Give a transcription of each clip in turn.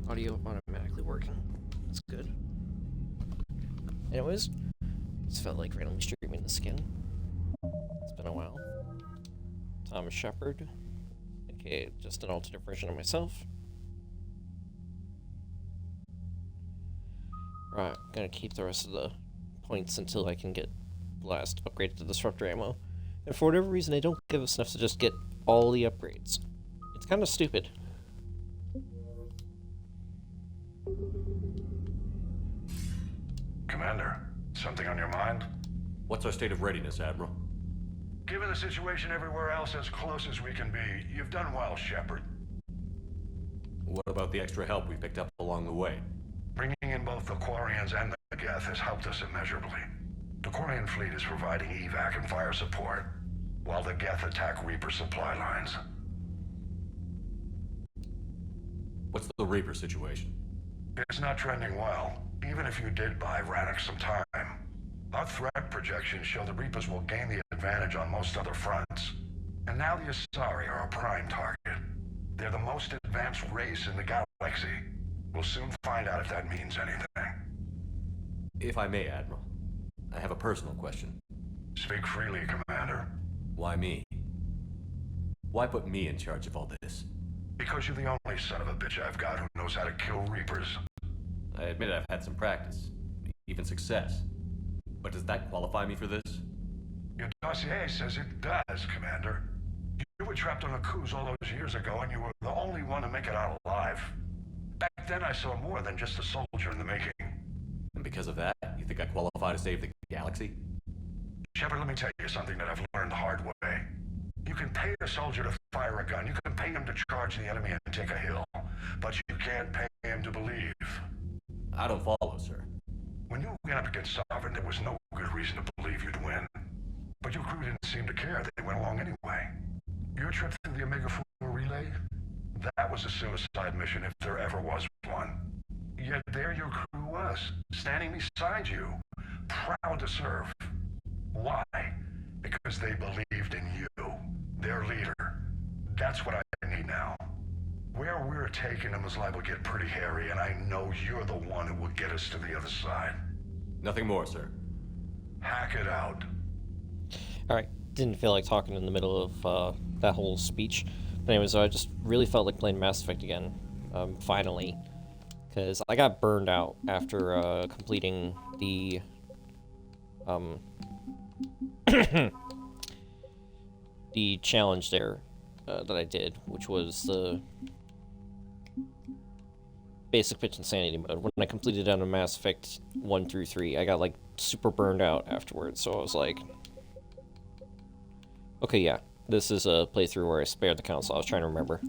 Audio automatically working. That's good. Anyways, just felt like randomly streaming the skin. It's been a while. Thomas Shepard, aka just an alternate version of myself. Right, gonna keep the rest of the points until I can get Blast upgraded to Disruptor ammo. And for whatever reason, they don't give us enough to just get all the upgrades. It's kind of stupid. Commander, something on your mind? What's our state of readiness, Admiral? Given the situation everywhere else, as close as we can be, you've done well, Shepard. What about the extra help we picked up along the way? Bringing in both the Quarians and the Geth has helped us immeasurably. The Quarian fleet is providing evac and fire support, while the Geth attack Reaper supply lines. What's the Reaper situation? It's not trending well, even if you did buy Radix some time. Our threat projections show the Reapers will gain the advantage on most other fronts. And now the Asari are a prime target. They're the most advanced race in the galaxy. We'll soon find out if that means anything. If I may, Admiral, I have a personal question. Speak freely, Commander. Why me? Why put me in charge of all this? Because you're the only son of a bitch I've got who knows how to kill Reapers. I admit I've had some practice, even success. But does that qualify me for this? Your dossier says it does, Commander. You were trapped on a cruise all those years ago, and you were the only one to make it out alive. Back then I saw more than just a soldier in the making. And because of that, you think I qualify to save the galaxy? Shepard, let me tell you something that I've learned the hard way. You can pay a soldier to fire a gun, you can pay him to charge the enemy and take a hill, but you can't pay him to believe. I don't follow, sir. When you went up against Sovereign, there was no good reason to believe you'd win. But your crew didn't seem to care. They went along anyway. Your trip through the Omega 4 relay? That was a suicide mission if there ever was one. Yet there your crew was, standing beside you, proud to serve. Why? Because they believed in you, their leader. That's what I need now. Where we're taking them is liable to get pretty hairy, and I know you're the one who will get us to the other side. Nothing more, sir. Hack it out. Alright, didn't feel like talking in the middle of that whole speech. But anyways, I just really felt like playing Mass Effect again, finally. Because I got burned out after completing the the challenge there that I did, which was the basic pitch insanity mode. When I completed it on Mass Effect 1 through 3, I got like super burned out afterwards, so I was like, okay, yeah, this is a playthrough where I spared the council. I was trying to remember.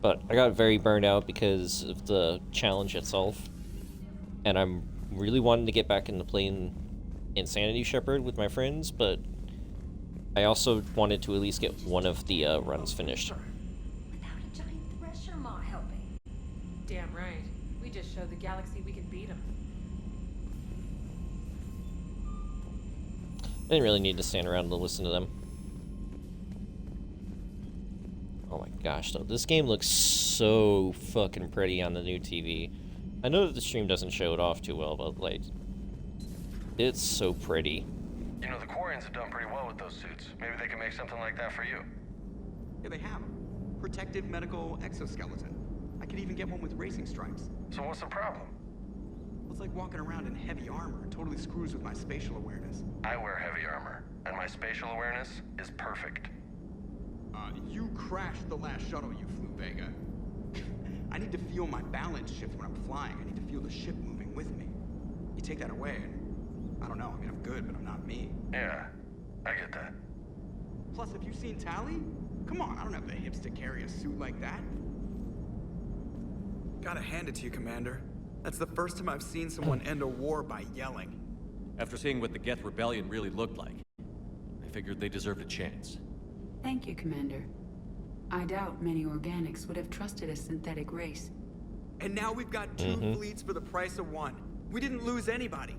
But I got very burned out because of the challenge itself, and I'm really wanting to get back into playing Insanity Shepard with my friends, but I also wanted to at least get one of the runs finished. Without a giant thresher maw helping. Damn right. We just showed the galaxy we could beat them. I didn't really need to stand around to listen to them. Oh my gosh, though. This game looks so fucking pretty on the new TV. I know that the stream doesn't show it off too well, but, like, it's so pretty. You know, the Quarians have done pretty well with those suits. Maybe they can make something like that for you. Yeah, they have them. Protective medical exoskeleton. I could even get one with racing stripes. So what's the problem? Well, it's like walking around in heavy armor. It totally screws with my spatial awareness. I wear heavy armor, and my spatial awareness is perfect. You crashed the last shuttle you flew, Vega. I need to feel my balance shift when I'm flying. I need to feel the ship moving with me. You take that away, and I don't know. I mean, I'm good, but I'm not me. Yeah, I get that. Plus, have you seen Tally? Come on, I don't have the hips to carry a suit like that. Gotta hand it to you, Commander. That's the first time I've seen someone end a war by yelling. After seeing what the Geth Rebellion really looked like, I figured they deserved a chance. Thank you, Commander. I doubt many organics would have trusted a synthetic race. And now we've got two fleets for the price of one. We didn't lose anybody.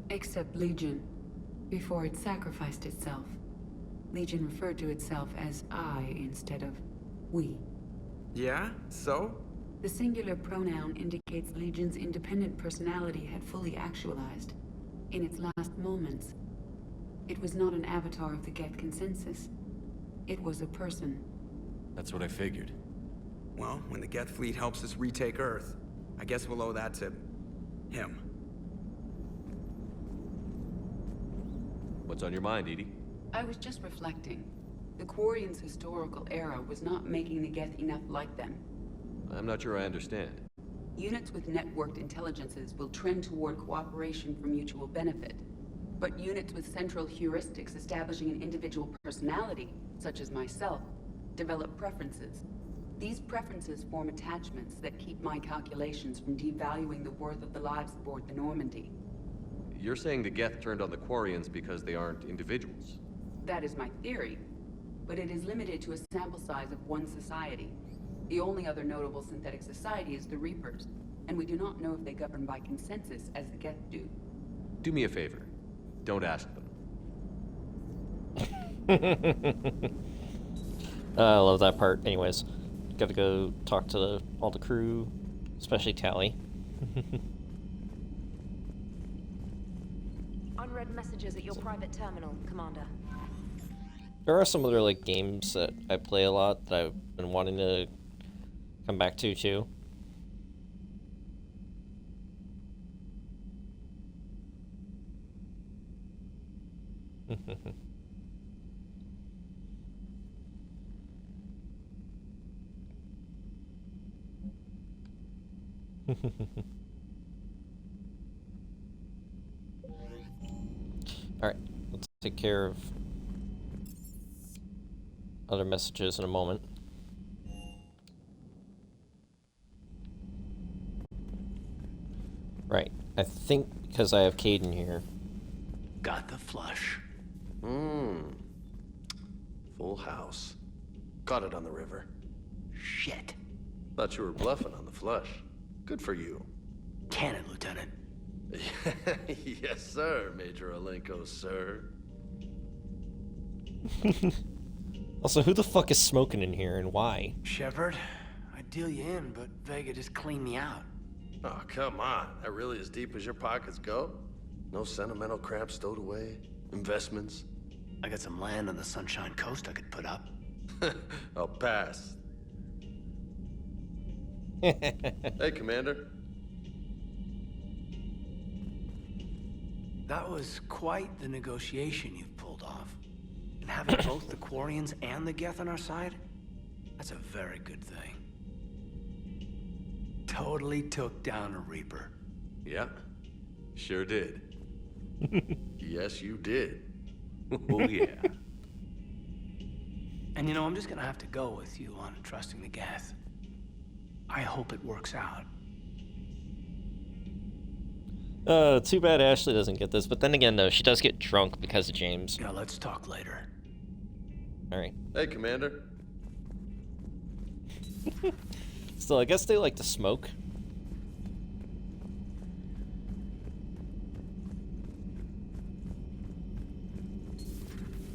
Except Legion, before it sacrificed itself. Legion referred to itself as I instead of we. Yeah? So? The singular pronoun indicates Legion's independent personality had fully actualized. In its last moments, it was not an avatar of the Geth consensus. It was a person. That's what I figured. Well, when the Geth fleet helps us retake Earth, I guess we'll owe that to him. What's on your mind, Edie? I was just reflecting. The Quarians' historical era was not making the Geth enough like them. I'm not sure I understand. Units with networked intelligences will trend toward cooperation for mutual benefit. But units with central heuristics establishing an individual personality, such as myself, develop preferences. These preferences form attachments that keep my calculations from devaluing the worth of the lives aboard the Normandy. You're saying the Geth turned on the Quarians because they aren't individuals? That is my theory, but it is limited to a sample size of one society. The only other notable synthetic society is the Reapers, and we do not know if they govern by consensus as the Geth do. Do me a favor. Don't ask them. I love that part. Anyways, gotta go talk to all the crew, especially Tally. Unread messages at your private terminal, Commander. There are some other like games that I play a lot that I've been wanting to come back to too. Alright, let's take care of other messages in a moment. Right, I think because I have Caden here. Got the flush. Full house. Caught it on the river. Shit. Thought you were bluffing on the flush. Good for you. Cannon, Lieutenant. Yes, sir, Major Alenko, sir. Also, who the fuck is smoking in here and why? Shepard, I'd deal you in, but Vega just cleaned me out. Oh, come on. That really as deep as your pockets go? No sentimental crap stowed away? Investments? I got some land on the Sunshine Coast I could put up. I'll pass. Hey, Commander. That was quite the negotiation you've pulled off. And having both the Quarians and the Geth on our side, that's a very good thing. Totally took down a Reaper. Yeah, sure did. Yes, you did. Oh, yeah. And you know, I'm just gonna have to go with you on trusting the Geth. I hope it works out. Too bad Ashley doesn't get this, but then again, though, she does get drunk because of James. Yeah, let's talk later. Alright. Hey, Commander. Still, I guess they like to smoke.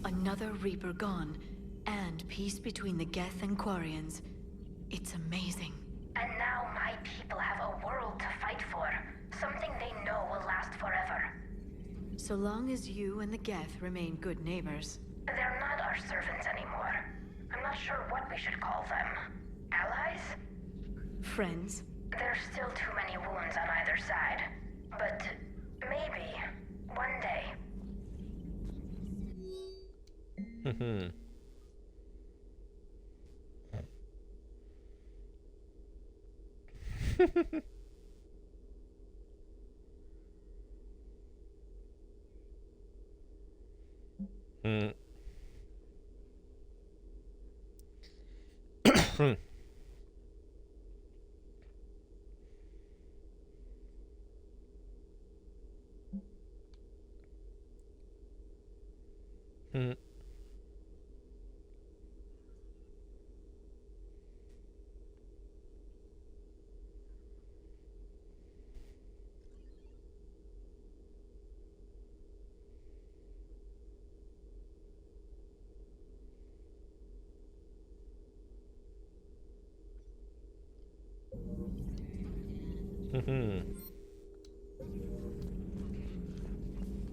Another Reaper gone, and peace between the Geth and Quarians. It's amazing. And now my people have a world to fight for. Something they know will last forever. So long as you and the Geth remain good neighbors. They're not our servants anymore. I'm not sure what we should call them. Allies? Friends. There's still too many wounds on either side. But maybe one day.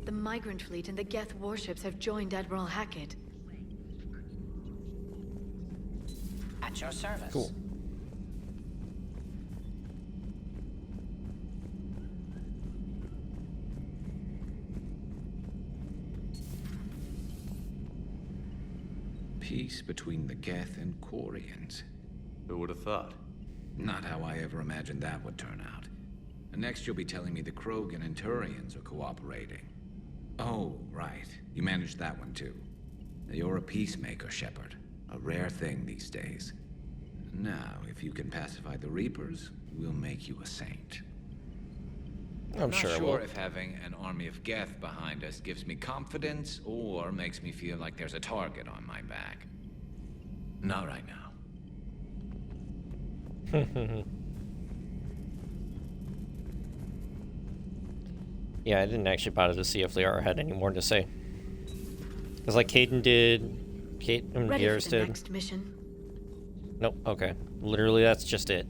The migrant fleet and the Geth warships have joined Admiral Hackett. At your service. Cool. Peace between the Geth and Quarians. Who would have thought? Not how I ever imagined that would turn out. And next you'll be telling me the Krogan and Turians are cooperating. Oh, right. You managed that one too. You're a peacemaker, Shepard. A rare thing these days. Now, if you can pacify the Reapers, we'll make you a saint. I'm not sure I sure will. if having an army of Geth behind us gives me confidence or makes me feel like there's a target on my back. Not right now. Yeah, I didn't actually bother to see if Liara had any more to say. Because like Caden did, Kate and Ready Garrus for the did. next mission. Nope, okay. Literally, that's just it.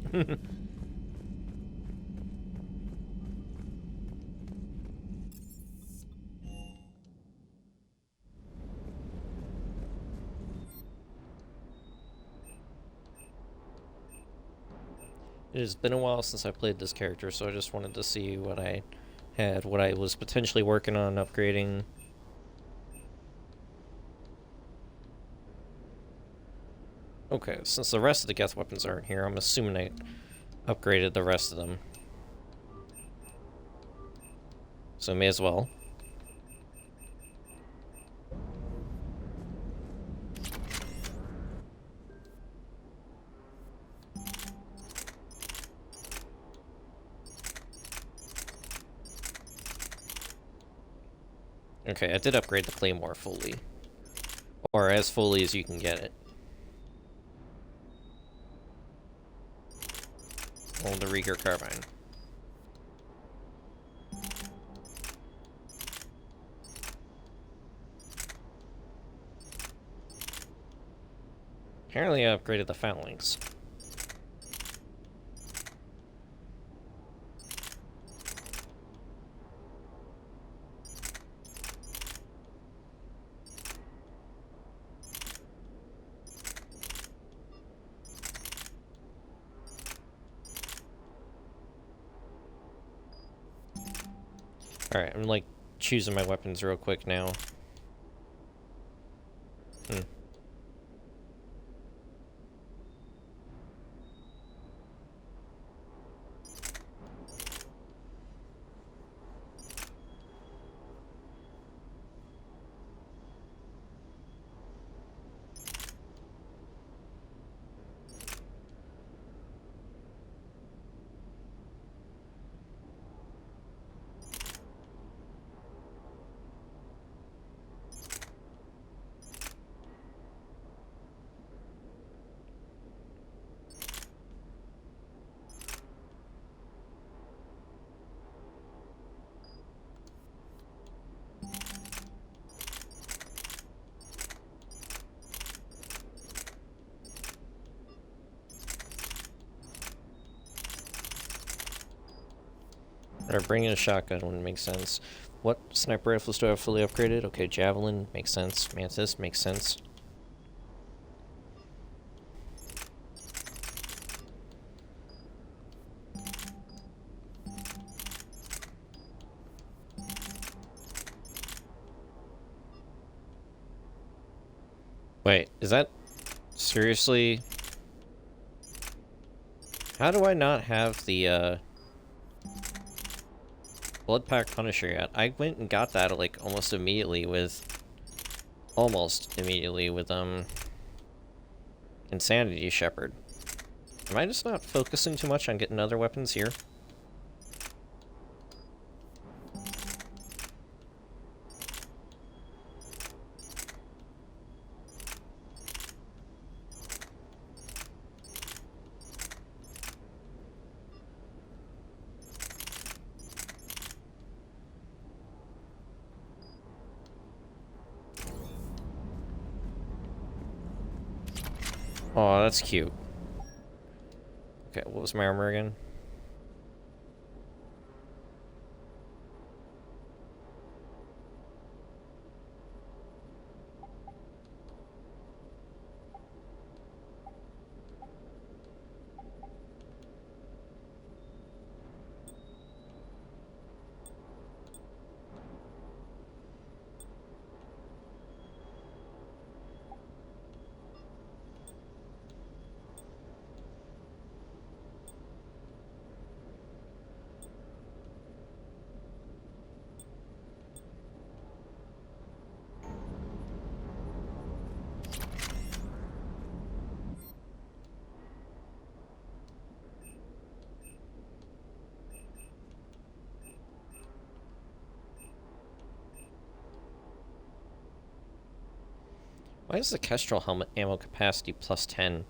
It has been a while since I played this character, so I just wanted to see what I had, what I was potentially working on upgrading. Okay, since the rest of the Geth weapons aren't here, I'm assuming I upgraded the rest of them. So may as well. Okay, I did upgrade the Claymore fully. Or as fully as you can get it. Oh, the Rieger Carbine. Apparently I upgraded the Phalanx. Alright, I'm like choosing my weapons real quick now. Or bringing a shotgun wouldn't make sense. What sniper rifles do I have fully upgraded? Okay, Javelin makes sense. Mantis makes sense. Wait, is that seriously? How do I not have the Blood Pack Punisher yet? I went and got that like almost immediately with Insanity Shepherd. Am I just not focusing too much on getting other weapons here? Oh, that's cute. Okay, what was my armor again? Why is the Kestrel helmet ammo capacity plus 10?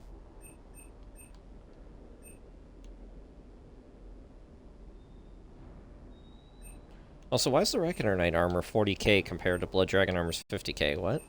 Also, why is the Reckoner Knight armor 40k compared to Blood Dragon armor's 50k? What?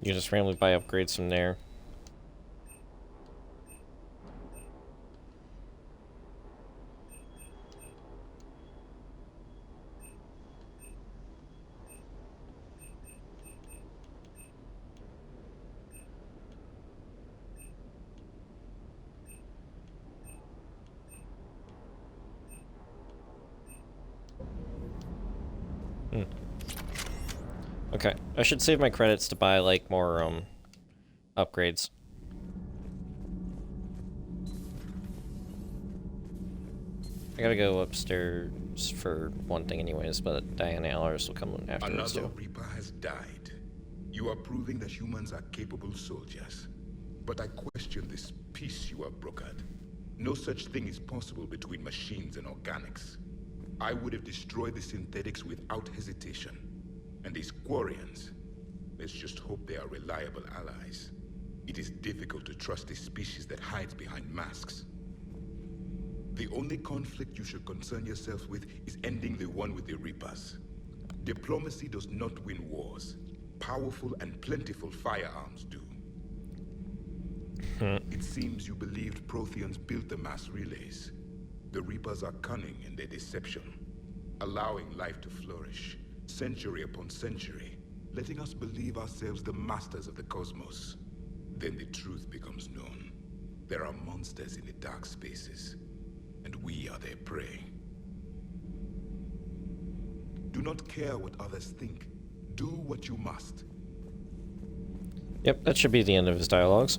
You just randomly buy upgrades from there. Okay, I should save my credits to buy, like, more, upgrades. I gotta go upstairs for one thing anyways, but Diana Allers will come afterwards Another too. Reaper has died. You are proving that humans are capable soldiers. But I question this peace you have brokered. No such thing is possible between machines and organics. I would have destroyed the synthetics without hesitation. And these Quarians, let's just hope they are reliable allies. It is difficult to trust a species that hides behind masks. The only conflict you should concern yourself with is ending the one with the Reapers. Diplomacy does not win wars. Powerful and plentiful firearms do. It seems you believed Protheans built the mass relays. The Reapers are cunning in their deception, allowing life to flourish, century upon century, letting us believe ourselves the masters of the cosmos. Then the truth becomes known. There are monsters in the dark spaces, and we are their prey. Do not care what others think. Do what you must. Yep, that should be the end of his dialogues.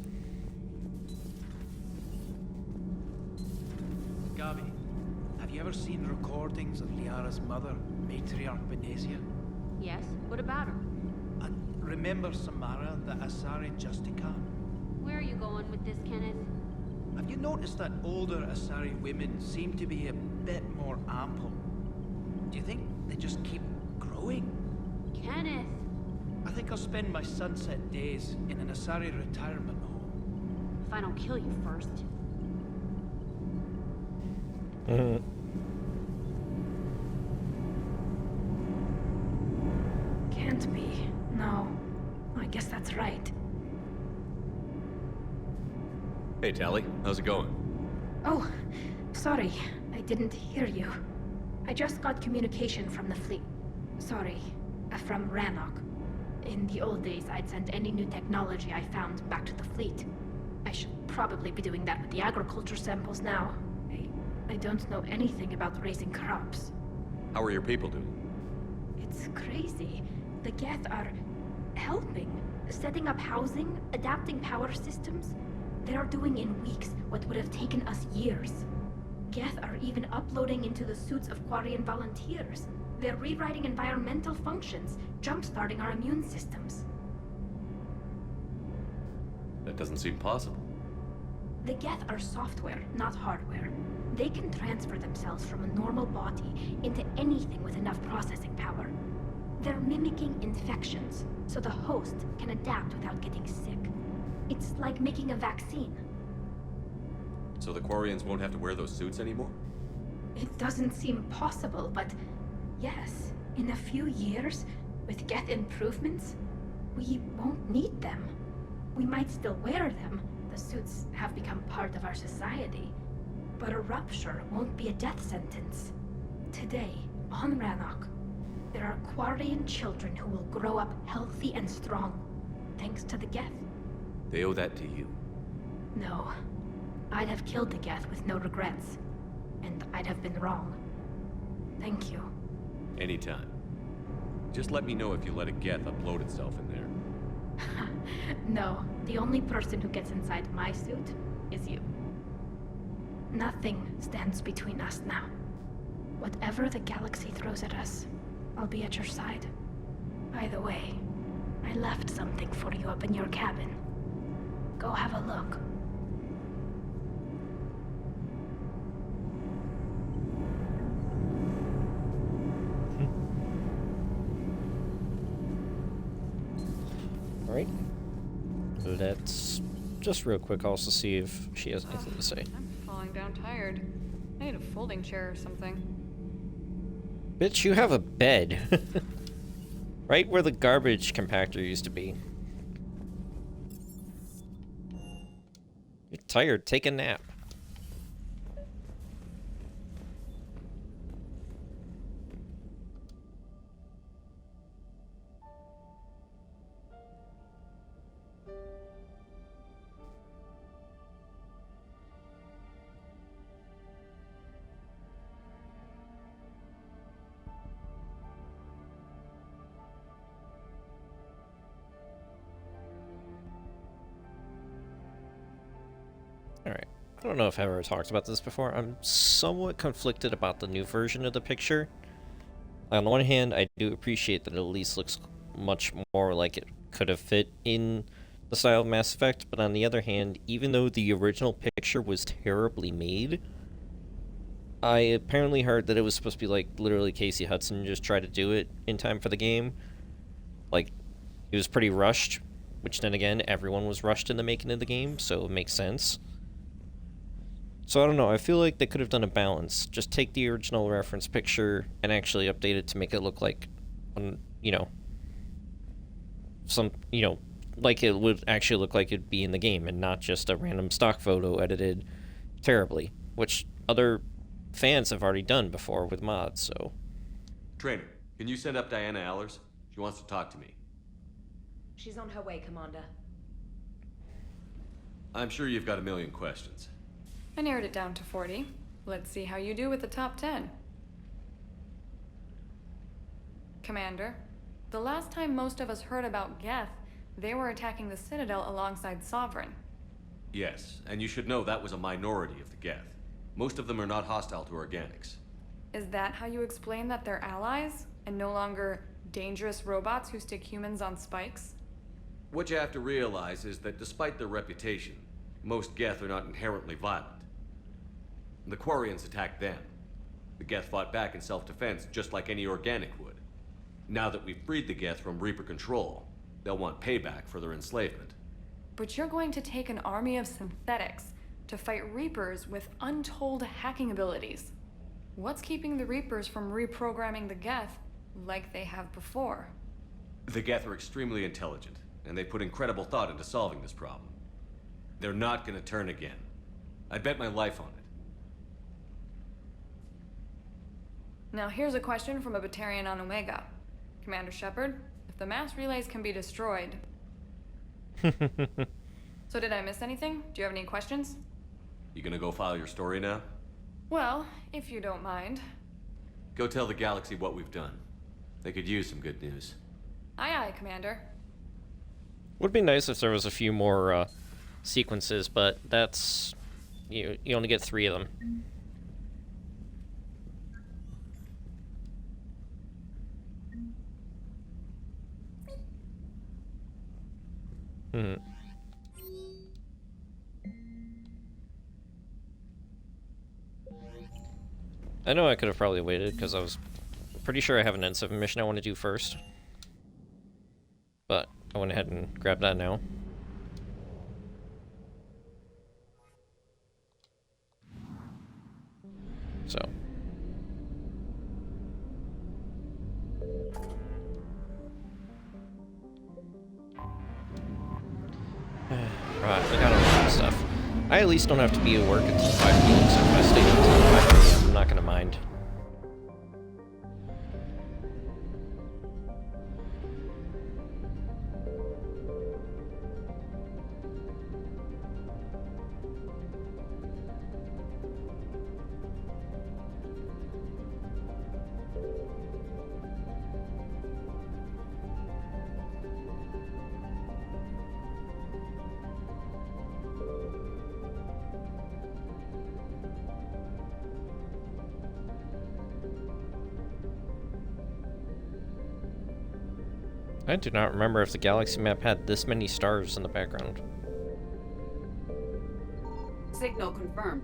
Gabi, have you ever seen recordings of Liara's mother, Matriarch Benesia? Yes? What about her? And remember Samara, the Asari Justicar? Where are you going with this, Kenneth? Have you noticed that older Asari women seem to be a bit more ample? Do you think they just keep growing? Kenneth! I think I'll spend my sunset days in an Asari retirement home. If I don't kill you first. Can't be. No. I guess that's right. Hey, Tally. How's it going? Oh, sorry. I didn't hear you. I just got communication from the fleet. Sorry. From Rannoch. In the old days, I'd send any new technology I found back to the fleet. I should probably be doing that with the agriculture samples now. I don't know anything about raising crops. How are your people doing? It's crazy. The Geth are helping. Setting up housing, adapting power systems. They are doing in weeks what would have taken us years. Geth are even uploading into the suits of Quarian volunteers. They're rewriting environmental functions, jump-starting our immune systems. That doesn't seem possible. The Geth are software, not hardware. They can transfer themselves from a normal body into anything with enough processing power. They're mimicking infections, so the host can adapt without getting sick. It's like making a vaccine. So the Quarians won't have to wear those suits anymore? It doesn't seem possible, but yes, in a few years, with Geth improvements, we won't need them. We might still wear them. The suits have become part of our society. But a rupture won't be a death sentence. Today, on Rannoch, there are Quarian children who will grow up healthy and strong, thanks to the Geth. They owe that to you. No. I'd have killed the Geth with no regrets. and I'd have been wrong. Thank you. Anytime. Just let me know if you let a Geth upload itself in there. No, the only person who gets inside my suit is you. Nothing stands between us now. Whatever the galaxy throws at us, I'll be at your side. By the way, I left something for you up in your cabin. Go have a look. Alright. Let's just real quick also see if she has anything to say. I'm falling down tired. I need a folding chair or something. Bitch, you have a bed. Right where the garbage compactor used to be. You're tired, take a nap. Alright, I don't know if I've ever talked about this before. I'm somewhat conflicted about the new version of the picture. On the one hand, I do appreciate that it at least looks much more like it could have fit in the style of Mass Effect, but on the other hand, even though the original picture was terribly made, I apparently heard that it was supposed to be like literally Casey Hudson just tried to do it in time for the game. Like, it was pretty rushed, which then again, everyone was rushed in the making of the game, so it makes sense. So I don't know, I feel like they could have done a balance. Just take the original reference picture and actually update it to make it look like, you know, like it would actually look like it'd be in the game and not just a random stock photo edited terribly, which other fans have already done before with mods, so. Trainer, can you send up Diana Allers? She wants to talk to me. She's on her way, Commander. I'm sure you've got a million questions. I narrowed it down to 40. Let's see how you do with the top 10. Commander, the last time most of us heard about Geth, they were attacking the Citadel alongside Sovereign. Yes, and you should know that was a minority of the Geth. Most of them are not hostile to organics. Is that how you explain that they're allies, and no longer dangerous robots who stick humans on spikes? What you have to realize is that despite their reputation, most Geth are not inherently violent. The Quarians attacked them. The Geth fought back in self-defense just like any organic would. Now that we've freed the Geth from Reaper control, they'll want payback for their enslavement. But you're going to take an army of synthetics to fight Reapers with untold hacking abilities. What's keeping the Reapers from reprogramming the Geth like they have before? The Geth are extremely intelligent, and they put incredible thought into solving this problem. They're not gonna turn again. I'd bet my life on it. Now here's a question from a Batarian on Omega. Commander Shepard, if the mass relays can be destroyed... So did I miss anything? Do you have any questions? You gonna go file your story now? Well, if you don't mind. Go tell the galaxy what we've done. They could use some good news. Aye aye, Commander. Would be nice if there was a few more sequences, but that's... You only get 3 of them. I know I could have probably waited, because I was pretty sure I have an N7 mission I want to do first. But I went ahead and grabbed that now. So. Right, I got all that stuff. I at least don't have to be at work until 5 p.m., so if I stay until 5 p.m., I'm not gonna mind. I do not remember if the galaxy map had this many stars in the background. Signal confirmed.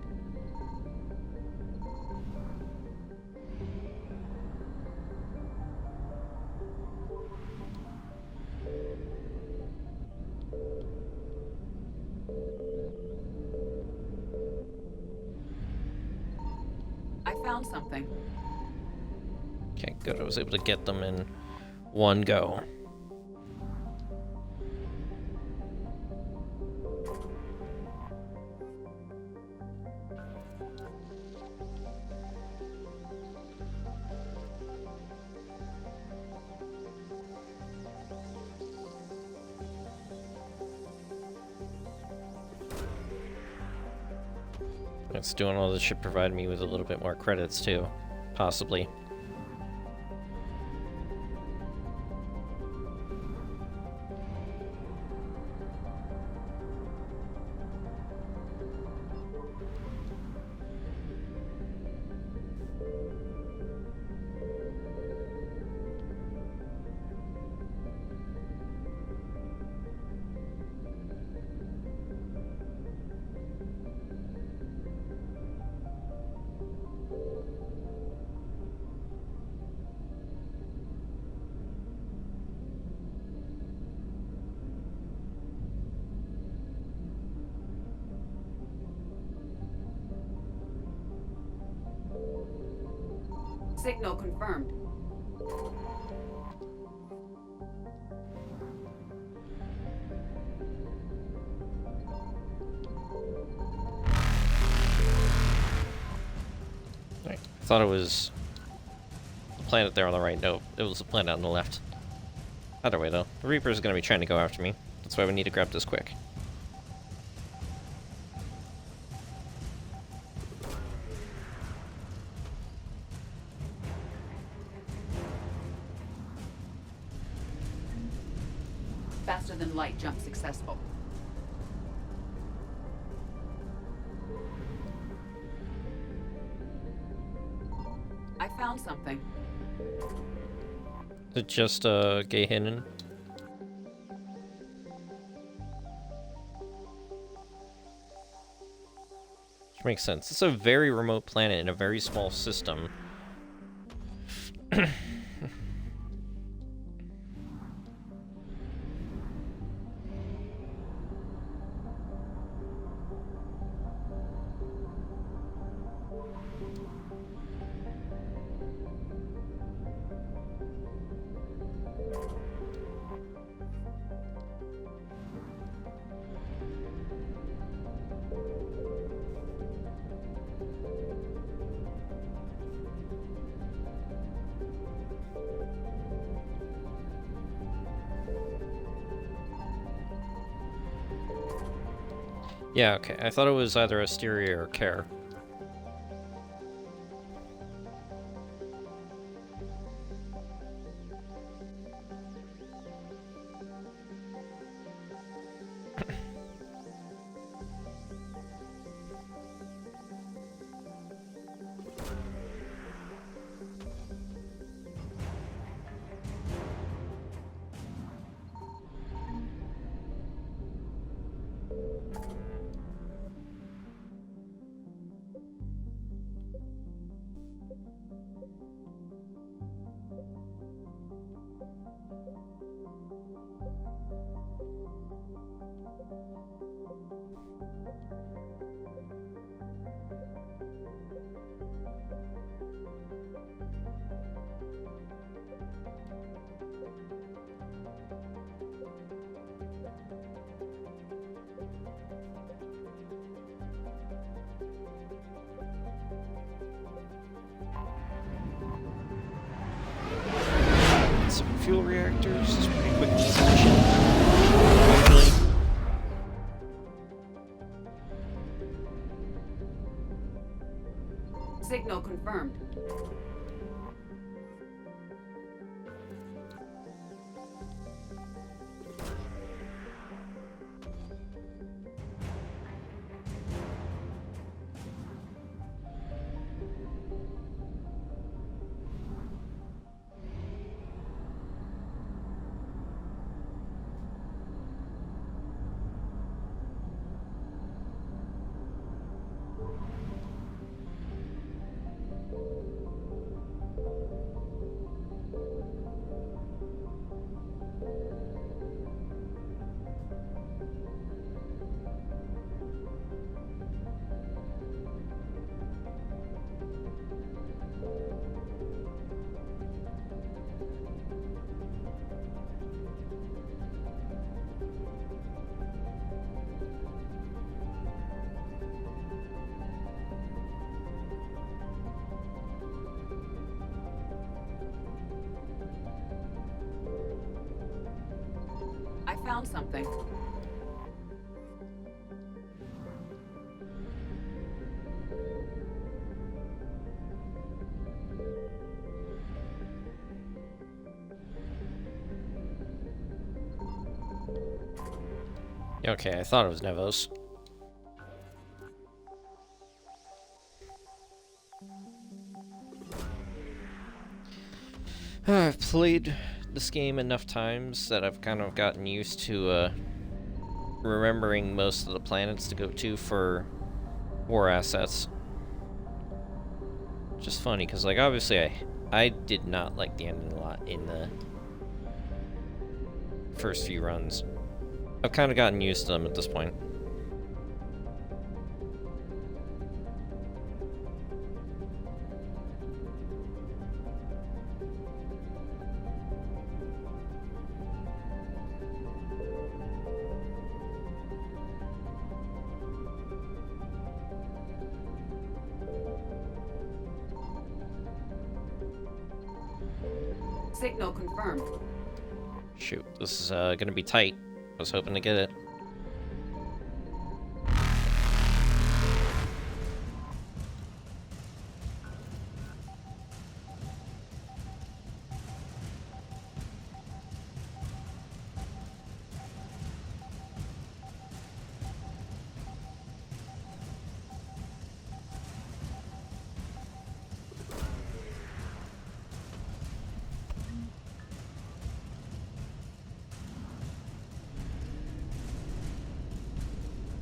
I found something. Okay, good. I was able to get them in one go. It's doing all this should provide me with a little bit more credits too, possibly. Signal confirmed. Right. I thought it was the planet there on the right. No, it was the planet on the left. Either way, though, the Reaper is going to be trying to go after me. That's why we need to grab this quick. Faster than light jump successful. I found something. Is it just gay hidden? Which makes sense. It's a very remote planet in a very small system. Yeah, okay. I thought it was either Asteria or Care. Some fuel reactors. It's pretty quick to position. Usually. Signal confirmed. found something. Okay, I thought it was Nevos. I've played this game enough times that I've kind of gotten used to remembering most of the planets to go to for war assets. Just funny, because like obviously I did not like the ending a lot in the first few runs. I've kind of gotten used to them at this point. Signal confirmed. Shoot, this is gonna be tight. I was hoping to get it.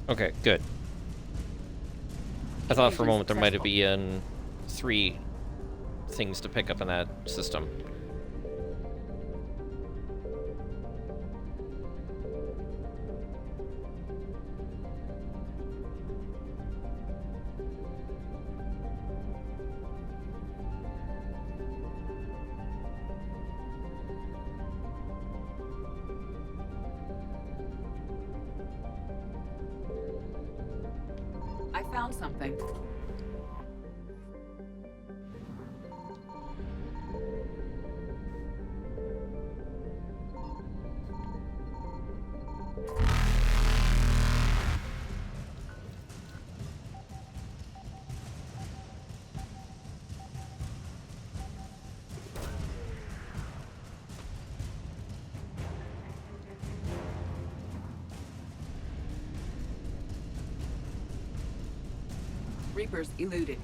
Okay, good. I thought for a moment there might have been 3 things to pick up in that system. I found something. Reapers eluded.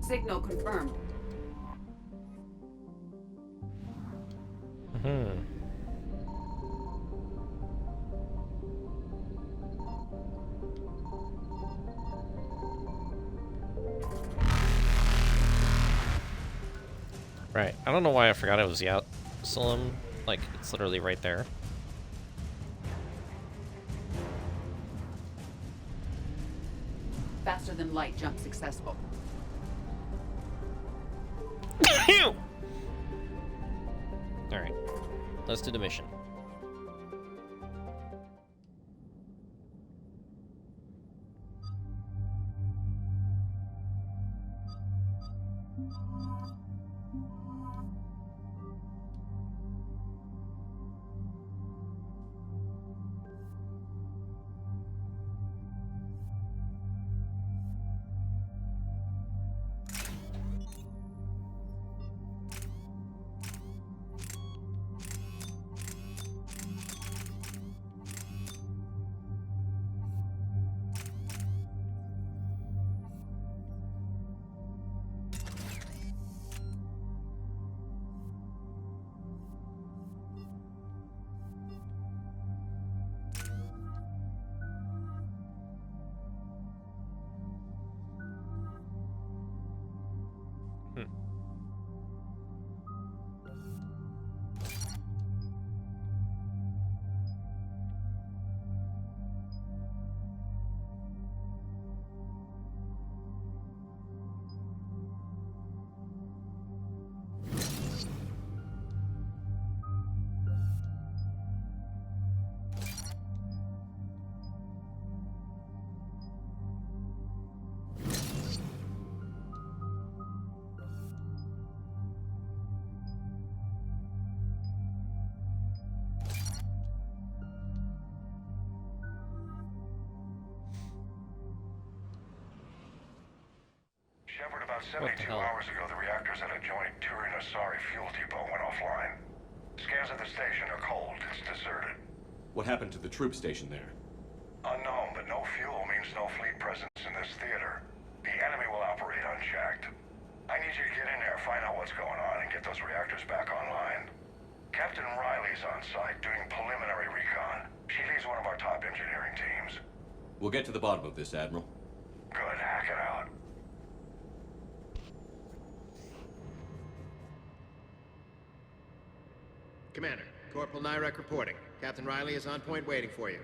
Signal confirmed. Right. I don't know why I forgot it was the Outsalem. Like, it's literally right there. Faster than light jump successful. Alright. Let's do the mission. Shepard, about What the 72 hell? hours ago, the reactors at adjoining Turin-Asari fuel depot went offline. Scans of the station are cold. It's deserted. What happened to the troop station there? Unknown, but no fuel means no fleet presence in this theater. The enemy will operate unchecked. I need you to get in there, find out what's going on, and get those reactors back online. Captain Riley's on site doing preliminary recon. She leads one of our top engineering teams. We'll get to the bottom of this, Admiral. Good, hack it out. Commander, Corporal Nyrek reporting. Captain Riley is on point waiting for you.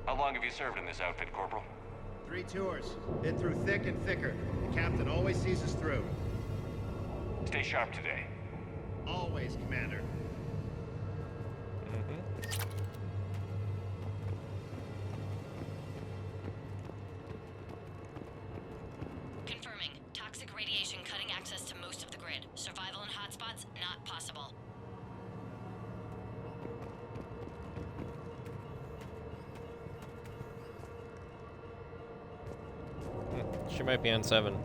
How long have you served in this outfit, Corporal? 3 tours. Been through thick and thicker. The captain always sees us through. Stay sharp today. Always, Commander. Confirming. Toxic radiation cutting access to most of the grid. Survival in hotspots, not possible. She might be on 7.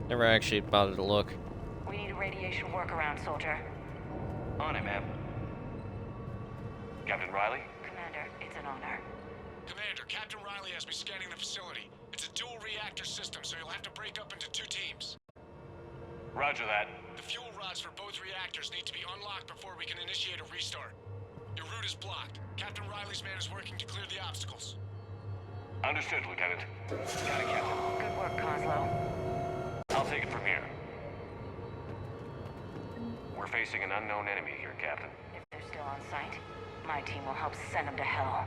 Never actually bothered to look. We need a radiation workaround, soldier. On it, ma'am. Captain Riley? Commander, it's an honor. Commander, Captain Riley has me scanning the facility. It's a dual reactor system, so you'll have to break up into 2 teams. Roger that. The fuel rods for both reactors need to be unlocked before we can initiate a restart. Your route is blocked. Captain Riley's man is working to clear the obstacles. Understood, Lieutenant. Got it, Captain. Good work, Coslow. I'll take it from here. We're facing an unknown enemy here, Captain. If they're still on site, my team will help send them to hell.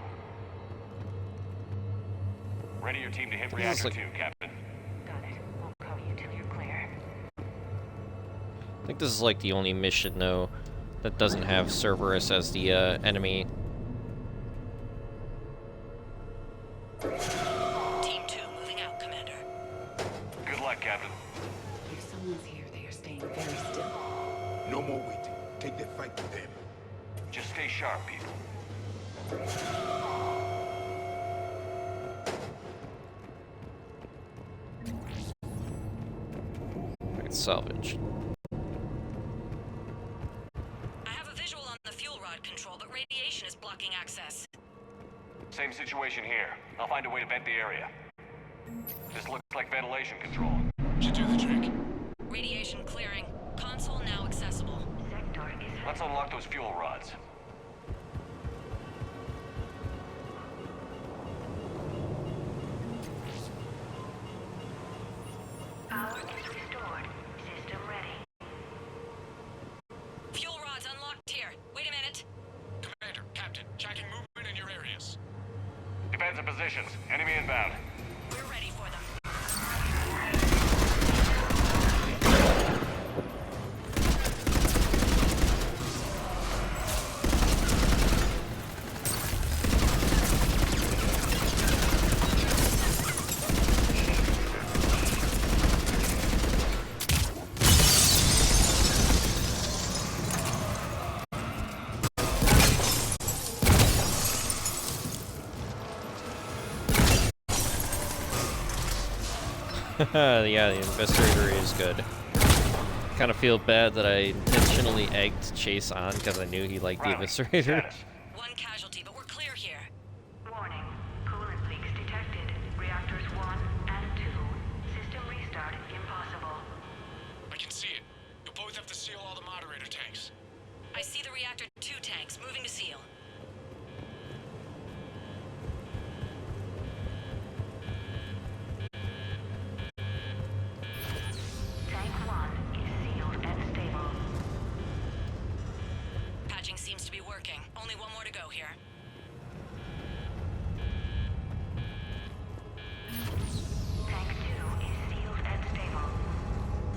Ready your team to hit This is Reactor like- 2, Captain. Got it. I'll cover you till you're clear. I think this is like the only mission, though, that doesn't have Cerberus as the enemy. Team 2 moving out, Commander. Good luck, Captain. If someone's here, they are staying very still. No more waiting. Take the fight to them. Just stay sharp, people. Alright, salvage. I have a visual on the fuel rod control, but radiation is blocking access. Same situation here. I'll find a way to vent the area. This looks like ventilation control. Should do the trick. Radiation clearing. Console now accessible. Let's unlock those fuel rods. Power is restored. System ready. Fuel rods unlocked here. Wait a minute. Commander, Captain, checking movement in your areas. Defensive positions. Enemy inbound. We're ready for them. Yeah, the investigator is good. Kind of feel bad that I intentionally egged Chase on because I knew he liked the investigator. One casualty, but we're clear here. Warning. Coolant leaks detected. Reactors 1 and 2. System restart impossible. I can see it. You'll both have to seal all the moderator tanks. I see the reactor 2 tanks moving to seal. Tank 1 is sealed and stable. Patching seems to be working. Only one more to go here. Tank 2 is sealed and stable.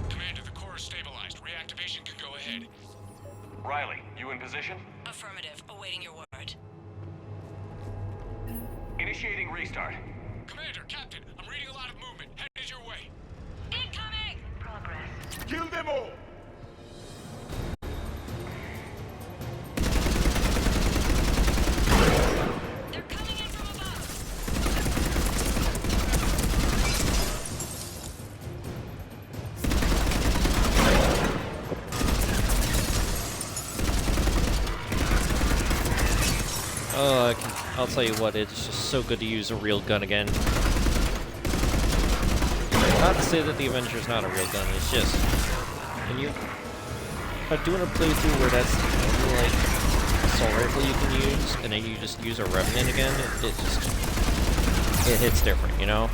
Commander, the core is stabilized. Reactivation can go ahead. Riley, you in position? Affirmative. Awaiting your word. Initiating restart. Commander, Captain, I'm reading a lot of movement. Headed your way. Incoming! Progress. Kill them all! They're coming in from above. Oh, I'll tell you what, it's just so good to use a real gun again. Not to say that the Avenger's not a real gun, it's just when you're doing a playthrough where that's the only, like, assault rifle you can use, and then you just use a Revenant again, it hits different, you know?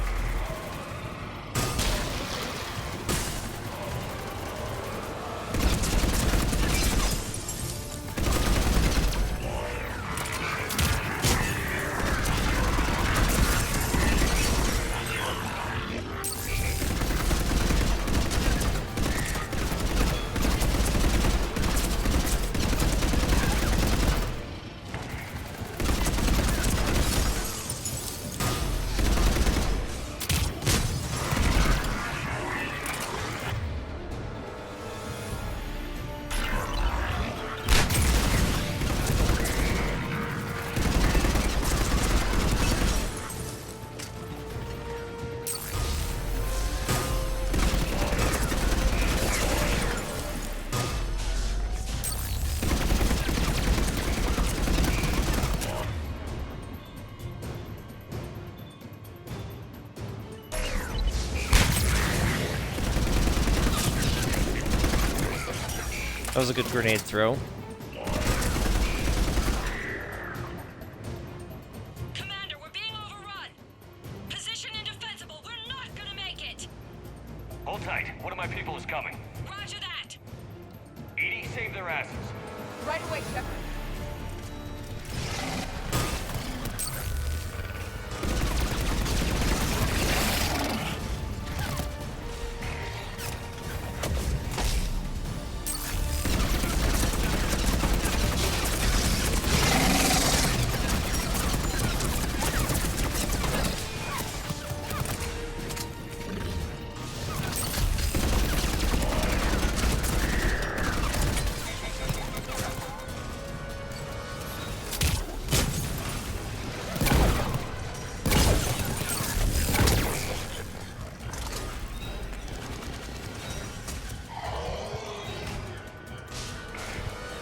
That was a good grenade throw. Commander, we're being overrun. Position indefensible. We're not gonna make it. Hold tight. One of my people is coming. Roger that. Edie, save their asses. Right away, Shepard.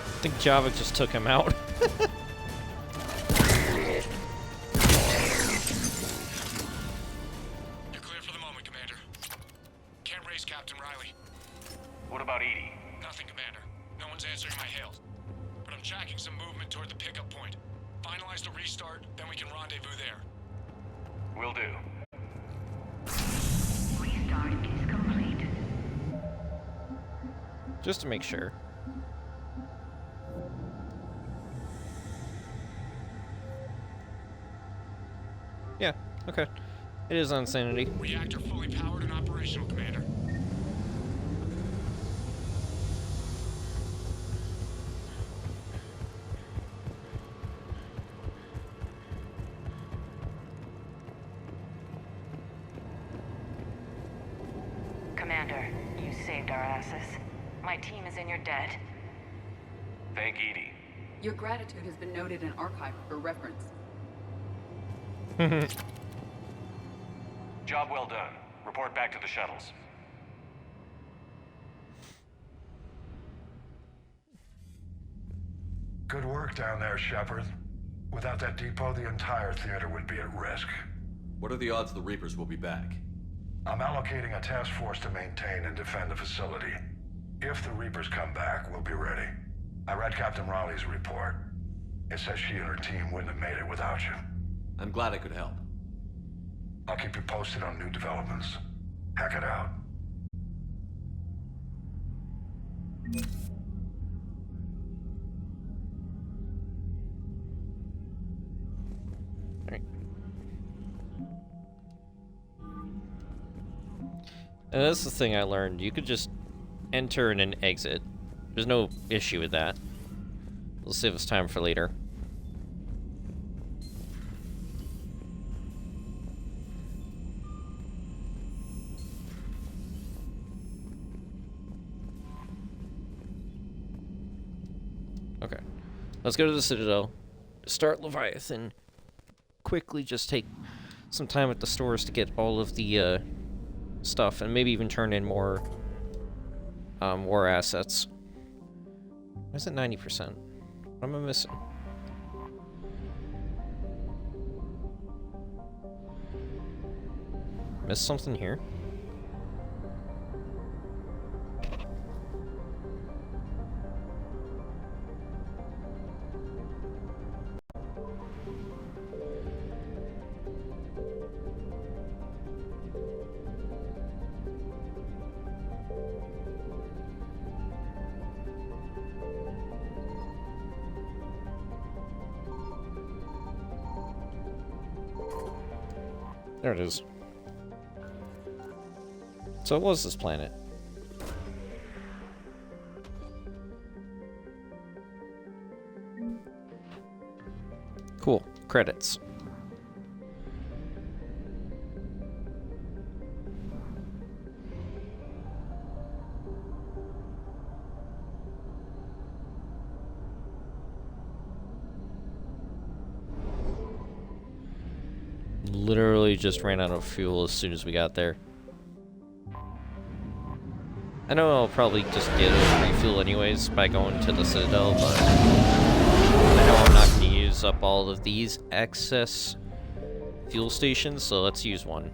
I think Javik just took him out. You're clear for the moment, Commander. Can't raise Captain Riley. What about Edie? Nothing, Commander. No one's answering my hails. But I'm tracking some movement toward the pickup point. Finalize the restart, then we can rendezvous there. Will do. Restart is complete. Just to make sure. Yeah, okay. It is on sanity. Reactor fully powered and operational, Commander. Commander, you saved our asses. My team is in your debt. Thank Edie. Your gratitude has been noted and archived for reference. Job well done. Report back to the shuttles. Good work down there, Shepard. Without that depot, the entire theater would be at risk. What are the odds the Reapers will be back? I'm allocating a task force to maintain and defend the facility. If the Reapers come back, we'll be ready. I read Captain Raleigh's report. It says she and her team wouldn't have made it without you. I'm glad I could help. I'll keep you posted on new developments. Hack it out. Alright. And that's the thing I learned. You could just enter and then exit. There's no issue with that. We'll save us time for later. Okay. Let's go to the Citadel. Start Leviathan. Quickly just take some time at the stores to get all of the stuff, and maybe even turn in more war assets. Why is it 90%? What am I missing? Missed something here? There it is. So it was this planet. Cool. Credits. Literally just ran out of fuel as soon as we got there. I know I'll probably just get a refuel anyways by going to the Citadel, but I know I'm not going to use up all of these excess fuel stations, so let's use one.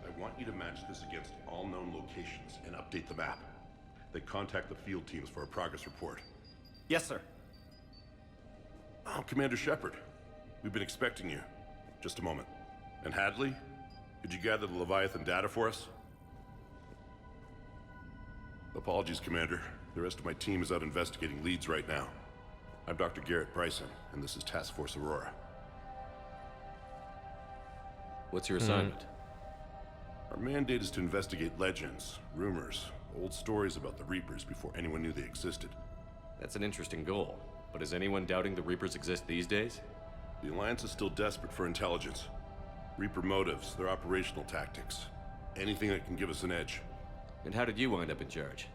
I want you to match this against all known locations and update the map. Then contact the field teams for a progress report. Yes, sir. Oh, Commander Shepard. We've been expecting you. Just a moment. And Hadley? Did you gather the Leviathan data for us? Apologies, Commander. The rest of my team is out investigating leads right now. I'm Dr. Garrett Bryson, and this is Task Force Aurora. What's your assignment? Our mandate is to investigate legends, rumors, old stories about the Reapers before anyone knew they existed. That's an interesting goal, but is anyone doubting the Reapers exist these days? The Alliance is still desperate for intelligence. Reaper motives, their operational tactics. Anything that can give us an edge. And how did you wind up in charge?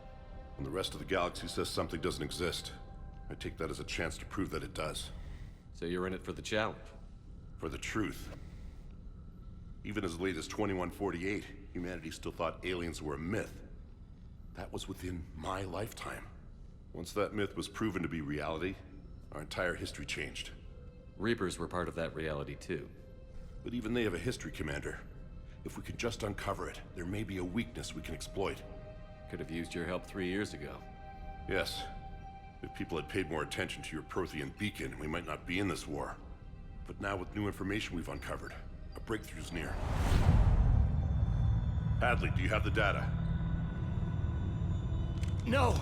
When the rest of the galaxy says something doesn't exist, I take that as a chance to prove that it does. So you're in it for the challenge? For the truth. Even as late as 2148, humanity still thought aliens were a myth. That was within my lifetime. Once that myth was proven to be reality, our entire history changed. Reapers were part of that reality too. But even they have a history, Commander. If we can just uncover it, there may be a weakness we can exploit. Could have used your help 3 years ago. Yes. If people had paid more attention to your Prothean beacon, we might not be in this war. But now with new information we've uncovered, a breakthrough's near. Hadley, do you have the data? No!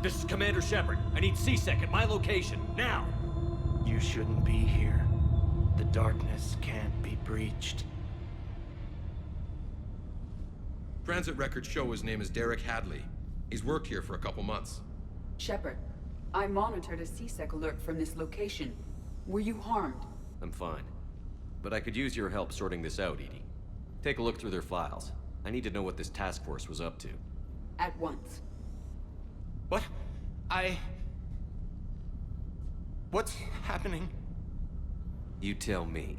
This is Commander Shepard. I need C-Sec at my location, now! You shouldn't be here. The darkness can't be breached. Transit records show his name is Derek Hadley. He's worked here for a couple months. Shepard, I monitored a C-Sec alert from this location. Were you harmed? I'm fine. But I could use your help sorting this out, Edie. Take a look through their files. I need to know what this task force was up to. At once. What? What's happening? You tell me.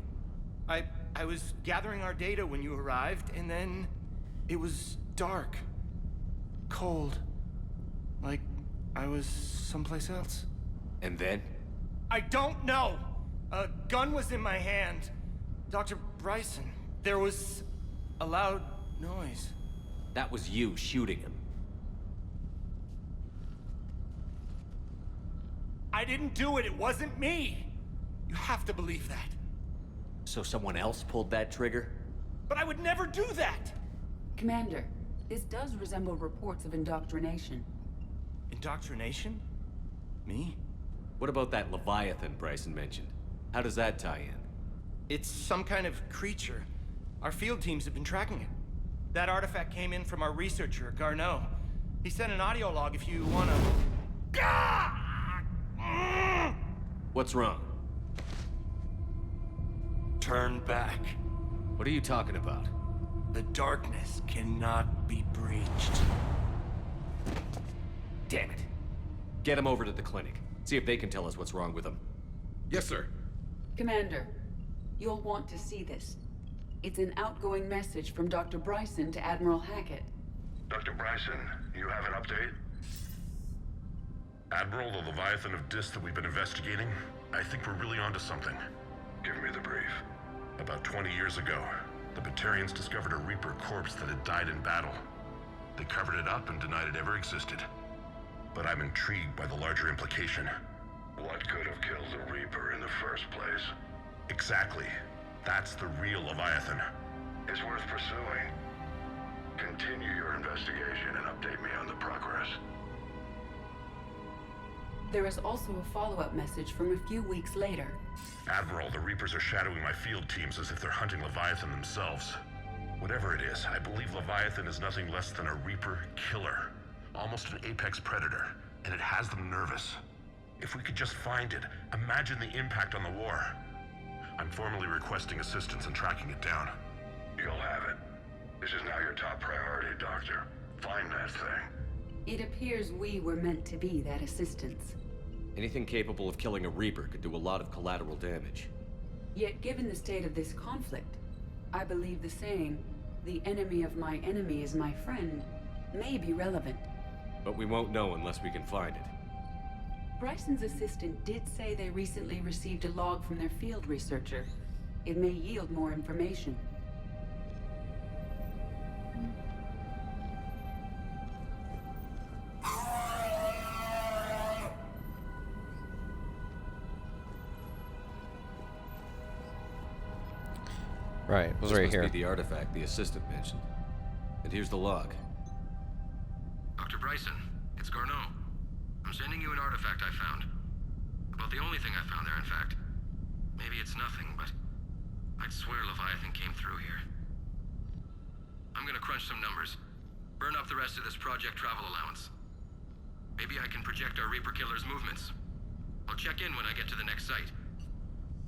I was gathering our data when you arrived, and then it was dark. Cold. Like I was someplace else. And then? I don't know! A gun was in my hand. Dr. Bryson, there was a loud noise. That was you shooting him. I didn't do it, it wasn't me! You have to believe that. So someone else pulled that trigger? But I would never do that! Commander, this does resemble reports of indoctrination. Indoctrination? Me? What about that Leviathan Bryson mentioned? How does that tie in? It's some kind of creature. Our field teams have been tracking it. That artifact came in from our researcher, Garneau. He sent an audio log if you wanna... What's wrong? Turn back. What are you talking about? The darkness cannot be breached. Damn it. Get him over to the clinic. See if they can tell us what's wrong with him. Yes, sir. Commander, you'll want to see this. It's an outgoing message from Dr. Bryson to Admiral Hackett. Dr. Bryson, you have an update? Admiral, the Leviathan of Dis that we've been investigating, I think we're really onto something. Give me the brief. About 20 years ago, the Batarians discovered a Reaper corpse that had died in battle. They covered it up and denied it ever existed. But I'm intrigued by the larger implication. What could have killed the Reaper in the first place? Exactly. That's the real Leviathan. It's worth pursuing. Continue your investigation and update me on the progress. There is also a follow-up message from a few weeks later. Admiral, the Reapers are shadowing my field teams as if they're hunting Leviathan themselves. Whatever it is, I believe Leviathan is nothing less than a Reaper killer. Almost an apex predator, and it has them nervous. If we could just find it, imagine the impact on the war. I'm formally requesting assistance in tracking it down. You'll have it. This is now your top priority, Doctor. Find that thing. It appears we were meant to be that assistance. Anything capable of killing a Reaper could do a lot of collateral damage. Yet given the state of this conflict, I believe the saying, "The enemy of my enemy is my friend," may be relevant. But we won't know unless we can find it. Bryson's assistant did say they recently received a log from their field researcher. It may yield more information. Right, it was This right must here. be the artifact the assistant mentioned. And here's the log. Dr. Bryson, it's Garneau. I'm sending you an artifact I found. About the only thing I found there, in fact. Maybe it's nothing, but I'd swear Leviathan came through here. I'm gonna crunch some numbers. Burn up the rest of this project travel allowance. Maybe I can project our Reaper killer's movements. I'll check in when I get to the next site.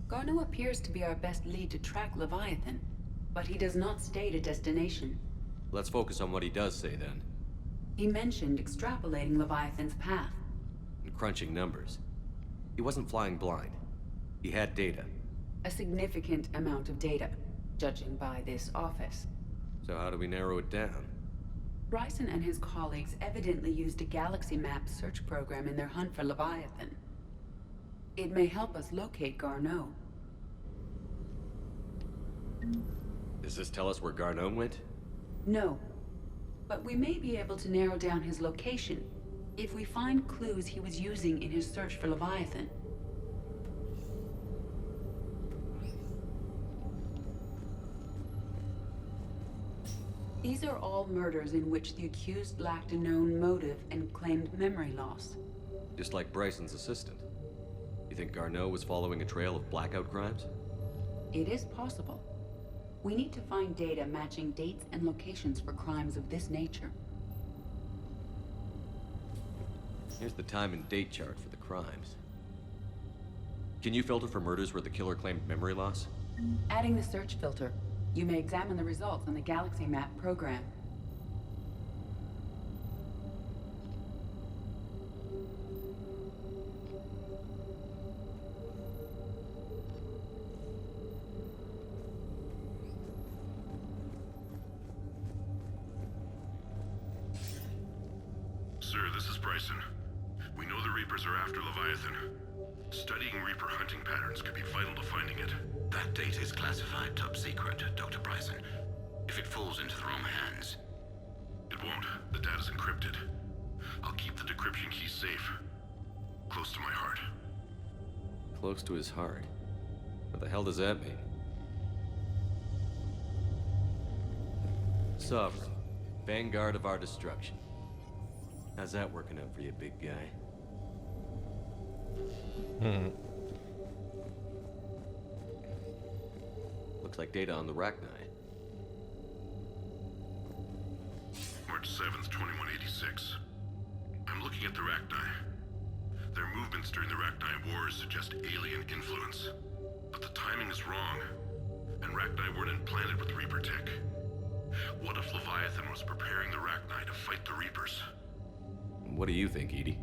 Garneau appears to be our best lead to track Leviathan, but he does not state a destination. Let's focus on what he does say then. He mentioned extrapolating Leviathan's path. And crunching numbers. He wasn't flying blind. He had data. A significant amount of data, judging by this office. So how do we narrow it down? Bryson and his colleagues evidently used a galaxy map search program in their hunt for Leviathan. It may help us locate Garneau. Does this tell us where Garneau went? No. But we may be able to narrow down his location if we find clues he was using in his search for Leviathan. These are all murders in which the accused lacked a known motive and claimed memory loss. Just like Bryson's assistant. You think Garneau was following a trail of blackout crimes? It is possible. We need to find data matching dates and locations for crimes of this nature. Here's the time and date chart for the crimes. Can you filter for murders where the killer claimed memory loss? Adding the search filter, you may examine the results on the Galaxy Map program. Sir, this is Bryson. We know the Reapers are after Leviathan. Studying Reaper hunting patterns could be vital to finding it. That data is classified top secret, Dr. Bryson. If it falls into the wrong hands... It won't. The data's encrypted. I'll keep the decryption key safe. Close to my heart. Close to his heart. What the hell does that mean? Sovereign. Vanguard of our destruction. How's that working out for you, big guy? Looks like data on the Rachni. March 7th, 2186. I'm looking at the Rachni. Their movements during the Rachni Wars suggest alien influence. But the timing is wrong. And Rachni weren't implanted with Reaper tech. What if Leviathan was preparing the Rachni to fight the Reapers? What do you think, Edie?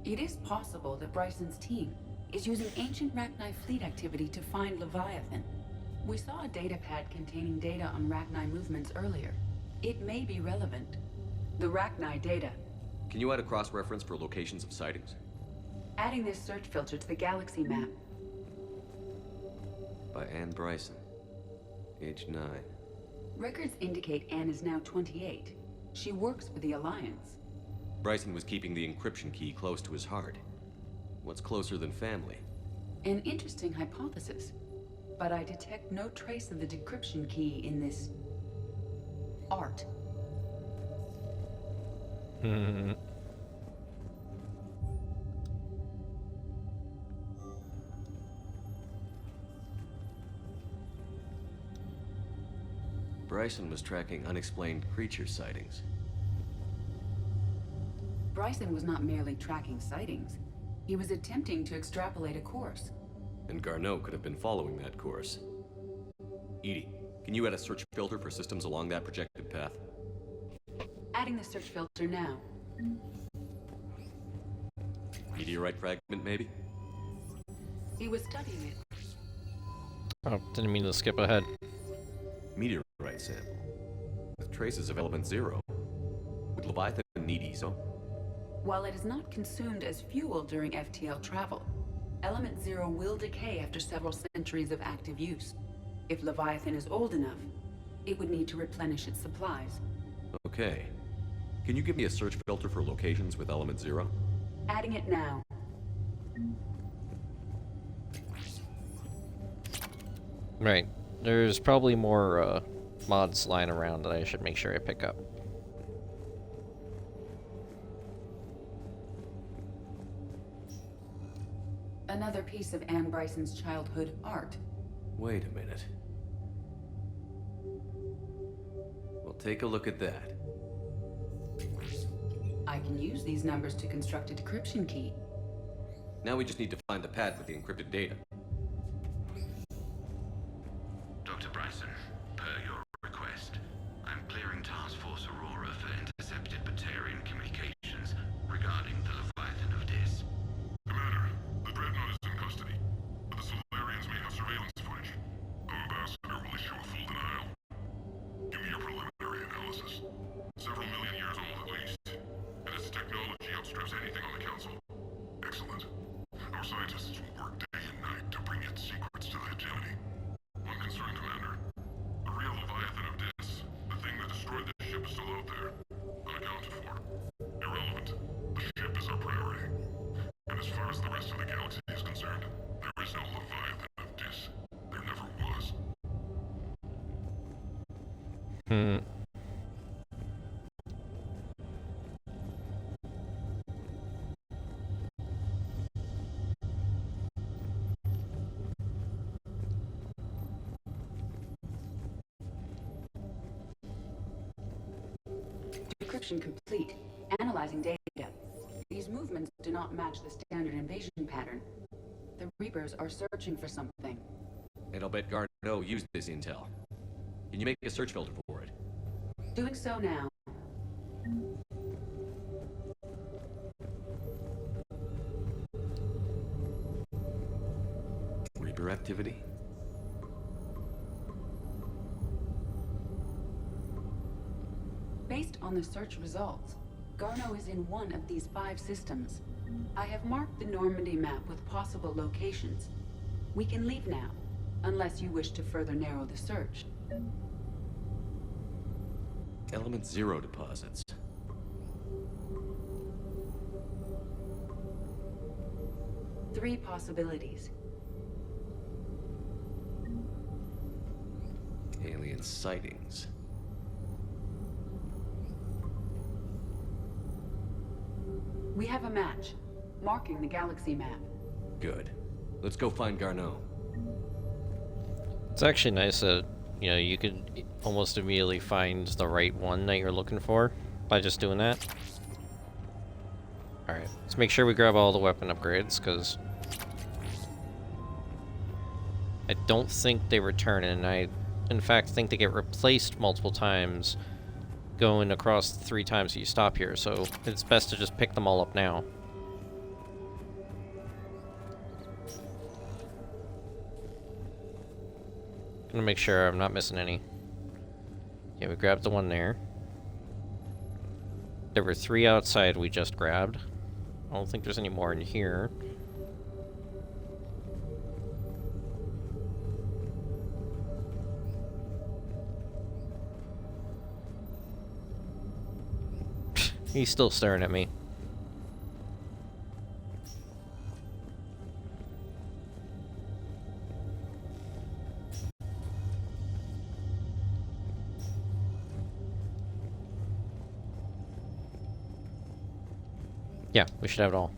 It is possible that Bryson's team is using ancient Rachni fleet activity to find Leviathan. We saw a datapad containing data on Rachni movements earlier. It may be relevant. The Rachni data. Can you add a cross-reference for locations of sightings? Adding this search filter to the Galaxy Map. By Anne Bryson. Age 9. Records indicate Anne is now 28. She works for the Alliance. Bryson was keeping the encryption key close to his heart. What's closer than family? An interesting hypothesis. But I detect no trace of the decryption key in this... art. Bryson was tracking unexplained creature sightings. Bryson was not merely tracking sightings. He was attempting to extrapolate a course. And Garneau could have been following that course. Edie, can you add a search filter for systems along that projected path? Adding the search filter now. Meteorite fragment, maybe? He was studying it. Oh, didn't mean to skip ahead. Meteorite sample. With traces of element 0. Would Leviathan need ESO? While it is not consumed as fuel during FTL travel, Element 0 will decay after several centuries of active use. If Leviathan is old enough, it would need to replenish its supplies. Okay. Can you give me a search filter for locations with element 0? Adding it now. Right. There's probably more mods lying around that I should make sure I pick up. Another piece of Anne Bryson's childhood art. Wait a minute. Well, take a look at that. I can use these numbers to construct a decryption key. Now we just need to find the pad with the encrypted data. Dr. Bryson, per your request, I'm clearing Task Force Aurora for intercepted Batarian communications regarding the Leviathan of Dis. Commander, the Dreadnought is in custody, but the Solarians may have surveillance footage. Our ambassador will issue a full denial. Give me your preliminary analysis. Several million years old at least, and its technology outstrips anything on the Council. Excellent. Our scientists will work day and night to bring its secrets to the hegemony. One concern, Commander. The real Leviathan of Dis, the thing that destroyed this ship, is still out there. Unaccounted for. Irrelevant. The ship is our priority. And as far as the rest of the galaxy is concerned, there is no Leviathan of Dis. There never was. Encryption complete. Analyzing data. These movements do not match the standard invasion pattern. The Reapers are searching for something. And I'll bet Garneau used this intel. Can you make a search filter for it? Doing so now. Reaper activity? Based on the search results, Garneau is in one of these 5 systems. I have marked the Normandy map with possible locations. We can leave now, unless you wish to further narrow the search. Element 0 deposits. Three possibilities. Alien sightings. We have a match, marking the galaxy map. Good. Let's go find Garneau. It's actually nice that, you know, you could almost immediately find the right one that you're looking for by just doing that. Alright, let's make sure we grab all the weapon upgrades, because I don't think they return, and I, in fact, think they get replaced multiple times going across the 3 times you stop here, so it's best to just pick them all up now. Gonna make sure I'm not missing any. Yeah, we grabbed the one there. There were 3 outside we just grabbed. I don't think there's any more in here. He's still staring at me. Yeah, we should have it all.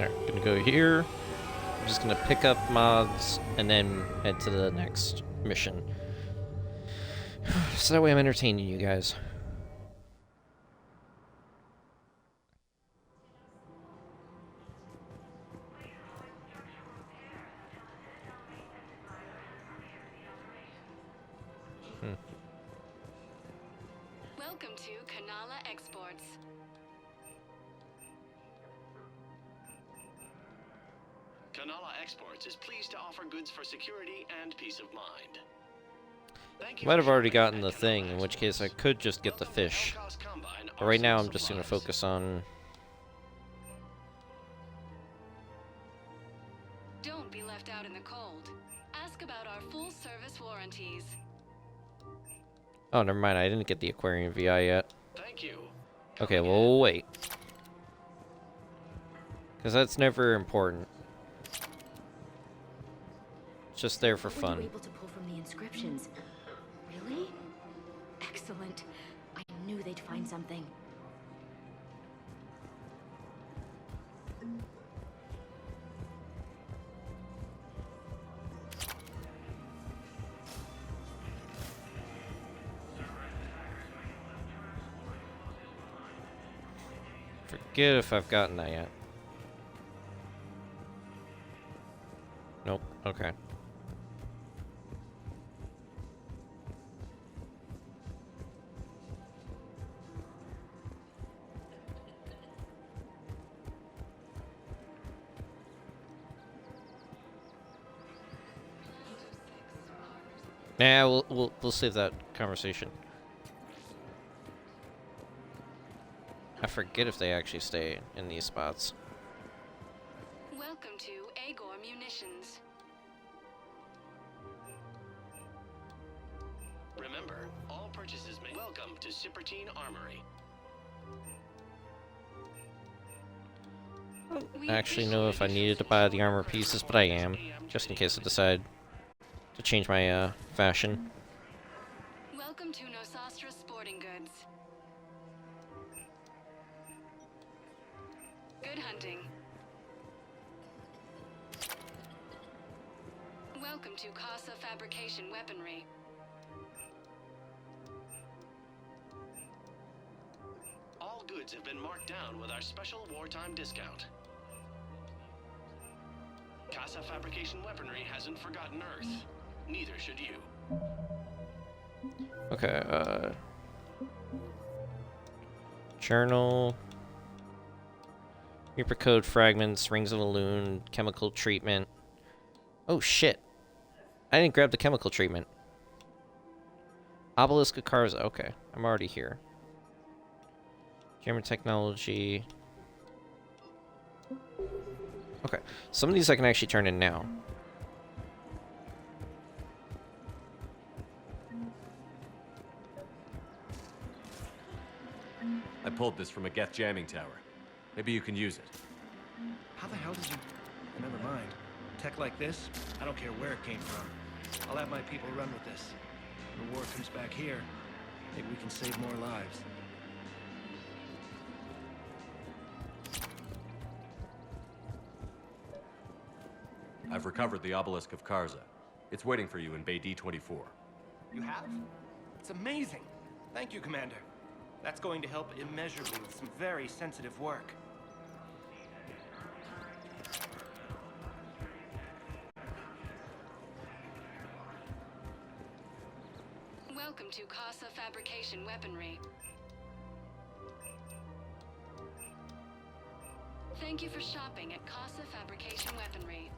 Alright, gonna go here. I'm just gonna pick up mods and then head to the next mission. So that way I'm entertaining you guys. Welcome to Kanala Exports. Kanala Exports is pleased to offer goods for security and peace of mind. Thank you. Might have already gotten the thing, in which case I could just get the fish. But right now I'm just gonna focus on... Don't be left out in the cold. Ask about our full service warranties. Oh, never mind, I didn't get the aquarium VI yet. Thank you. Okay, well, we'll wait. Because that's never important. It's just there for What were fun. you able to pull from the inscriptions? Really? Excellent. I knew they'd find something. Forget if I've gotten that yet. Nope, okay. Nah, we'll save that conversation. I forget if they actually stay in these spots. Welcome to Agor Munitions. Remember, all purchases made. Welcome to Spartan Armory. I actually know if I needed to buy the armor pieces, but I am, just in case I decide to change my fashion. Welcome to Nosastra Sporting Goods. Good hunting. Welcome to Casa Fabrication Weaponry. All goods have been marked down with our special wartime discount. Casa Fabrication Weaponry hasn't forgotten Earth. Neither should you. Okay, journal. Reaper code fragments, rings of the loon, chemical treatment. Oh shit. I didn't grab the chemical treatment. Obelisk of Karza. Okay, I'm already here. German technology. Okay, some of these I can actually turn in now. I pulled this from a Geth jamming tower. Maybe you can use it. How the hell did you... Never mind. Tech like this, I don't care where it came from. I'll have my people run with this. When the war comes back here, maybe we can save more lives. I've recovered the Obelisk of Karza. It's waiting for you in Bay D-24. You have? It's amazing. Thank you, Commander. That's going to help immeasurably with some very sensitive work. Welcome to Casa Fabrication Weaponry. Thank you for shopping at Casa Fabrication Weaponry.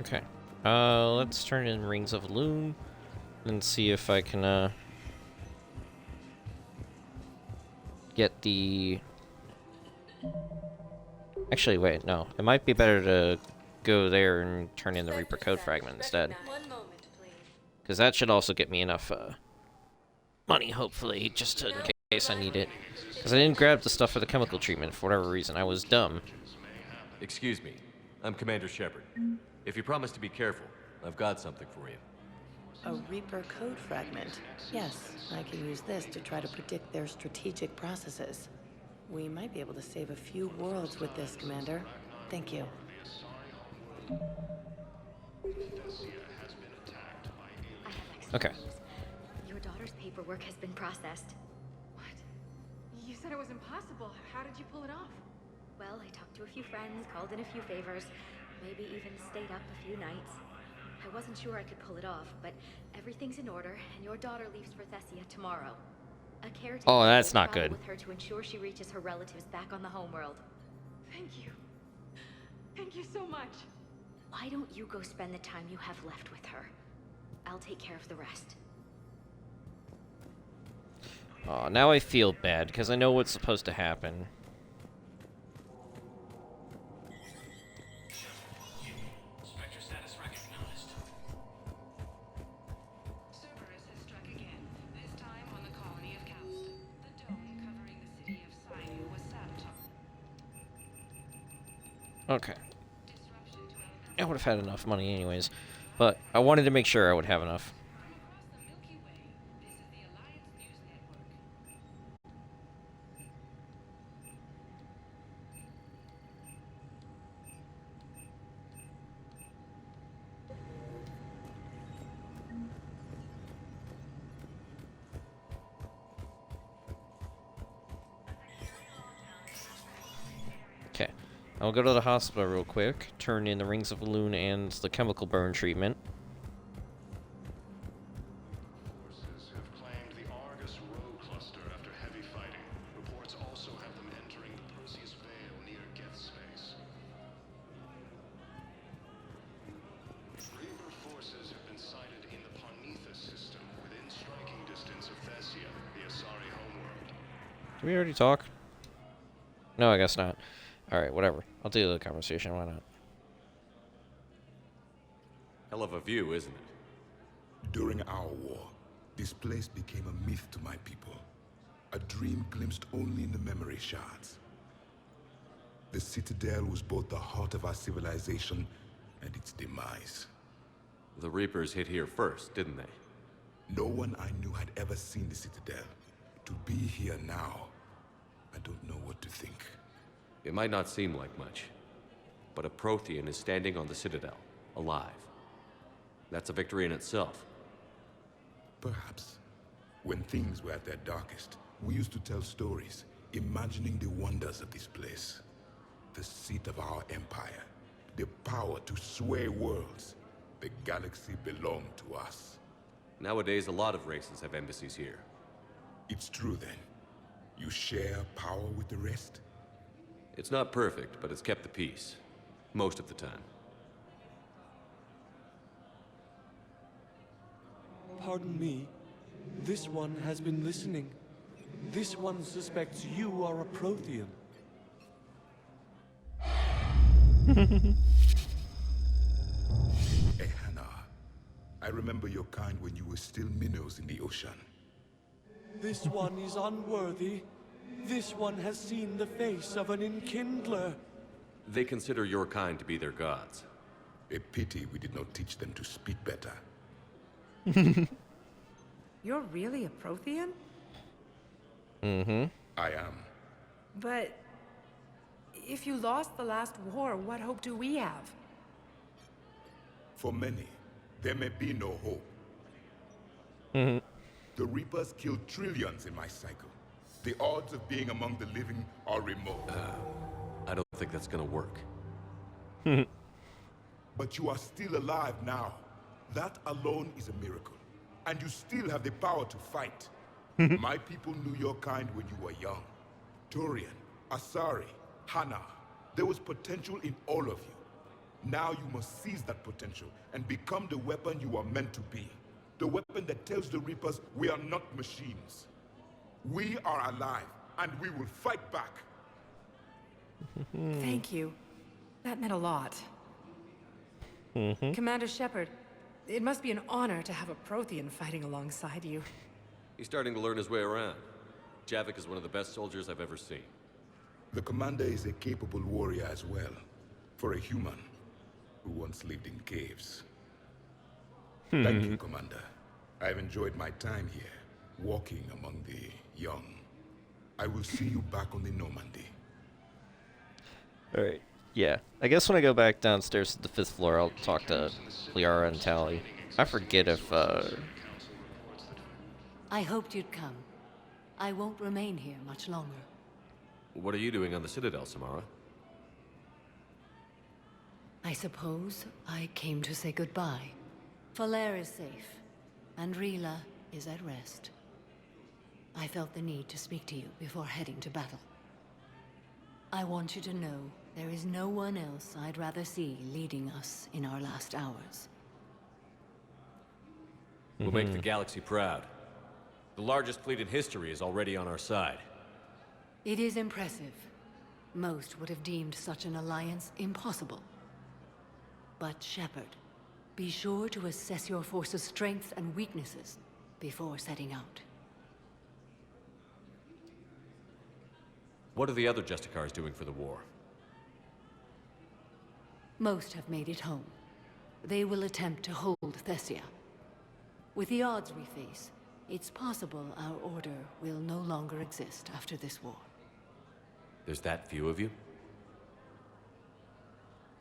Okay. Let's turn in Rings of Loon and see if I can, get the... Actually, wait, no. It might be better to go there and turn in the Reaper code fragment instead. Because that should also get me enough, money, hopefully, just in case I need it. Because I didn't grab the stuff for the chemical treatment for whatever reason. I was dumb. Excuse me. I'm Commander Shepard. If you promise to be careful, I've got something for you. A Reaper code fragment. Yes, I can use this to try to predict their strategic processes. We might be able to save a few worlds with this, Commander. Thank you. Okay. Your daughter's paperwork has been processed. What? You said it was impossible. How did you pull it off? Well, I talked to a few friends, called in a few favors, maybe even stayed up a few nights. I wasn't sure I could pull it off, but everything's in order, and your daughter leaves for Thessia tomorrow. A caretaker Oh, that's will not travel good. with her to ensure she reaches her relatives back on the homeworld. Thank you. Thank you so much. Why don't you go spend the time you have left with her? I'll take care of the rest. Oh, now I feel bad, because I know what's supposed to happen. Spectre status recognized. Cerberus has struck again, this time on the colony of Calston. The dome covering the city of Sinew was sabotaged. Okay. I would have had enough money anyways, but I wanted to make sure I would have enough. Okay, I'll go to the hospital real quick, turn in the Rings of Loon and the chemical burn treatment. Forces have claimed the Argus Row cluster after heavy fighting. Reports also have them entering the Perseus Vale near Geth space. Reaper forces have been sighted in the Ponethus system within striking distance of Thessia, the Asari homeworld. Did we already talk? No, I guess not. Alright, whatever. I'll do the conversation, why not? Hell of a view, isn't it? During our war, this place became a myth to my people. A dream glimpsed only in the memory shards. The Citadel was both the heart of our civilization and its demise. The Reapers hit here first, didn't they? No one I knew had ever seen the Citadel. To be here now, I don't know what to think. It might not seem like much, but a Prothean is standing on the Citadel, alive. That's a victory in itself. Perhaps. When things were at their darkest, we used to tell stories, imagining the wonders of this place. The seat of our empire, the power to sway worlds. The galaxy belonged to us. Nowadays, a lot of races have embassies here. It's true then. You share power with the rest? It's not perfect, but it's kept the peace. Most of the time. Pardon me. This one has been listening. This one suspects you are a Prothean. Ehana, I remember your kind when you were still minnows in the ocean. This one is unworthy. This one has seen the face of an enkindler. They consider your kind to be their gods. A pity we did not teach them to speak better. You're really a Prothean? Mm-hmm. I am. But if you lost the last war, what hope do we have? For many, there may be no hope. Mm-hmm. The Reapers killed trillions in my cycle. The odds of being among the living are remote. I don't think that's gonna work. But you are still alive now. That alone is a miracle. And you still have the power to fight. My people knew your kind when you were young. Turian, Asari, Hana. There was potential in all of you. Now you must seize that potential and become the weapon you are meant to be. The weapon that tells the Reapers we are not machines. We are alive, and we will fight back. Thank you. That meant a lot. Commander Shepard, it must be an honor to have a Prothean fighting alongside you. He's starting to learn his way around. Javik is one of the best soldiers I've ever seen. The commander is a capable warrior as well. For a human who once lived in caves. Thank you, Commander. I've enjoyed my time here, walking among the young. I will see you back on the Normandy. Alright, yeah. I guess when I go back downstairs to the 5th floor, I'll talk to Liara and Tally. I forget if, I hoped you'd come. I won't remain here much longer. What are you doing on the Citadel, Samara? I suppose I came to say goodbye. Falair is safe, and Rila is at rest. I felt the need to speak to you before heading to battle. I want you to know there is no one else I'd rather see leading us in our last hours. We'll make the galaxy proud. The largest fleet in history is already on our side. It is impressive. Most would have deemed such an alliance impossible. But Shepard, be sure to assess your force's strengths and weaknesses before setting out. What are the other Justicars doing for the war? Most have made it home. They will attempt to hold Thessia. With the odds we face, it's possible our order will no longer exist after this war. There's that few of you?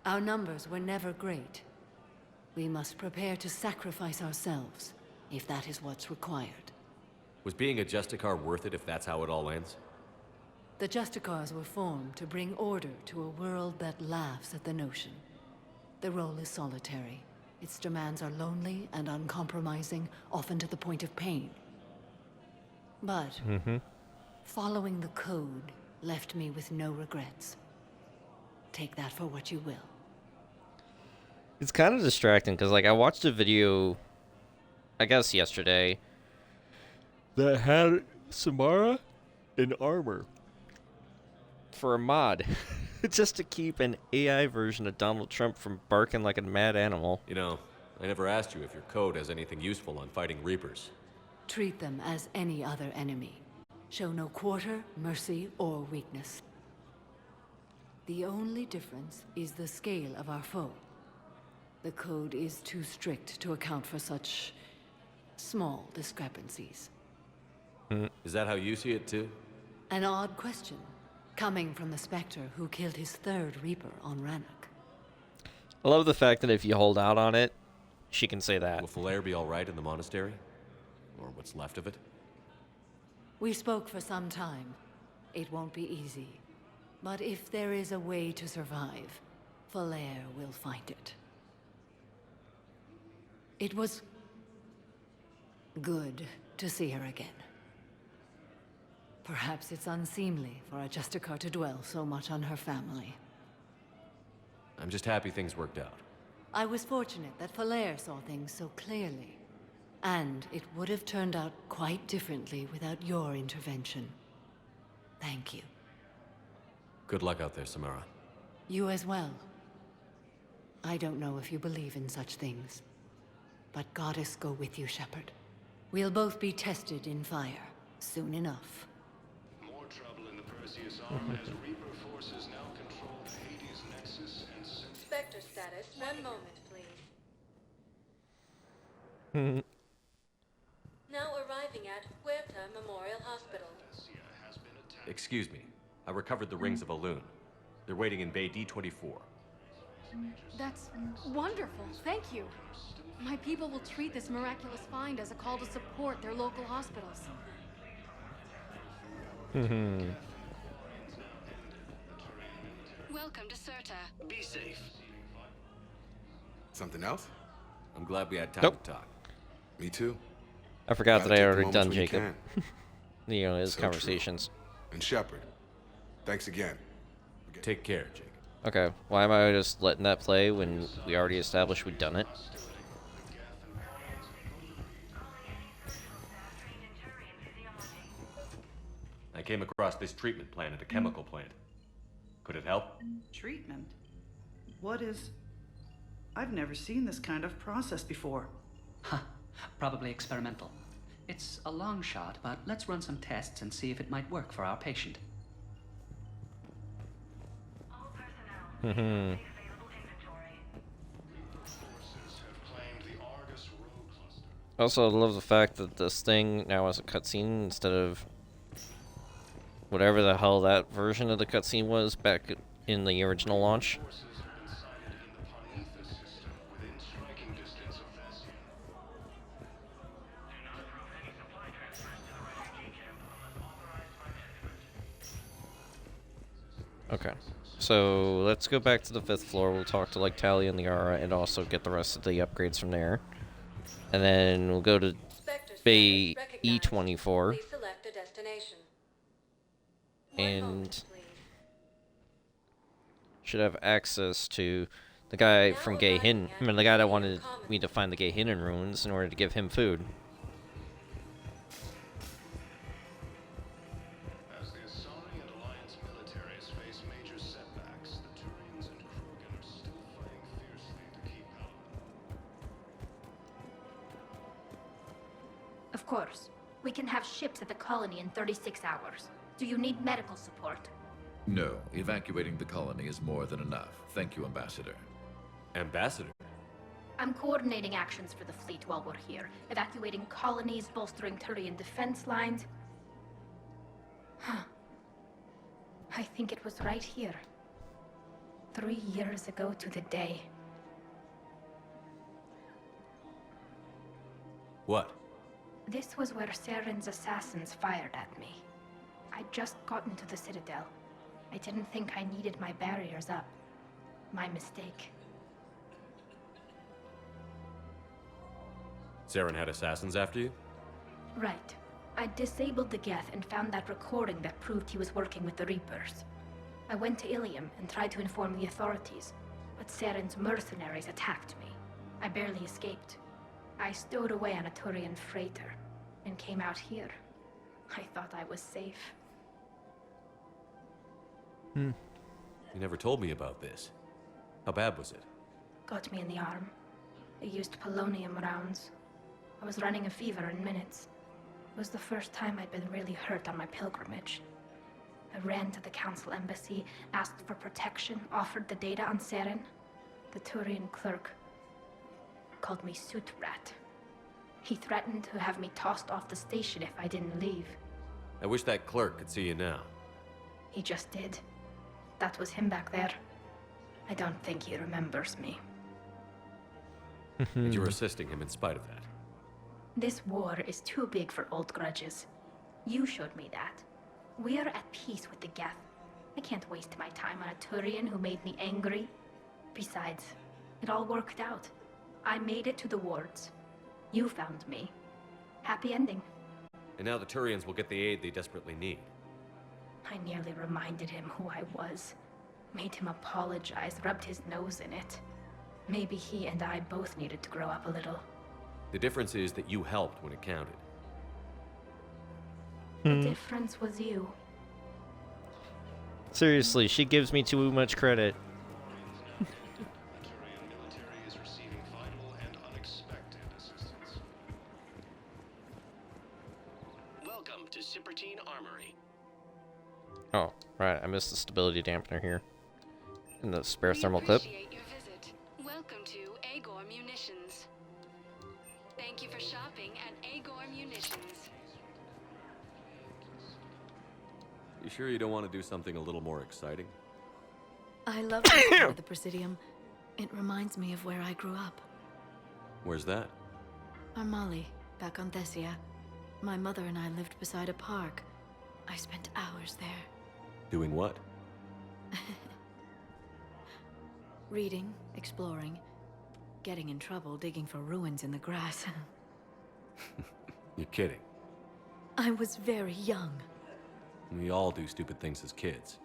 Our numbers were never great. We must prepare to sacrifice ourselves, if that is what's required. Was being a Justicar worth it if that's how it all ends? The Justicars were formed to bring order to a world that laughs at the notion. The role is solitary. Its demands are lonely and uncompromising, often to the point of pain. But following the code left me with no regrets. Take that for what you will. It's kind of distracting, because, like, I watched a video, I guess yesterday, that had Samara in armor for a mod. Just to keep an AI version of Donald Trump from barking like a mad animal. You know, I never asked you if your code has anything useful on fighting Reapers. Treat them as any other enemy. Show no quarter, mercy, or weakness. The only difference is the scale of our foe. The code is too strict to account for such Small discrepancies. Is that how you see it, too? An odd question, coming from the Spectre who killed his third Reaper on Rannoch. I love the fact that if you hold out on it, she can say that. Will Falair be all right in the monastery? Or what's left of it? We spoke for some time. It won't be easy. But if there is a way to survive, Falair will find it. It was good to see her again. Perhaps it's unseemly for a Justicar to dwell so much on her family. I'm just happy things worked out. I was fortunate that Falair saw things so clearly. And it would have turned out quite differently without your intervention. Thank you. Good luck out there, Samara. You as well. I don't know if you believe in such things, but Goddess go with you, Shepard. We'll both be tested in fire soon enough. More trouble in the Perseus arm as Reaper forces now control the Hades Nexus and Spectre status, 1 moment, please. Now arriving at Huerta Memorial Hospital. Excuse me. I recovered the rings of Elune. They're waiting in Bay D24. That's wonderful. Thank you. My people will treat this miraculous find as a call to support their local hospitals. Welcome to Serta. Be safe. Something else? I'm glad we had time Nope. to talk. Me too. I forgot Gotta that I take the already moments done when you Jacob. can. You know, his So true. conversations. And Shepard, thanks again. Take care, Jacob. Okay, why am I just letting that play when we already established we'd done it? I came across this treatment plant at a chemical plant. Could it help? Treatment? What is... I've never seen this kind of process before. Huh. Probably experimental. It's a long shot, but let's run some tests and see if it might work for our patient. Also, I love the fact that this thing now has a cutscene instead of whatever the hell that version of the cutscene was back in the original launch. Okay, so let's go back to the 5th floor. We'll talk to like Tali and Liara and also get the rest of the upgrades from there. And then we'll go to Bay E24. Please select a destination. And should have access to the guy from Gay Hin. I mean, the guy that wanted me to find the Gay Hinnon ruins in order to give him food. As the Asari and Alliance militaries face major setbacks, the Turians and Krogan are still fighting fiercely to keep Paladin. Of course. We can have ships at the colony in 36 hours. Do you need medical support? No, evacuating the colony is more than enough. Thank you, Ambassador. Ambassador? I'm coordinating actions for the fleet while we're here. Evacuating colonies, bolstering Turian defense lines. Huh. I think it was right here. 3 years ago to the day. What? This was where Saren's assassins fired at me. I'd just gotten to the Citadel. I didn't think I needed my barriers up. My mistake. Saren had assassins after you? Right. I disabled the Geth and found that recording that proved he was working with the Reapers. I went to Ilium and tried to inform the authorities, but Saren's mercenaries attacked me. I barely escaped. I stowed away on a Turian freighter and came out here. I thought I was safe. You never told me about this. How bad was it? Got me in the arm. They used polonium rounds. I was running a fever in minutes. It was the first time I'd been really hurt on my pilgrimage. I ran to the council embassy, asked for protection, offered the data on Saren. The Turian clerk called me Soot Rat. He threatened to have me tossed off the station if I didn't leave. I wish that clerk could see you now. He just did. That was him back there. I don't think he remembers me. And you're assisting him in spite of that. This war is too big for old grudges. You showed me that. We are at peace with the Geth. I can't waste my time on a Turian who made me angry. Besides, it all worked out. I made it to the wards. You found me. Happy ending. And now the Turians will get the aid they desperately need. I nearly reminded him who I was. Made him apologize, rubbed his nose in it. Maybe he and I both needed to grow up a little. The difference is that you helped when it counted. The difference was you. Seriously, she gives me too much credit. Welcome to Spartan Armory. Oh, right. I missed the stability dampener here. In the spare thermal clip. Appreciate your visit. Welcome to Agor Munitions. Thank you for shopping at Agor Munitions. You sure you don't want to do something a little more exciting? I love the Presidium. It reminds me of where I grew up. Where's that? Armali, back on Thessia. My mother and I lived beside a park. I spent hours there. Doing what? Reading, exploring, getting in trouble digging for ruins in the grass. You're kidding. I was very young. We all do stupid things as kids.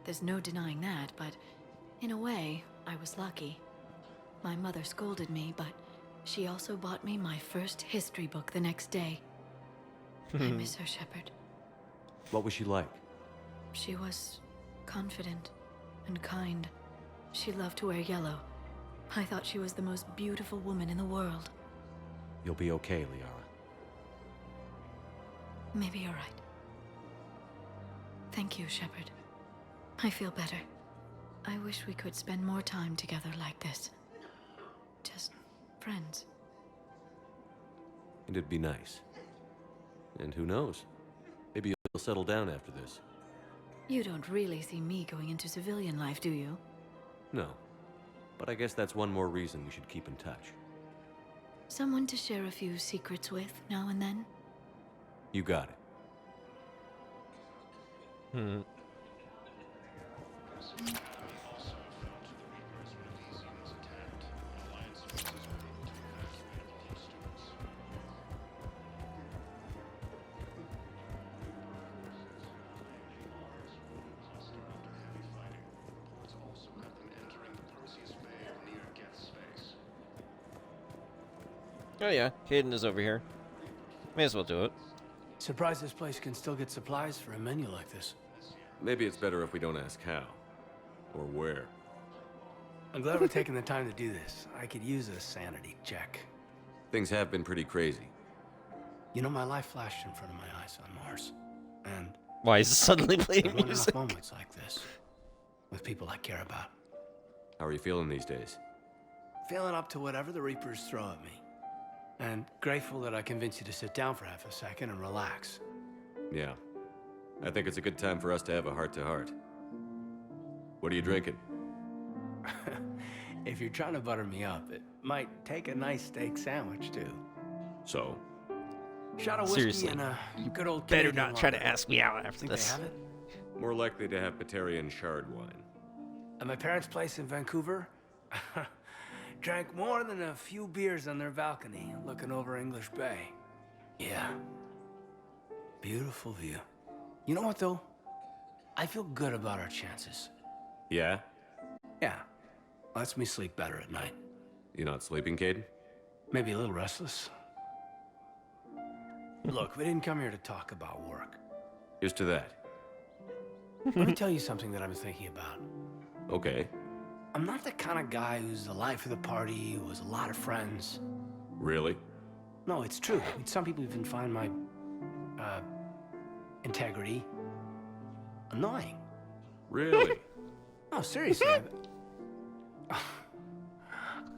There's no denying that, but in a way, I was lucky. My mother scolded me, but she also bought me my first history book the next day. I miss her, Shepard. What was she like? She was confident and kind. She loved to wear yellow. I thought she was the most beautiful woman in the world. You'll be okay, Liara. Maybe you're right. Thank you, Shepard. I feel better. I wish we could spend more time together like this. Just friends. And it'd be nice. And who knows? Maybe you'll settle down after this. You don't really see me going into civilian life, do you? No. But I guess that's one more reason we should keep in touch. Someone to share a few secrets with now and then? You got it. Oh yeah, Hayden is over here. May as well do it. Surprised this place can still get supplies for a menu like this. Maybe it's better if we don't ask how. Or where. I'm glad we're taking the time to do this. I could use a sanity check. Things have been pretty crazy. You know, my life flashed in front of my eyes on Mars. And why is it suddenly playing there weren't music? enough moments like this. With people I care about. How are you feeling these days? Feeling up to whatever the Reapers throw at me. And grateful that I convinced you to sit down for half a second and relax. Yeah. I think it's a good time for us to have a heart-to-heart. What are you drinking? If you're trying to butter me up, it might take a nice steak sandwich, too. So? Shot of whiskey Seriously, and a good old better Canadian not try to lager. ask me out after Think this. They have it? More likely to have Batarian shard wine. At my parents' place in Vancouver, drank more than a few beers on their balcony, looking over English Bay. Yeah. Beautiful view. You know what, though? I feel good about our chances. Yeah? Yeah. Lets me sleep better at night. You not sleeping, Caden? Maybe a little restless. Look, we didn't come here to talk about work. Here's to that. Let me tell you something that I've been thinking about. Okay. I'm not the kind of guy who's the life of the party, who has a lot of friends. Really? No, it's true. I mean, some people even find my, integrity annoying. Really? No, seriously.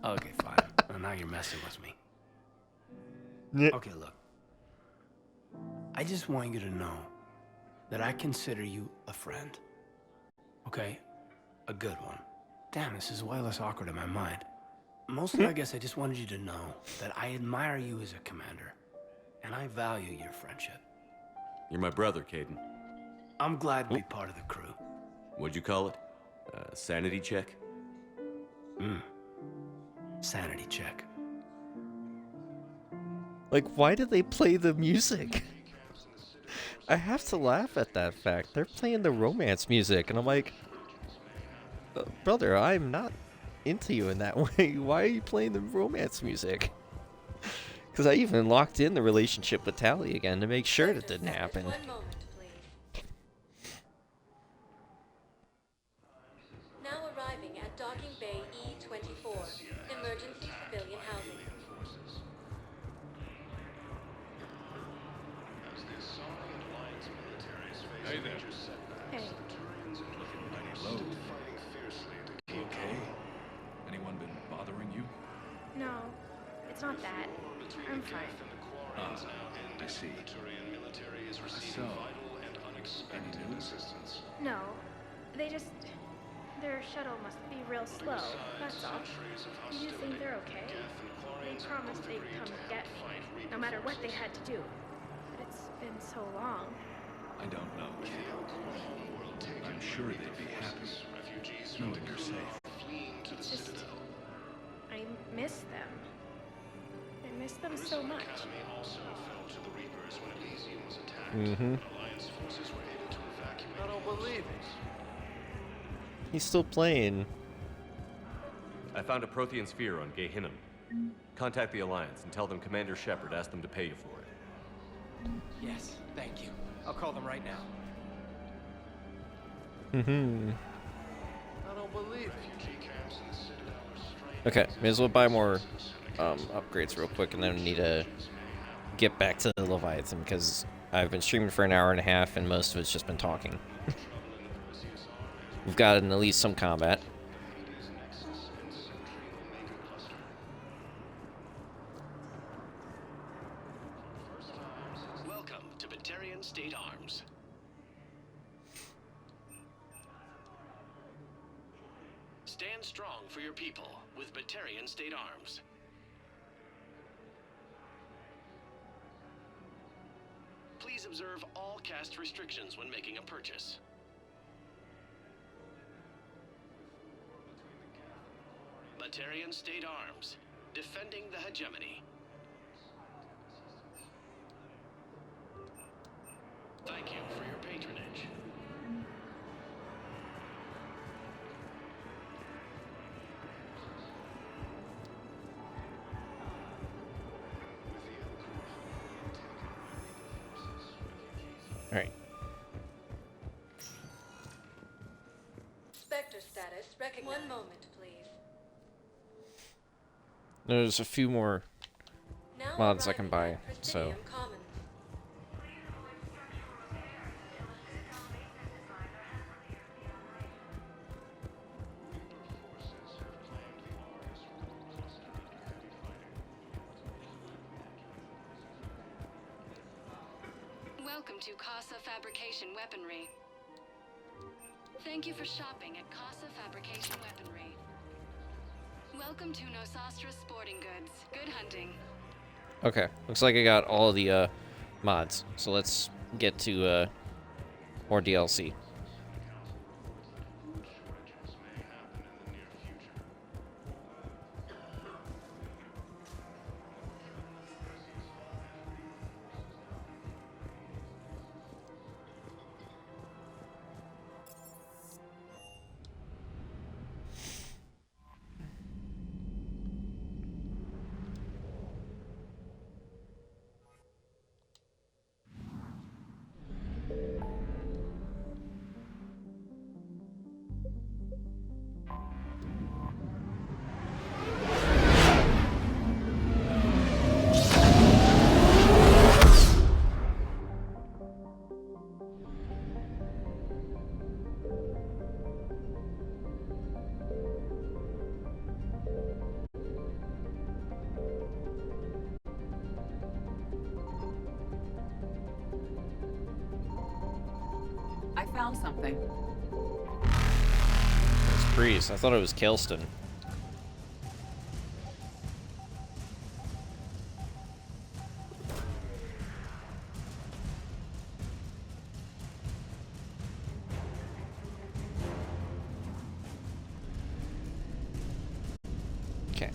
Okay, fine. Well, now you're messing with me. Okay, look. I just want you to know that I consider you a friend. Okay? A good one. Damn, this is way less awkward in my mind. Mostly, I guess I just wanted you to know that I admire you as a commander, and I value your friendship. You're my brother, Caden. I'm glad to be part of the crew. What'd you call it? Sanity check? Sanity check. Like, why did they play the music? I have to laugh at that fact. They're playing the romance music, and I'm like, brother, I'm not into you in that way. Why are you playing the romance music? Because I even locked in the relationship with Tally again to make sure that didn't happen. One moment, please. Now arriving at Docking Bay E-24, emergency civilian housing. Hey there. Hey. Hello. You okay? Anyone been bothering you? No, it's not that. I'm fine. Ah, I see. So, any news? No, their shuttle must be real slow, that's all. You just think they're okay? They promised they'd come get me, no matter what they had to do. But it's been so long. I don't know, kid. I'm sure they'd be happy knowing you're safe. It's just... I miss them. I miss them so much. Mm-hmm. I don't believe it. He's still playing. I found a Prothean sphere on Gehinnom. Contact the Alliance and tell them Commander Shepard asked them to pay you for it. Yes, thank you. I'll call them right now. Mm-hmm. I don't believe it. Okay, may as well buy more upgrades real quick, and then we need to get back to the Leviathan, because I've been streaming for an hour and a half, and most of it's just been talking. We've gotten at least some combat. Welcome to Batarian State Arms. Stand strong for your people with Batarian State Arms. Please observe all caste restrictions when making a purchase. Batarian State Arms, defending the hegemony. Thank you for your patronage. Alright. Spectre status recognized. 1 moment, please. There's a few more Now mods I can buy, arriving at so... Presidium Commons. Welcome to Casa Fabrication Weaponry. Thank you for shopping at Casa Fabrication Weaponry. Welcome to Nosastra Sporting Goods. Good hunting. Okay, looks like I got all the mods, so let's get to more DLC. found something. It's Priest. I thought it was Kelston. Okay.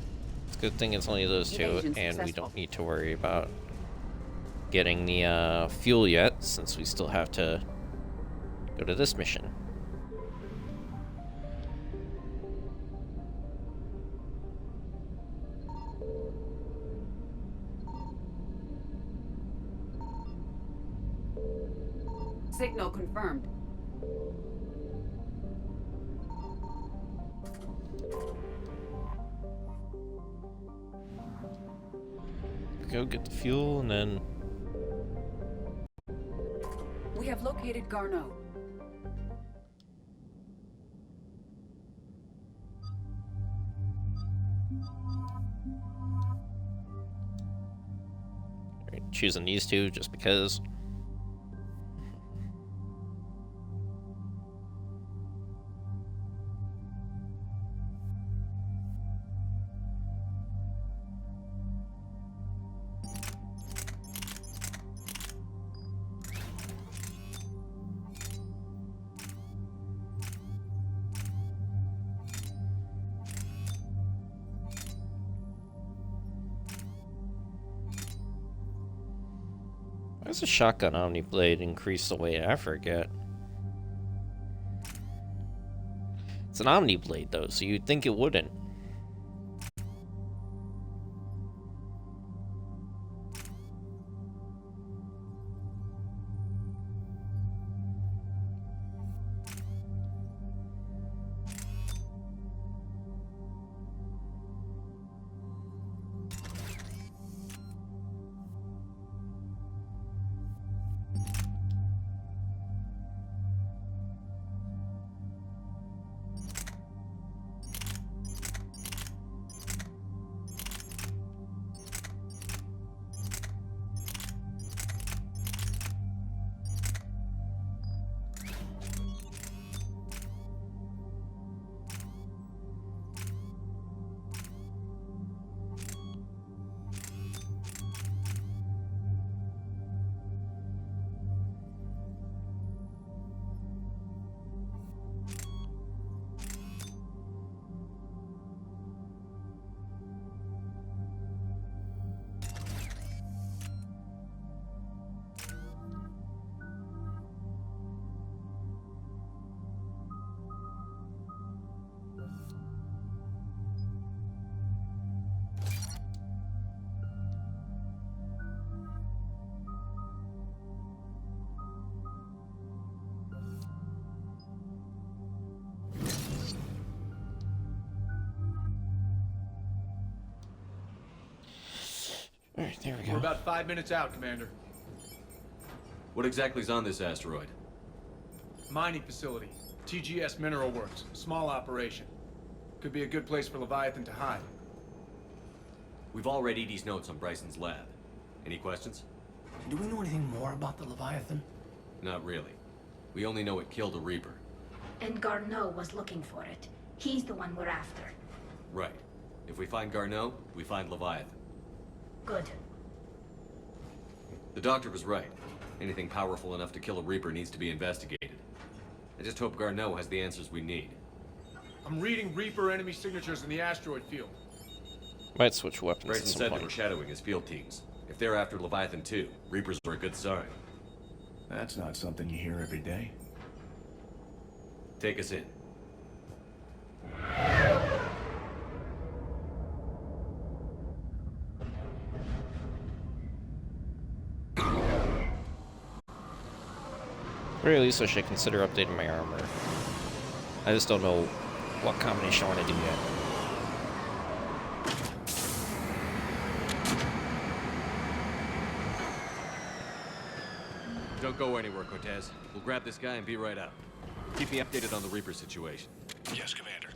It's a good thing it's only those two, Evasion and we successful. don't need to worry about getting the fuel yet, since we still have to go to this mission. Signal confirmed. Go get the fuel, and then We have located Garneau. choosing these two just because. Why does a shotgun Omni Blade increase the weight? I forget. It's an Omni Blade though, so you'd think it wouldn't. Alright, there we go. We're about 5 minutes out, Commander. What exactly is on this asteroid? Mining facility. TGS Mineral Works. Small operation. Could be a good place for Leviathan to hide. We've all read Edie's notes on Bryson's lab. Any questions? Do we know anything more about the Leviathan? Not really. We only know it killed a Reaper. And Garneau was looking for it. He's the one we're after. Right. If we find Garneau, we find Leviathan. Good. The doctor was right. Anything powerful enough to kill a Reaper needs to be investigated. I just hope Garneau has the answers we need. I'm reading Reaper enemy signatures in the asteroid field. Might switch weapons Bryson at some said they point. were shadowing his field teams. If they're after Leviathan too, Reapers are a good sign. That's not something you hear every day. Take us in. Or at least I should consider updating my armor. I just don't know what combination I want to do yet. Don't go anywhere, Cortez. We'll grab this guy and be right out. Keep me updated on the Reaper situation. Yes, Commander.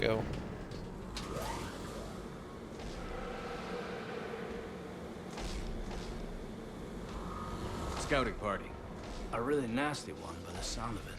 go. Scouting party. A really nasty one by the sound of it.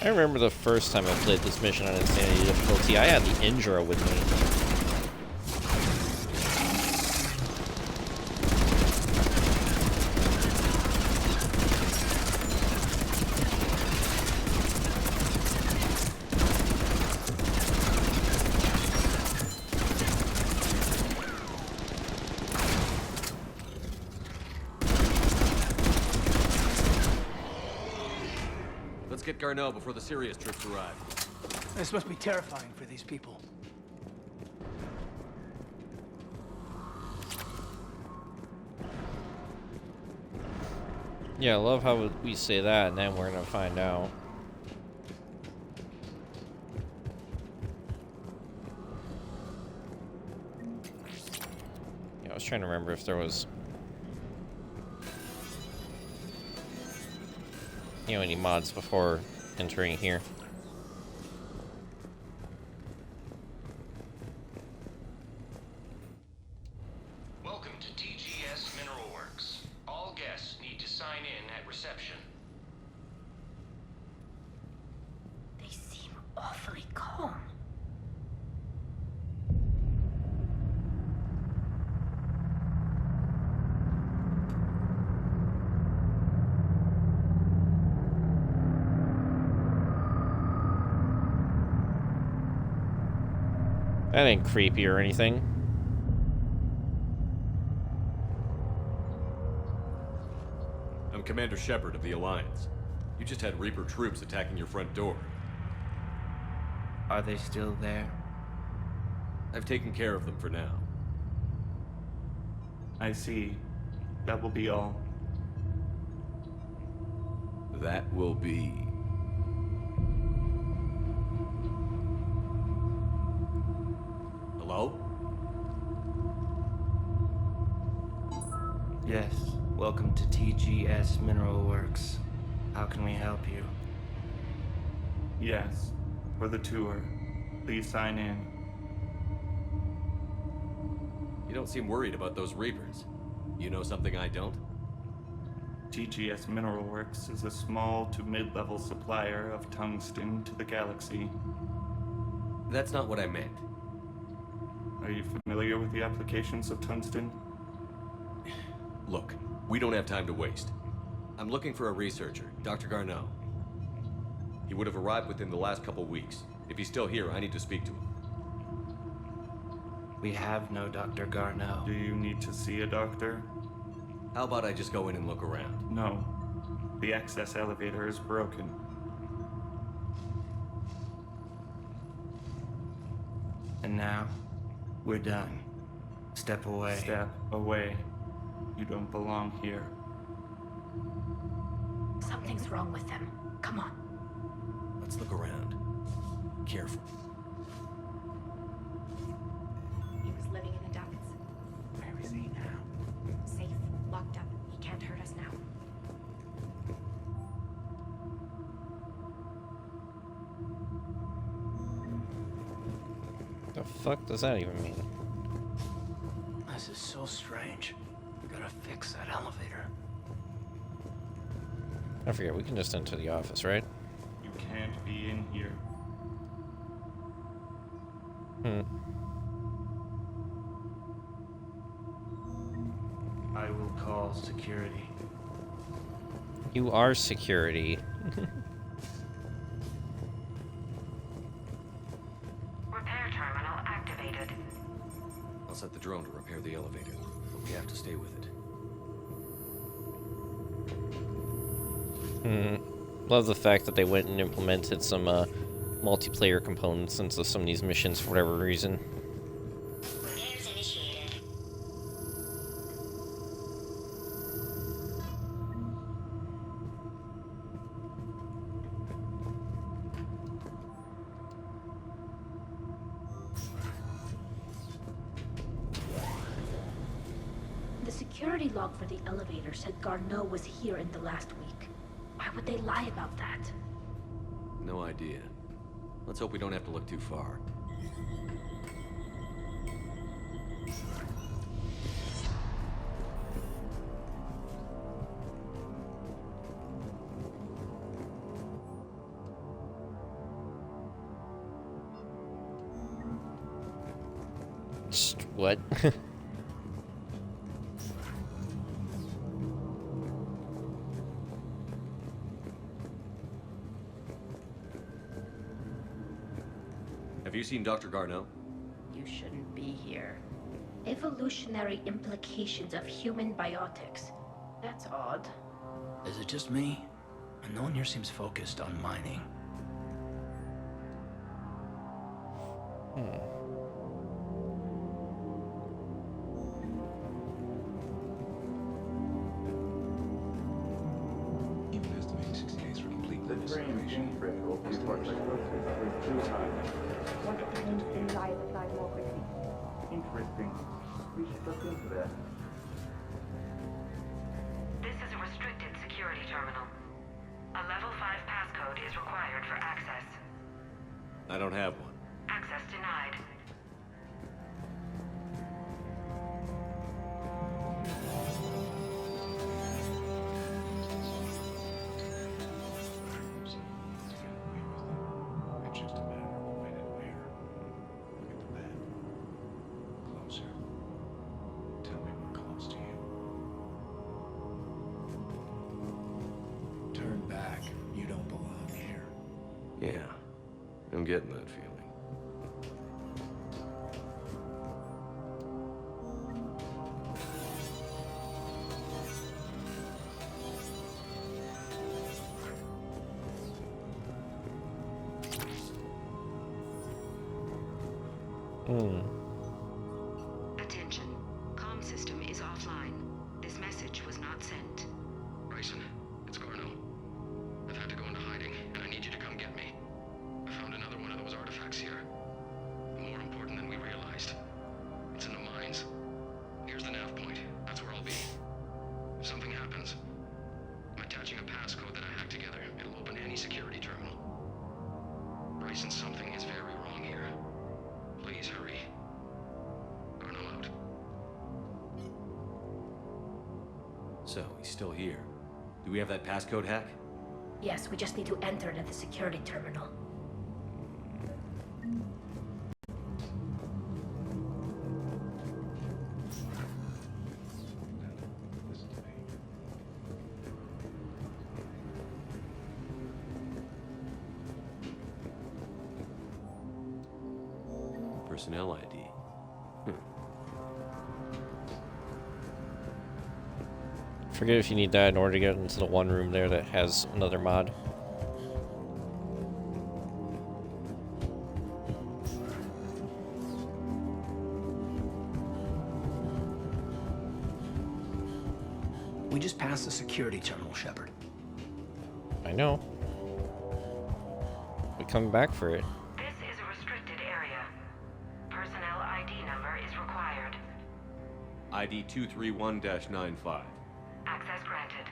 I remember the first time I played this mission on Insanity difficulty, I had the Indra with me. Let's get Garneau before the serious troops arrive. This must be terrifying for these people. Yeah, I love how we say that, and then we're gonna find out. Yeah, I was trying to remember if there was, you know, any mods before entering here. Welcome to TGS Mineral Works. All guests need to sign in at reception. They seem awfully calm. That ain't creepy or anything. I'm Commander Shepard of the Alliance. You just had Reaper troops attacking your front door. Are they still there? I've taken care of them for now. I see. That will be all. That will be... Hello? Yes. Welcome to TGS Mineral Works. How can we help you? Yes. For the tour. Please sign in. You don't seem worried about those Reapers. You know something I don't? TGS Mineral Works is a small to mid-level supplier of tungsten to the galaxy. That's not what I meant. Are you familiar with the applications of tungsten? Look, we don't have time to waste. I'm looking for a researcher, Dr. Garneau. He would have arrived within the last couple weeks. If he's still here, I need to speak to him. We have no Dr. Garneau. Do you need to see a doctor? How about I just go in and look around? No. The access elevator is broken. And now, we're done. Step away. Step away. You don't belong here. Something's wrong with them. Come on. Let's look around. Careful. He was living in the ducts. Where is he now? Safe, locked up. He can't hurt us now. The fuck does that even mean? This is so strange. We gotta fix that elevator. I forget, we can just enter the office, right? You can't be in here. I will call security. You are security. Repair terminal activated. I'll set the drone to repair the elevator, but we have to stay with it. Love the fact that they went and implemented some multiplayer components into some of these missions for whatever reason. The security log for the elevator said Garneau was here in the last week. Why would they lie about that? No idea. Let's hope we don't have to look too far. What? Have you seen Dr. Garneau? You shouldn't be here. Evolutionary implications of human biotics. That's odd. Is it just me? No one here seems focused on mining. Even estimating 60 days for complete The train gene threshold is too high. What happens in Leviathan more quickly? Interesting. We should look into that. This is a restricted security terminal. A level 5 passcode is required for access. I don't have one. Access denied. It's just a matter of when and where. Look at the map. Closer. Tell me we're close to you. Turn back. You don't belong here. Yeah, I'm getting that feeling. Attention. Comm system is offline. This message was not sent. Bryson, it's Garneau. I've had to go into hiding, and I need you to come get me. I found another one of those artifacts here. More important than we realized. It's in the mines. Here's the nav point. That's where I'll be. If something happens, I'm attaching a passcode that I hacked together. It'll open any security terminal. Bryson, something is very wrong here. Please hurry. Garneau out. So, he's still here. Do we have that passcode hack? Yes, we just need to enter it at the security terminal. Personnel ID. Forget if you need that in order to get into the one room there that has another mod. We just passed the security terminal, Shepard. I know. We coming back for it. This is a restricted area. Personnel ID number is required. ID 231-95. Access granted.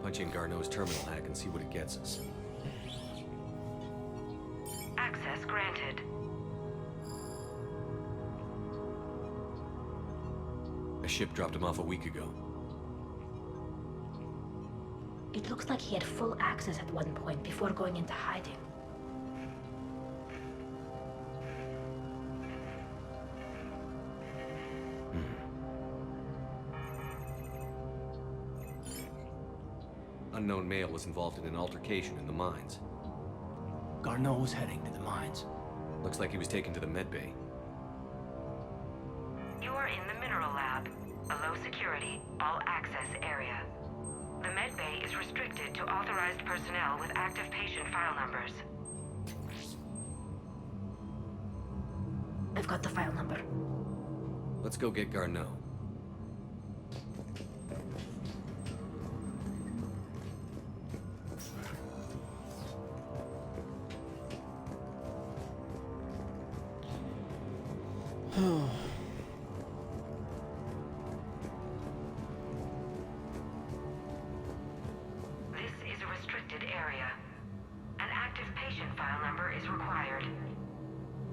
Punch in Garneau's terminal hack and see what it gets us. Access granted. A ship dropped him off a week ago. It looks like he had full access at one point before going into hiding. Unknown male was involved in an altercation in the mines. Garneau was heading to the mines. Looks like he was taken to the medbay. You are in the mineral lab, a low security, all access area. The medbay is restricted to authorized personnel with active patient file numbers. I've got the file number. Let's go get Garneau. This is a restricted area. An active patient file number is required.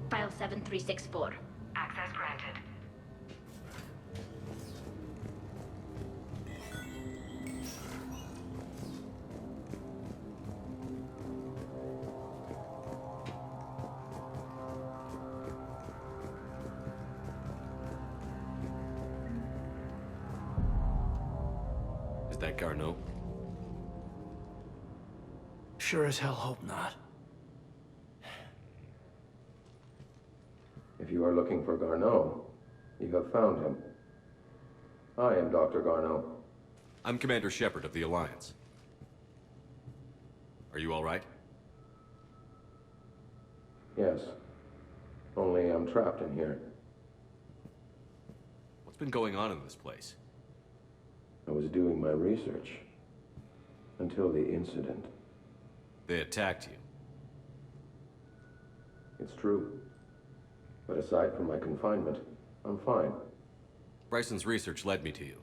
File 7364. Access granted. Is that Garneau? Sure as hell hope not. If you are looking for Garneau, you have found him. I am Dr. Garneau. I'm Commander Shepard of the Alliance. Are you all right? Yes. Only I'm trapped in here. What's been going on in this place? I was doing my research. Until the incident. They attacked you. It's true. But aside from my confinement, I'm fine. Bryson's research led me to you.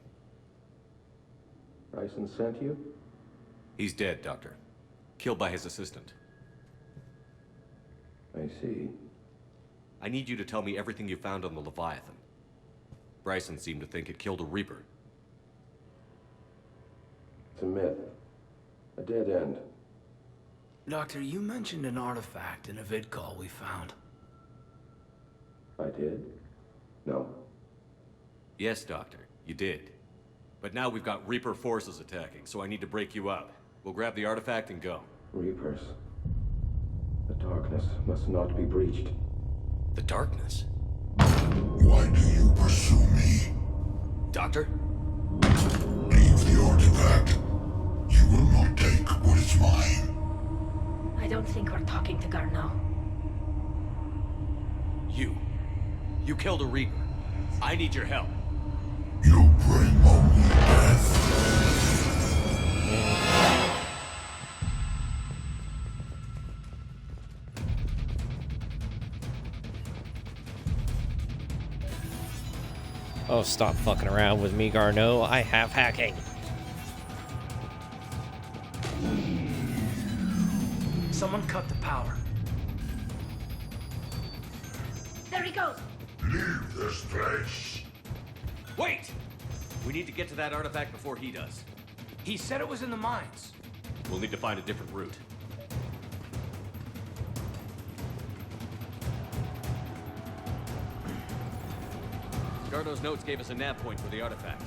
Bryson sent you? He's dead, Doctor. Killed by his assistant. I see. I need you to tell me everything you found on the Leviathan. Bryson seemed to think it killed a Reaper. It's a myth. A dead end. Doctor, you mentioned an artifact in a vid call we found. I did? No. Yes, Doctor, you did. But now we've got Reaper forces attacking, so I need to break you up. We'll grab the artifact and go. Reapers. The darkness must not be breached. The darkness? Why do you pursue me? Doctor? Leave the artifact. You will not take what is mine. I don't think we're talking to Garneau. You killed a Reaper. I need your help. You bring only death. Oh, stop fucking around with me, Garneau. I have hacking. Someone cut the power. There he goes! Leave this place. Wait! We need to get to that artifact before he does. He said it was in the mines. We'll need to find a different route. Garneau's notes gave us a nav point for the artifact.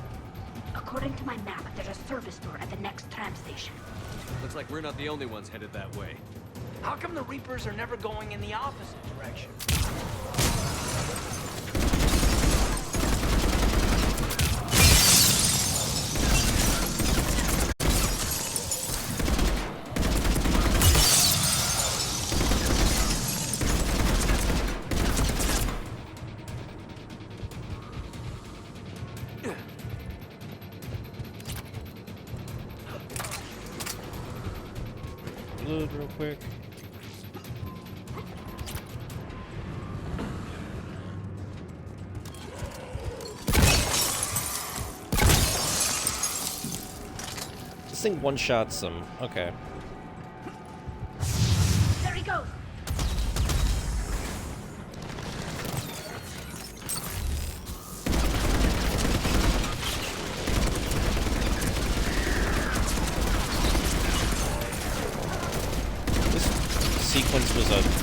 According to my map, there's a service door at the next tram station. Looks like we're not the only ones headed that way. How come the Reapers are never going in the opposite direction? Load real quick. This thing one-shots them. Okay. There he goes!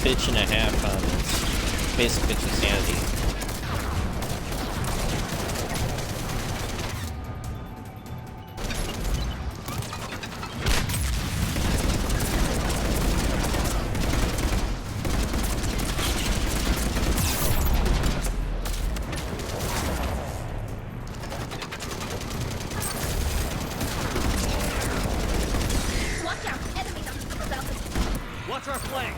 bitch and a half on basic bitch insanity. Watch out! Enemies on the upper balcony! What's our flank?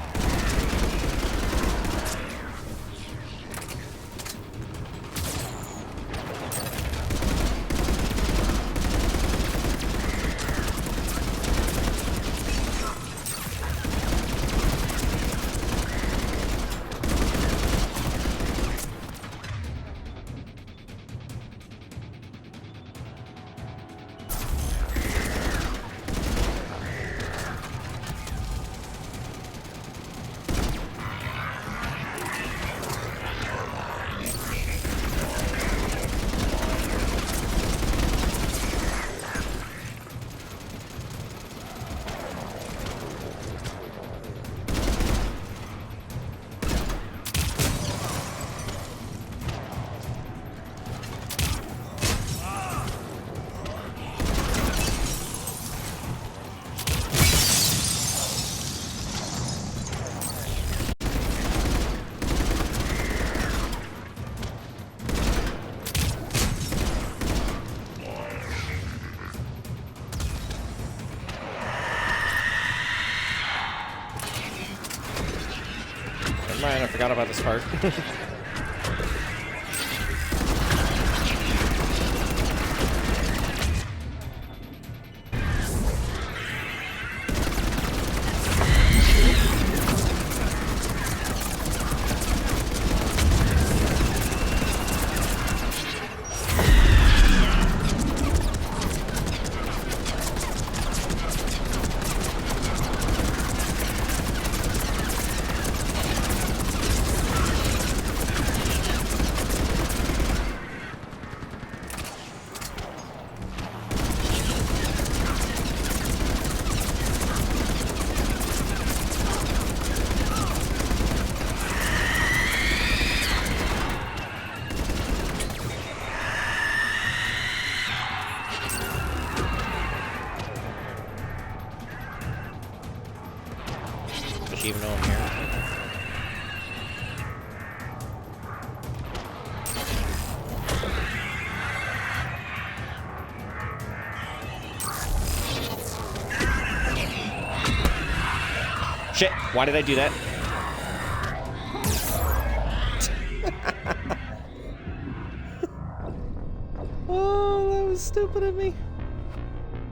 Never mind, I forgot about this part. Especially even though I'm here. Shit, why did I do that? Oh, that was stupid of me.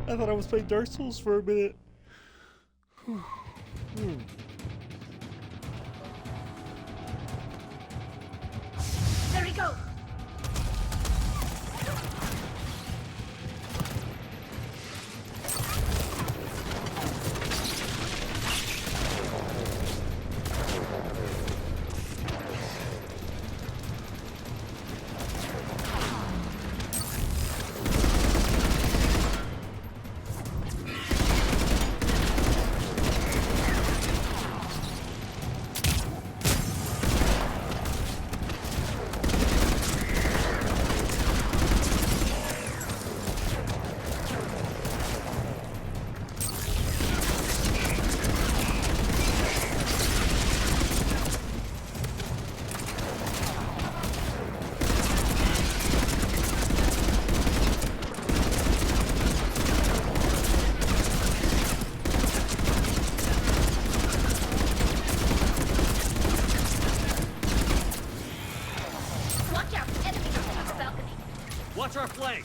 I thought I was playing Dark Souls for a minute. There we go! Watch out! Enemies on the upper balcony! What's our flank?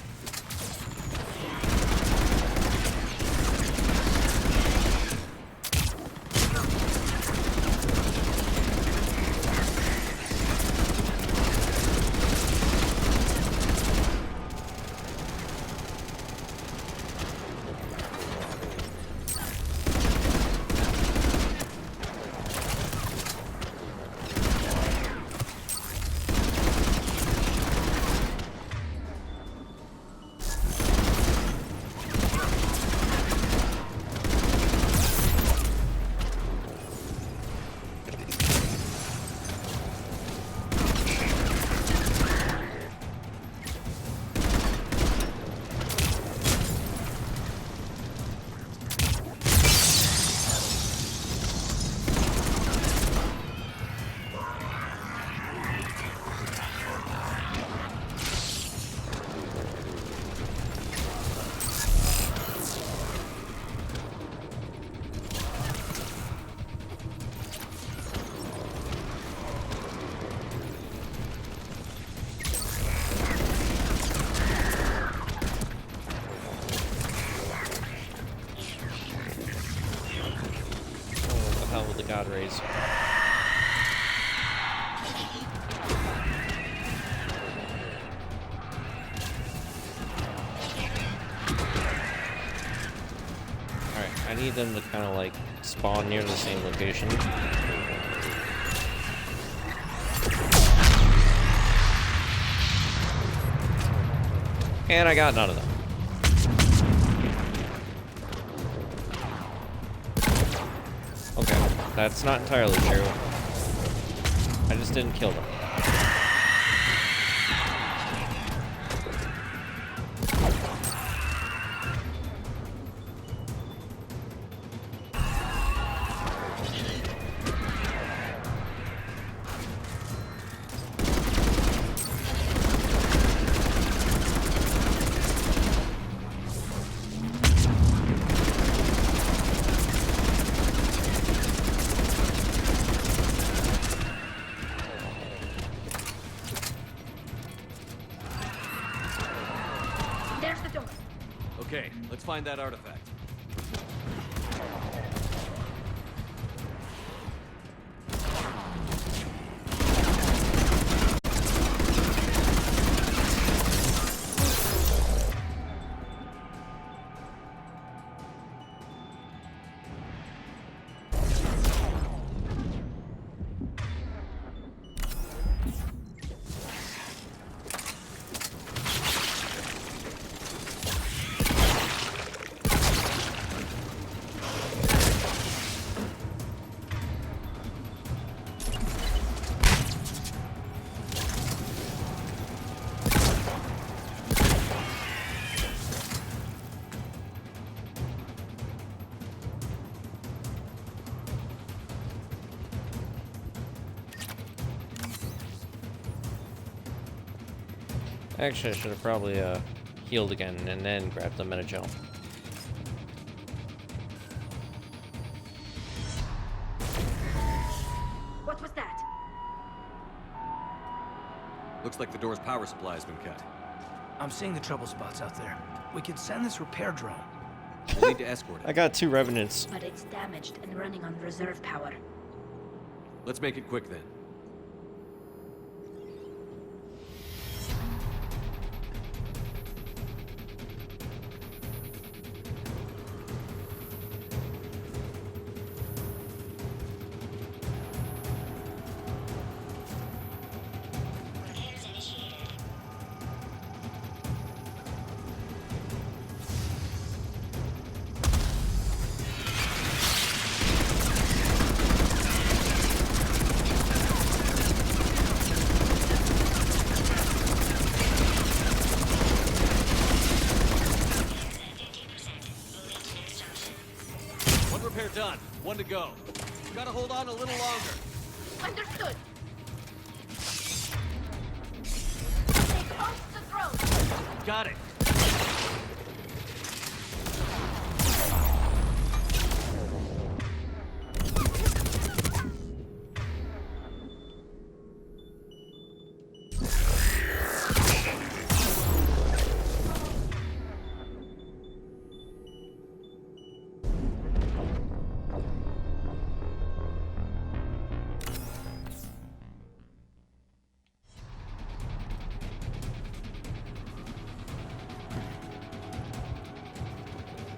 God rays. Alright, I need them to kind of like spawn near the same location. And I got none of them. Okay, that's not entirely true. I just didn't kill them. There's the door. Okay, let's find that artifact. Actually, I should have probably healed again and then grabbed the Metagel. What was that? Looks like the door's power supply has been cut. I'm seeing the trouble spots out there. We could send this repair drone. We'll need to escort it. I got 2 revenants. But it's damaged and running on reserve power. Let's make it quick then. Repair done. One to go. Gotta hold on a little longer. Understood. Take off the throne. Got it.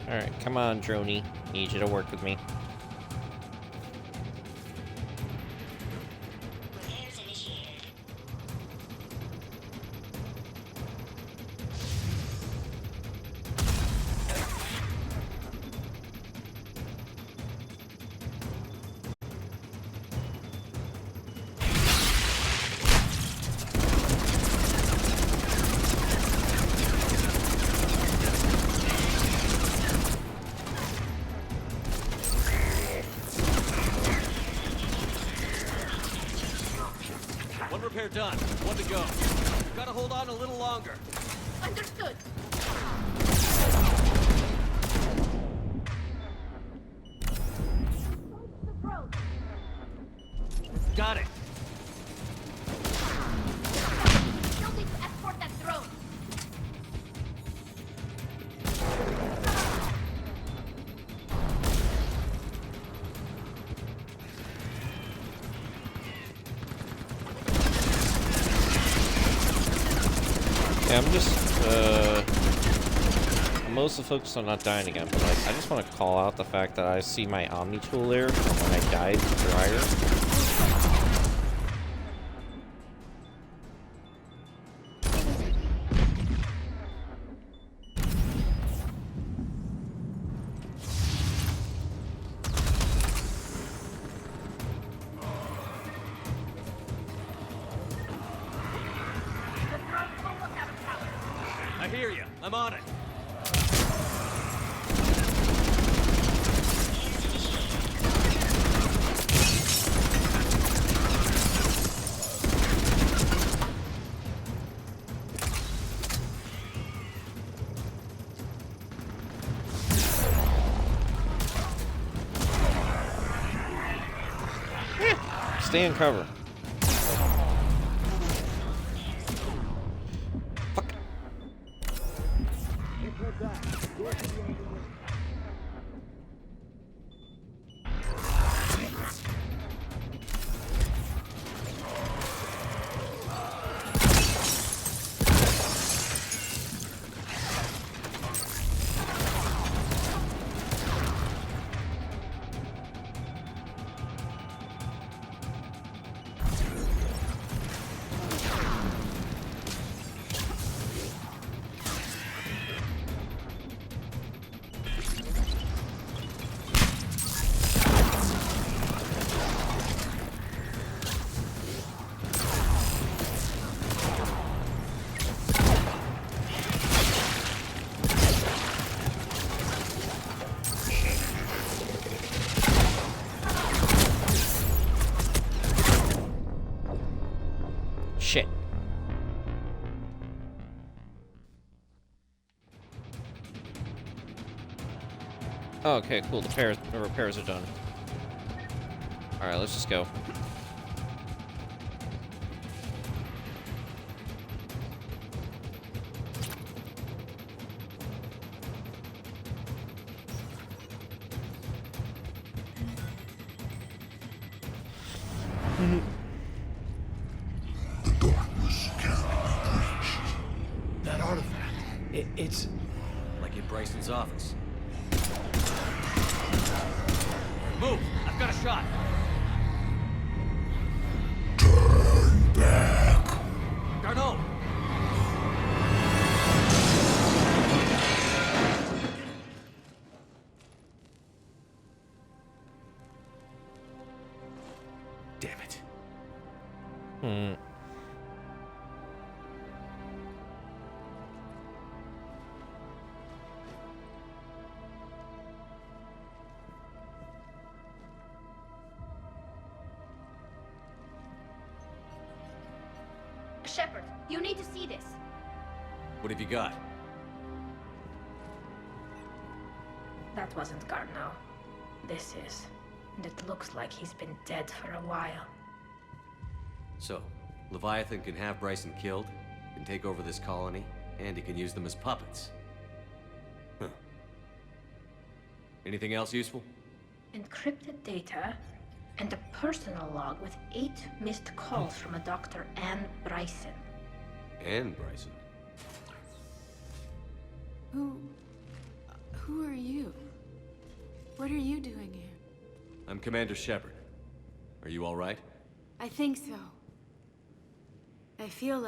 Alright, come on, Droney. Need you to work with me. One repair done. One to go. Gotta hold on a little longer. Understood. Got it. You'll need to escort that drone. Yeah, I'm just, mostly focused on not dying again, but like, I just want to call out the fact that I see my Omni tool there from when I died prior. I hear you. I'm on it. Stay in cover. Shit. Oh, okay, cool. The repairs are done. Alright, let's just go. That artifact. It's like in Bryson's office. Move! I've got a shot! Turn back. Garneau! damn it. Shepard, you need to see this. What have you got? That wasn't Garneau. This is. And it looks like he's been dead for a while. So, Leviathan can have Bryson killed, can take over this colony, and he can use them as puppets. Huh. Anything else useful? Encrypted data and a personal log with 8 missed calls from a Dr. Anne Bryson. Anne Bryson? Who are you? What are you doing here? I'm Commander Shepard. Are you all right? I think so. I feel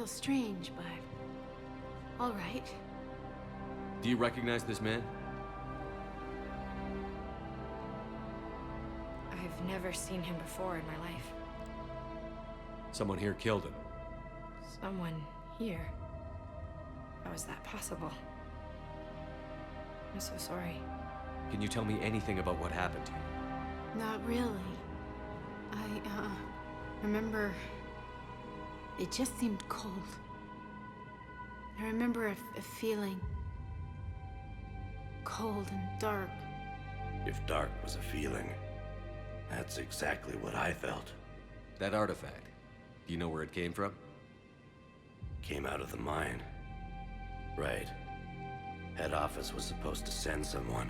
strange, but all right. Do you recognize this man? I've never seen him before in my life. Someone here killed him. Someone here? How is that possible? I'm so sorry. Can you tell me anything about what happened to you? Not really. I remember it just seemed cold. I remember a feeling cold and dark. If dark was a feeling, that's exactly what I felt. That artifact, do you know where it came from? Came out of the mine. Right. Head office was supposed to send someone.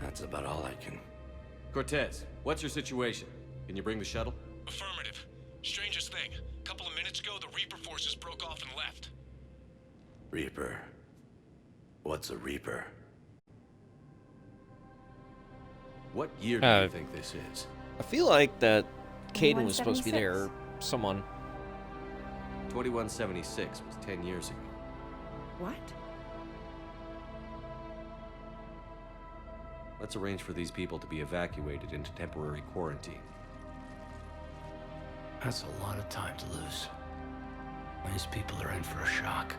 That's about all I can... Cortez, what's your situation? Can you bring the shuttle? Affirmative. Strangest thing. A couple of minutes ago, the Reaper forces broke off and left. Reaper. What's a Reaper? What year do you think this is? I feel like that Caden was supposed to be there, or someone. 2176 was 10 years ago. What? Let's arrange for these people to be evacuated into temporary quarantine. That's a lot of time to lose. These people are in for a shock.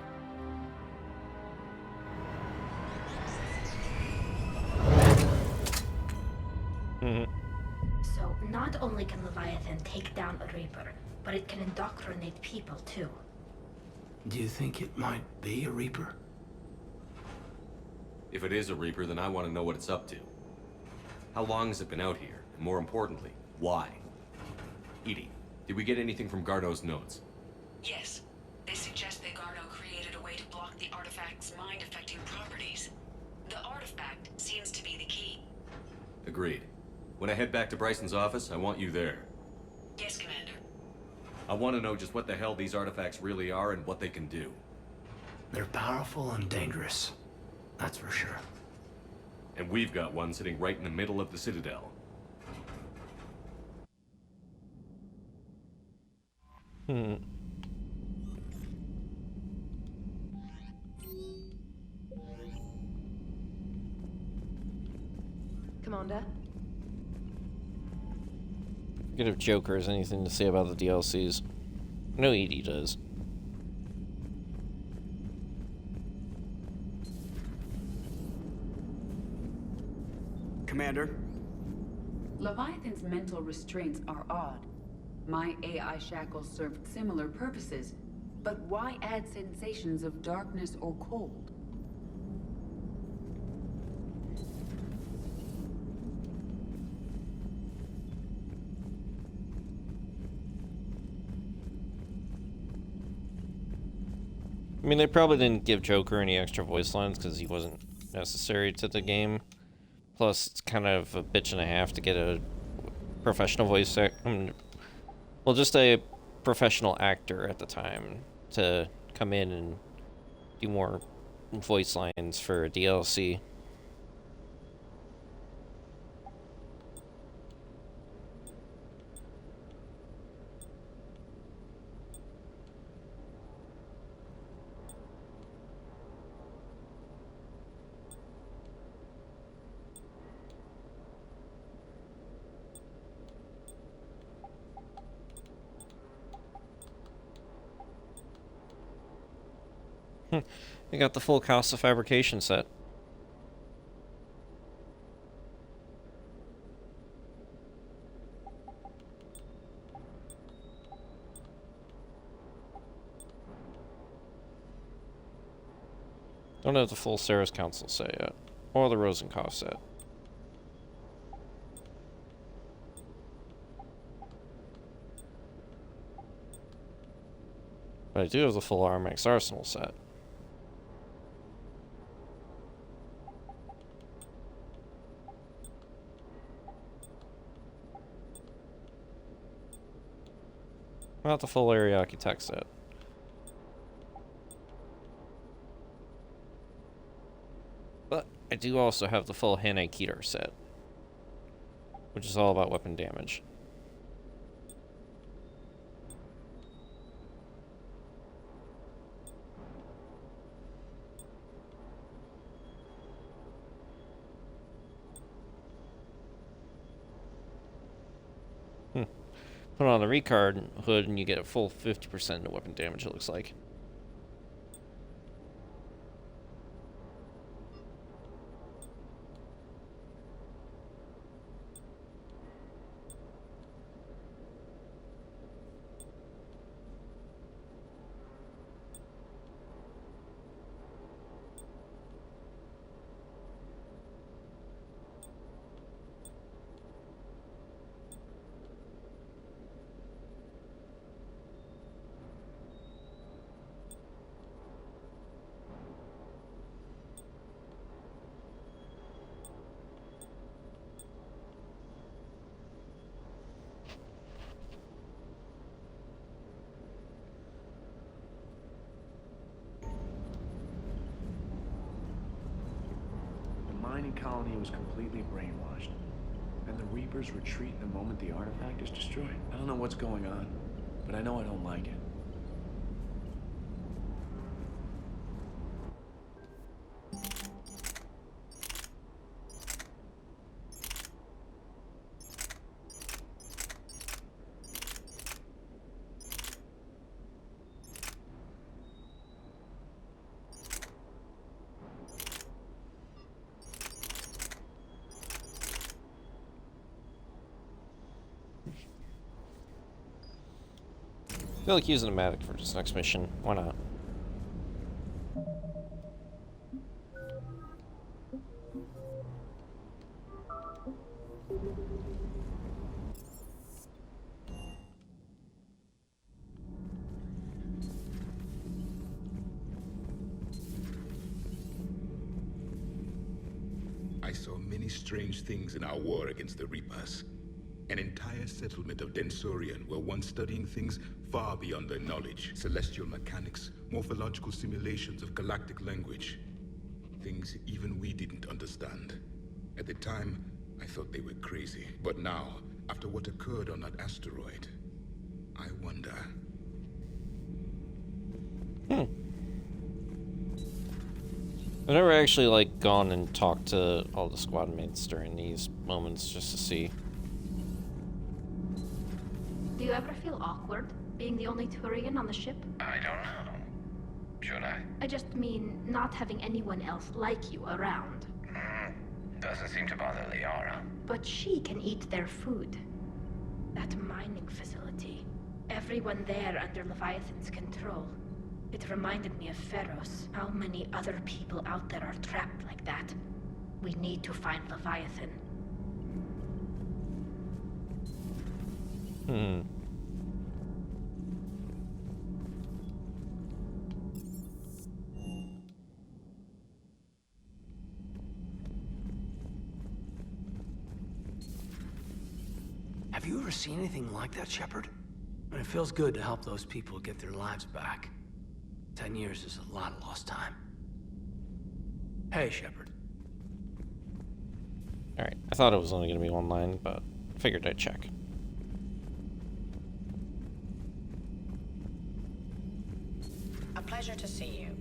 So, not only can Leviathan take down a Reaper, but it can indoctrinate people too. Do you think it might be a Reaper? If it is a Reaper, then I want to know what it's up to. How long has it been out here? And more importantly, why? Edie, did we get anything from Garneau's notes? Yes. They suggest that Garneau created a way to block the artifact's mind-affecting properties. The artifact seems to be the key. Agreed. When I head back to Bryson's office, I want you there. Yes, Commander. I want to know just what the hell these artifacts really are and what they can do. They're powerful and dangerous. That's for sure. And we've got one sitting right in the middle of the Citadel. Commander? Forget if Joker has anything to say about the DLCs. I know Edie does. Commander? Leviathan's mental restraints are odd. My AI shackles served similar purposes, but why add sensations of darkness or cold? I mean, they probably didn't give Joker any extra voice lines because he wasn't necessary to the game. Plus, it's kind of a bitch and a half to get a professional voice well, just a professional actor at the time to come in and do more voice lines for a DLC. I got the full cost of fabrication set. Don't have the full Sarah's Council set yet, or the Rosenkopf set. But I do have the full Armax Arsenal set. Not the full Ariake tech set. But I do also have the full Hane Keter set, which is all about weapon damage. Put on the Recard hood and you get a full 50% of weapon damage, it looks like. human colony was completely brainwashed. And the Reapers retreat the moment the artifact is destroyed. I don't know what's going on, but I know I don't like it. I feel like using a Matic for this next mission. Why not? I saw many strange things in our war against the Reapers. An entire settlement of Densorian were once studying things far beyond their knowledge. Celestial mechanics, morphological simulations of galactic language. Things even we didn't understand. At the time, I thought they were crazy. But now, after what occurred on that asteroid, I wonder. I've never actually, like, gone and talked to all the squad mates during these moments just to see. Do you ever feel awkward, being the only Turian on the ship? I don't know. Should I? I just mean not having anyone else like you around. Doesn't seem to bother Liara. But she can eat their food. That mining facility. Everyone there under Leviathan's control. It reminded me of Pharaoh's. How many other people out there are trapped like that? We need to find Leviathan. Have you ever seen anything like that, Shepard? And it feels good to help those people get their lives back. 10 years is a lot of lost time. Hey, Shepard. Alright, I thought it was only going to be one line, but I figured I'd check. A pleasure to see you.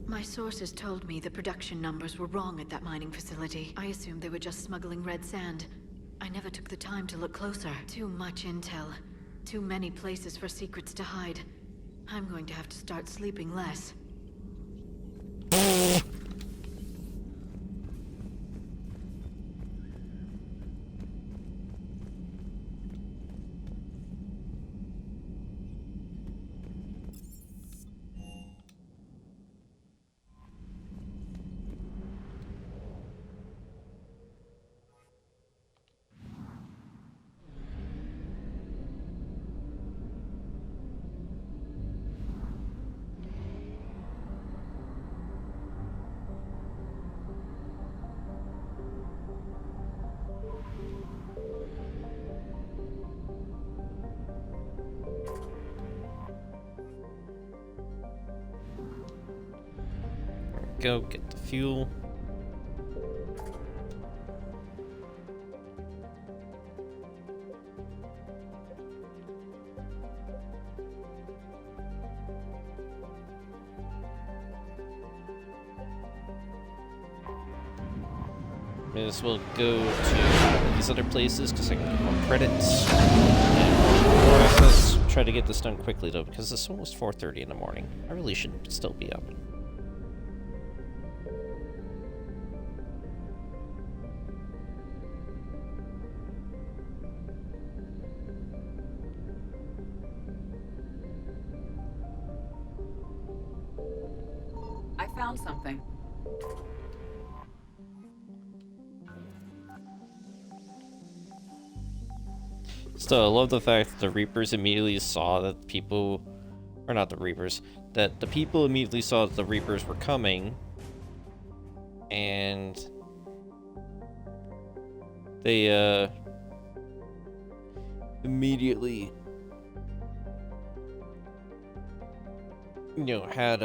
My sources told me the production numbers were wrong at that mining facility. I assumed they were just smuggling red sand. I never took the time to look closer. Too much intel. Too many places for secrets to hide. I'm going to have to start sleeping less. Go get the fuel. May as well go to these other places because I can get more credits. And let's try to get this done quickly though, because it's almost 4:30 in the morning. I really should still be up. I found something. Still, I love the fact that the Reapers immediately saw that people, or not the Reapers, that the people immediately saw that the Reapers were coming, and they immediately, you know, had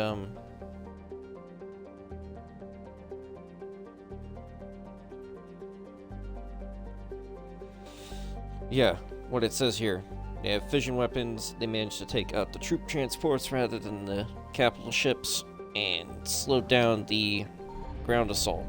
Yeah, what it says here. They have fission weapons, they managed to take out the troop transports rather than the capital ships, and slowed down the ground assault.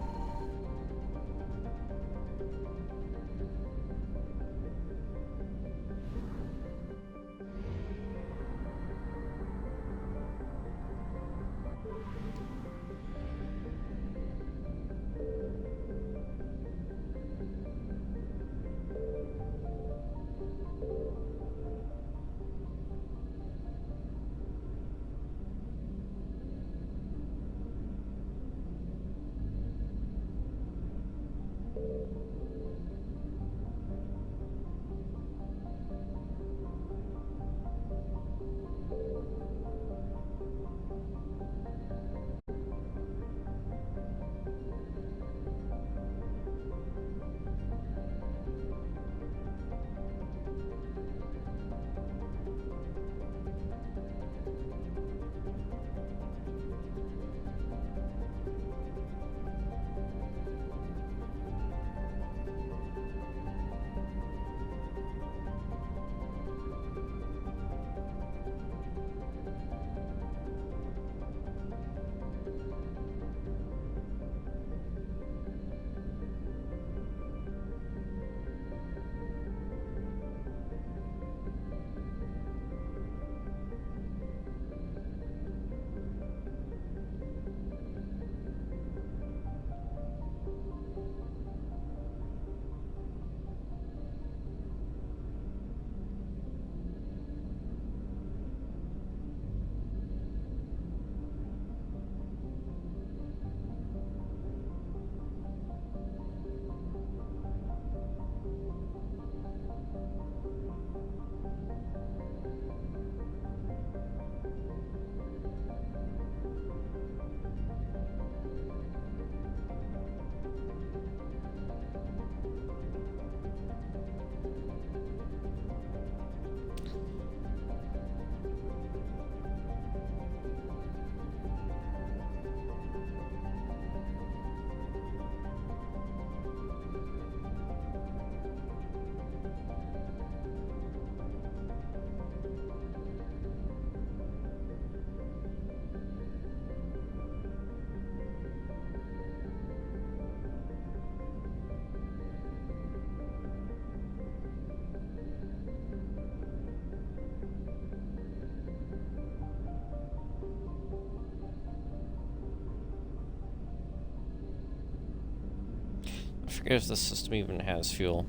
I forget if the system even has fuel.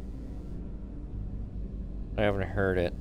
I haven't heard it.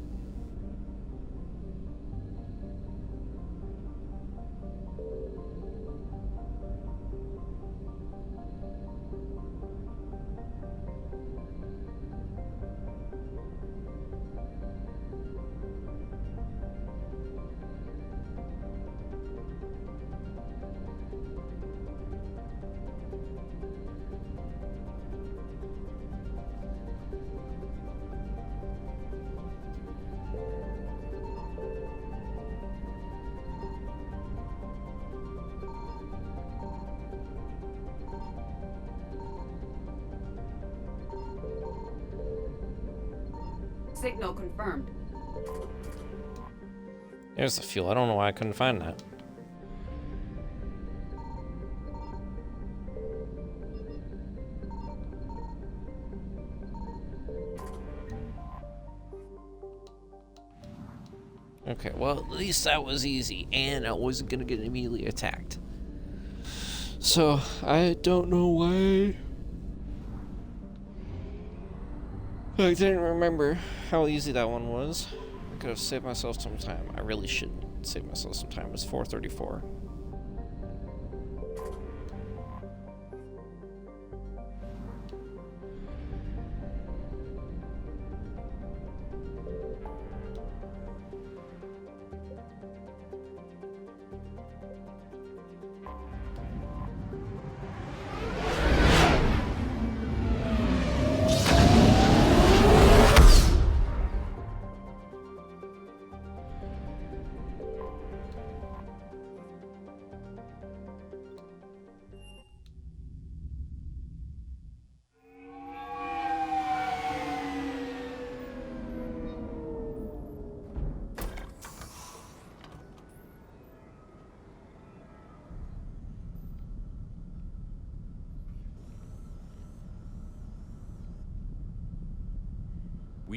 Signal confirmed. There's the fuel. I don't know why I couldn't find that. Okay, well, at least that was easy, and I wasn't gonna get immediately attacked. So, I don't know why I didn't remember how easy that one was. I could have saved myself some time. I really should save myself some time. It's 4:34.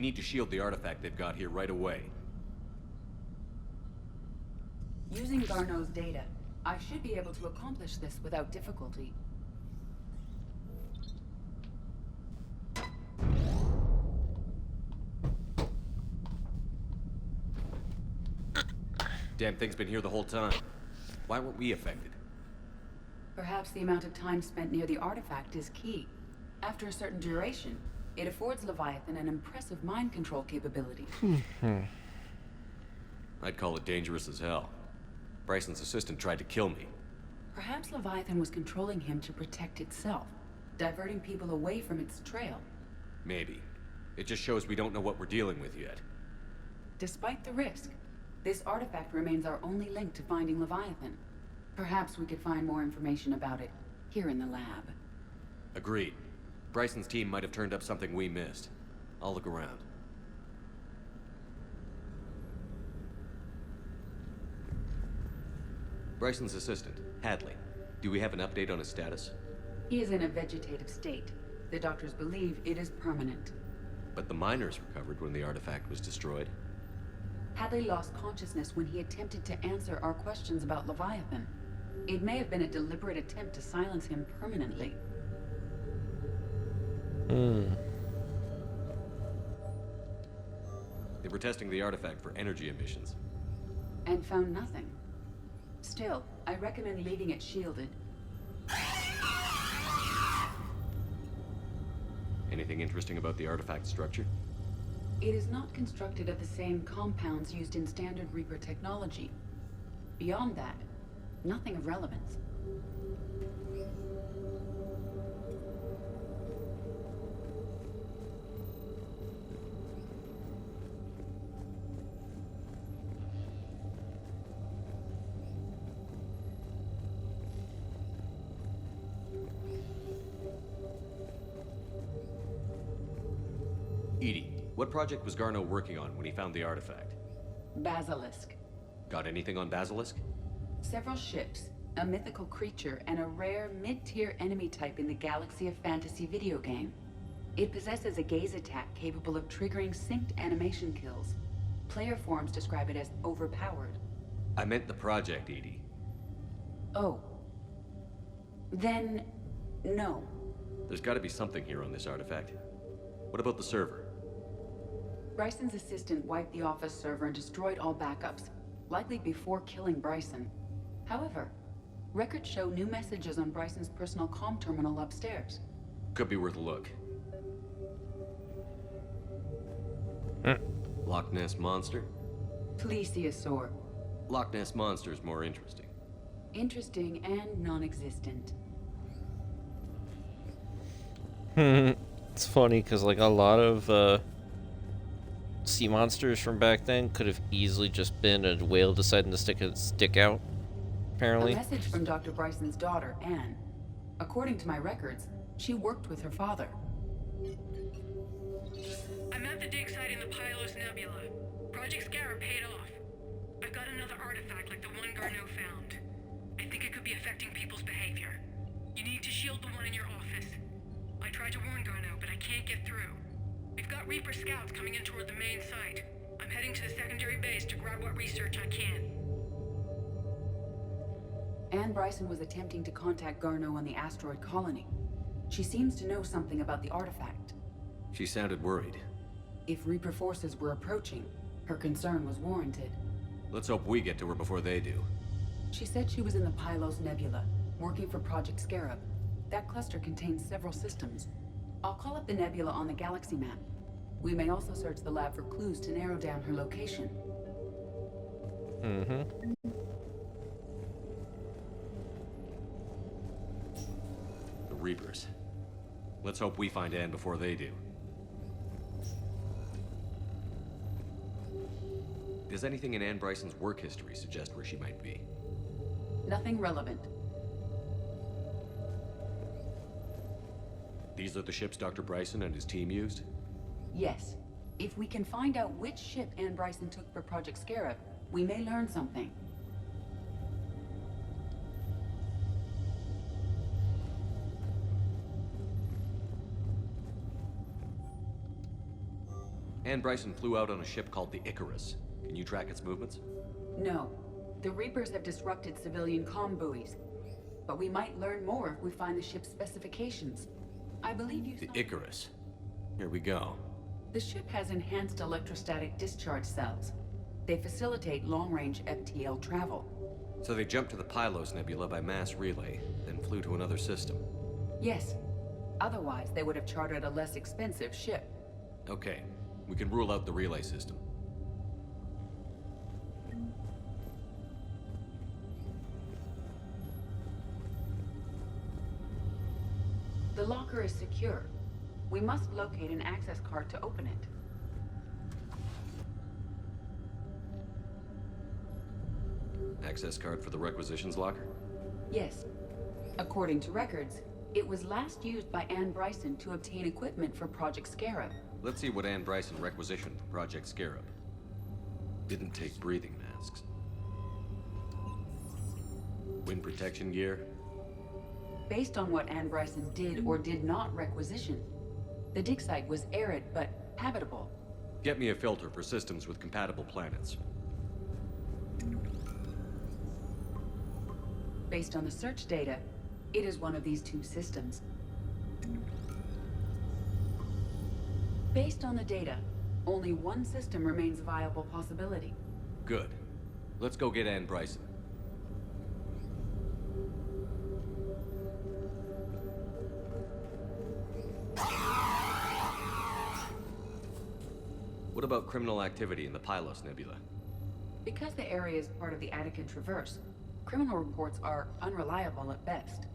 We need to shield the artifact they've got here right away. Using Garneau's data, I should be able to accomplish this without difficulty. Damn thing's been here the whole time. Why weren't we affected? Perhaps the amount of time spent near the artifact is key. After a certain duration, it affords Leviathan an impressive mind control capability. I'd call it dangerous as hell. Bryson's assistant tried to kill me. Perhaps Leviathan was controlling him to protect itself, diverting people away from its trail. Maybe. It just shows we don't know what we're dealing with yet. Despite the risk, this artifact remains our only link to finding Leviathan. Perhaps we could find more information about it here in the lab. Agreed. Bryson's team might have turned up something we missed. I'll look around. Bryson's assistant, Hadley. Do we have an update on his status? He is in a vegetative state. The doctors believe it is permanent. But the miners recovered when the artifact was destroyed. Hadley lost consciousness when he attempted to answer our questions about Leviathan. It may have been a deliberate attempt to silence him permanently. They were testing the artifact for energy emissions. And found nothing. Still, I recommend leaving it shielded. Anything interesting about the artifact structure? It is not constructed of the same compounds used in standard Reaper technology. Beyond that, nothing of relevance. Edie, what project was Garneau working on when he found the artifact? Basilisk. Got anything on Basilisk? Several ships, a mythical creature, and a rare mid-tier enemy type in the Galaxy of Fantasy video game. It possesses a gaze attack capable of triggering synced animation kills. Player forums describe it as overpowered. I meant the project, Edie. Oh. Then, no. There's got to be something here on this artifact. What about the server? Bryson's assistant wiped the office server and destroyed all backups, likely before killing Bryson. However, records show new messages on Bryson's personal comm terminal upstairs. Could be worth a look. Loch Ness Monster? Plesiosaur. Loch Ness Monster is more interesting. Interesting and non-existent. It's funny because like a lot of sea monsters from back then could have easily just been a whale deciding to stick its dick out. Apparently. A message from Dr. Bryson's daughter, Anne. According to my records, she worked with her father. I'm at the dig site in the Pylos Nebula. Project Scarab paid off. I've got another artifact like the one Garneau found. I think it could be affecting people's behavior. You need to shield the one in your office. I tried to warn Garneau, but I can't get through. We've got Reaper scouts coming in toward the main site. I'm heading to the secondary base to grab what research I can. Anne Bryson was attempting to contact Garneau on the asteroid colony. She seems to know something about the artifact. She sounded worried. If Reaper forces were approaching, her concern was warranted. Let's hope we get to her before they do. She said she was in the Pylos Nebula, working for Project Scarab. That cluster contains several systems. I'll call up the nebula on the galaxy map. We may also search the lab for clues to narrow down her location. The Reapers. Let's hope we find Anne before they do. Does anything in Anne Bryson's work history suggest where she might be? Nothing relevant. These are the ships Dr. Bryson and his team used? Yes. If we can find out which ship Anne Bryson took for Project Scarab, we may learn something. Ann Bryson flew out on a ship called the Icarus. Can you track its movements? No. The Reapers have disrupted civilian comm buoys. But we might learn more if we find the ship's specifications. I believe you saw... The Icarus. Here we go. The ship has enhanced electrostatic discharge cells. They facilitate long-range FTL travel. So they jumped to the Pylos Nebula by mass relay, then flew to another system. Yes. Otherwise, they would have chartered a less expensive ship. Okay, we can rule out the relay system. The locker is secure. We must locate an access card to open it. Access card for the requisitions locker? Yes. According to records, it was last used by Ann Bryson to obtain equipment for Project Scarab. Let's see what Ann Bryson requisitioned for Project Scarab. Didn't take breathing masks. Wind protection gear? Based on what Ann Bryson did or did not requisition, the dig site was arid but habitable. Get me a filter for systems with compatible planets. Based on the search data, it is one of these two systems. Based on the data, only one system remains a viable possibility. Good. Let's go get Ann Bryson. What about criminal activity in the Pylos Nebula? Because the area is part of the Attican Traverse, criminal reports are unreliable at best.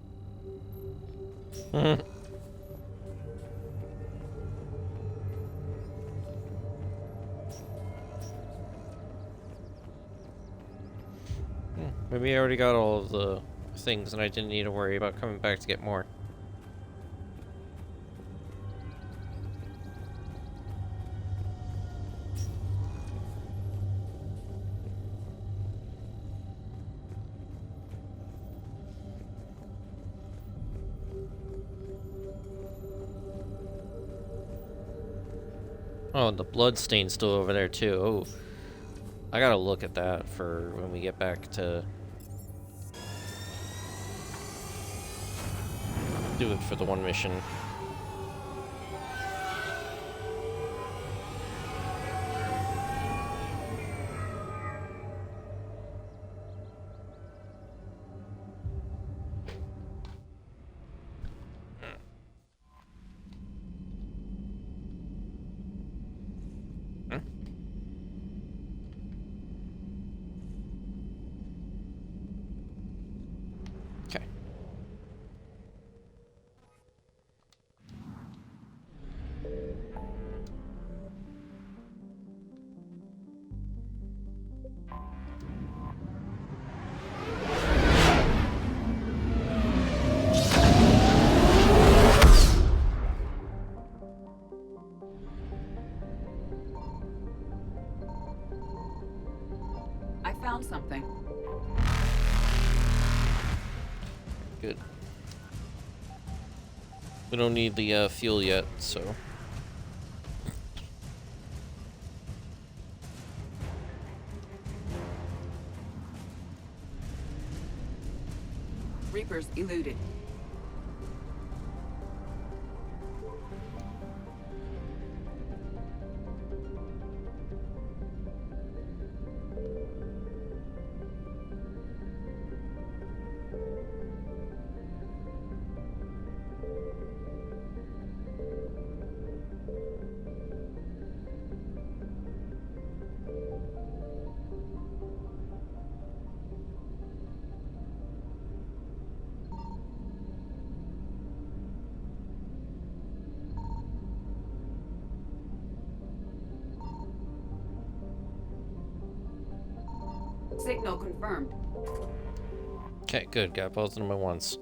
Maybe I already got all of the things and I didn't need to worry about coming back to get more. Oh, and the bloodstain's still over there too. Oh, I gotta look at that for when we get back to do it for the one mission. I found something. Good. We don't need the fuel yet, so. Reapers eluded. Signal confirmed. Okay, good. Got both of them at once.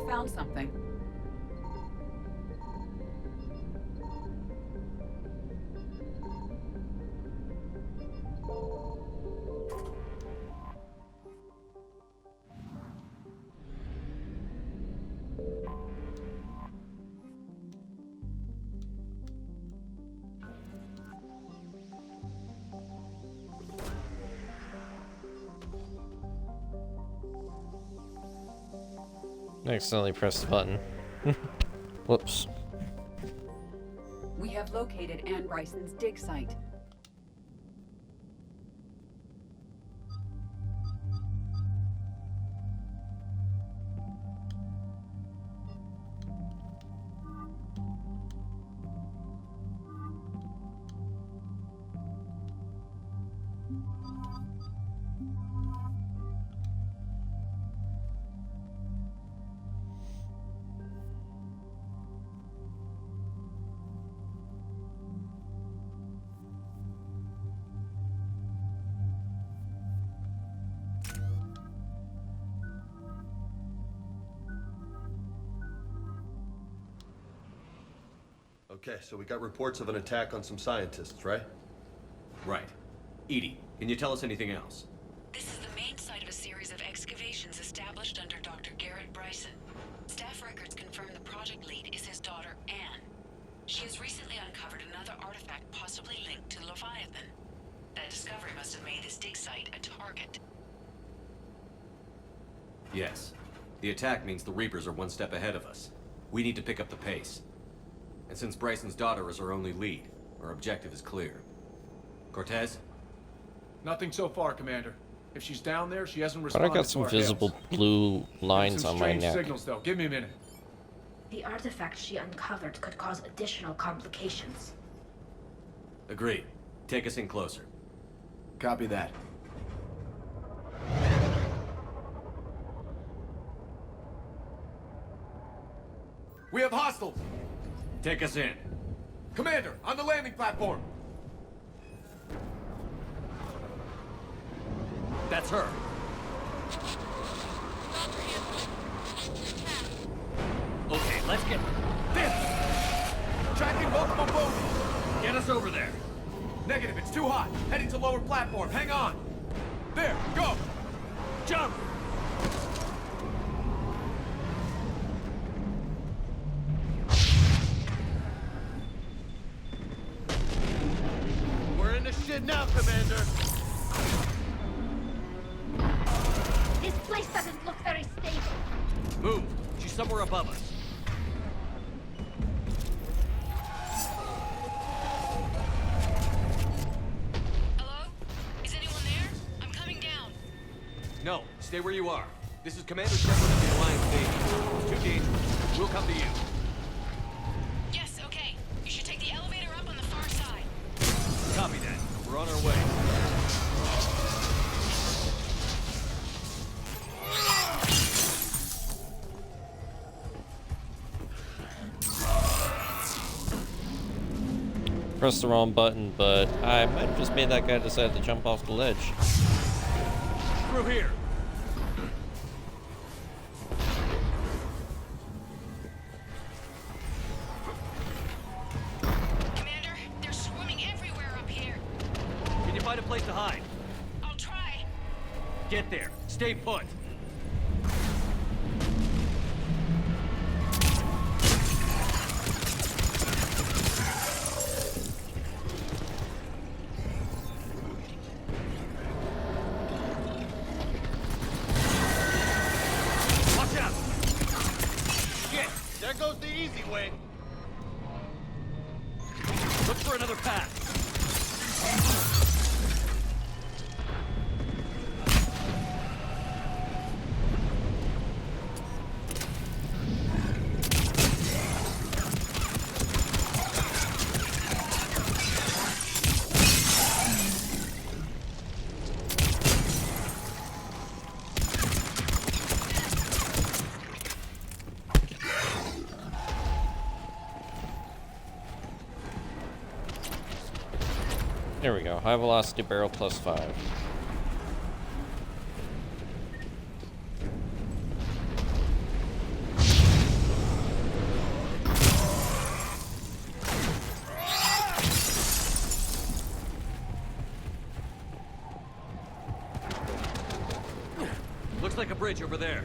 found something. I accidentally pressed the button. Whoops. We have located Aunt Bryson's dig site. Okay, so we got reports of an attack on some scientists, right? Right. Edie, can you tell us anything else? This is the main site of a series of excavations established under Dr. Garrett Bryson. Staff records confirm the project lead is his daughter, Anne. She has recently uncovered another artifact possibly linked to Leviathan. That discovery must have made this dig site a target. Yes. The attack means the Reapers are one step ahead of us. We need to pick up the pace. And since Bryson's daughter is our only lead, our objective is clear. Cortez? Nothing so far, Commander. If she's down there, she hasn't But responded I got to some our visible hails. blue lines Some on my strange neck. signals, though. Give me a minute. The artifact she uncovered could cause additional complications. Agreed. Take us in closer. Copy that. We have hostiles! Take us in. Commander, on the landing platform! That's her. Okay, let's get this! Tracking multiple bogies! Get us over there. Negative, it's too hot. Heading to lower platform, hang on! There, go! Jump! We're in the shit now, Commander! This place doesn't look very stable. Move. She's somewhere above us. Hello? Is anyone there? I'm coming down. No, stay where you are. This is Commander Shepard of the Alliance Navy. It's too dangerous. We'll come to you. Yes, okay. You should take the elevator up on the far side. Copy that. We're on our way. Pressed the wrong button, but I might have just made that guy decide to jump off the ledge. Through here. Commander, they're swarming everywhere up here. Can you find a place to hide? I'll try. Get there. Stay put. Watch out! Shit! There goes the easy way! Look for another path. There we go. High velocity barrel +5. bridge over there.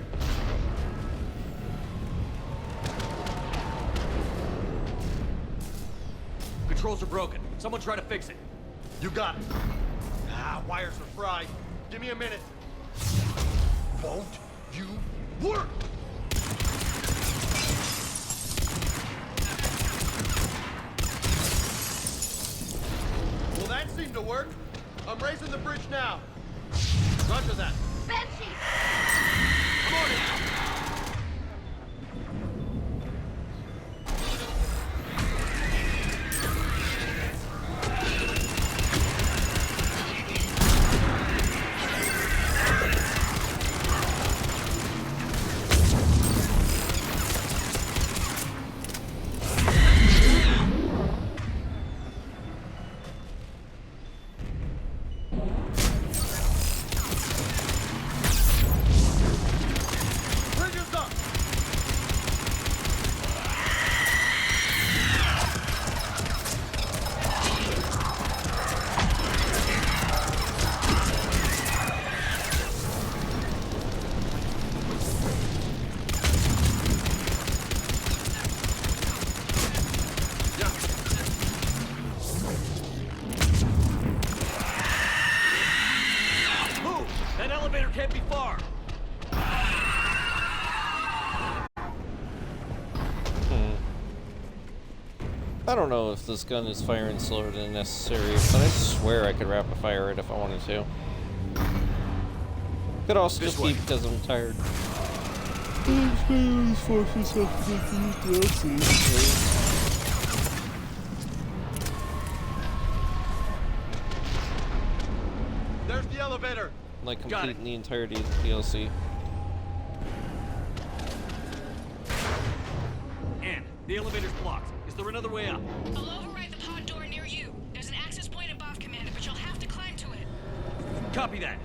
Controls are broken. Someone try to fix it. You got it. Ah, wires are fried. Give me a minute. Won't you work? Well, that seemed to work. I'm raising the bridge now. Roger that. Banshee! Come on in. That elevator can't be far. I don't know if this gun is firing slower than necessary, but I swear I could rapid fire it if I wanted to. Could also just be because I'm tired. There's the elevator. Like completing the entirety of the DLC. Ann, the elevator's blocked. Is there another way up? I'll override the pod door near you. There's an access point above, Commander, but you'll have to climb to it. Copy that.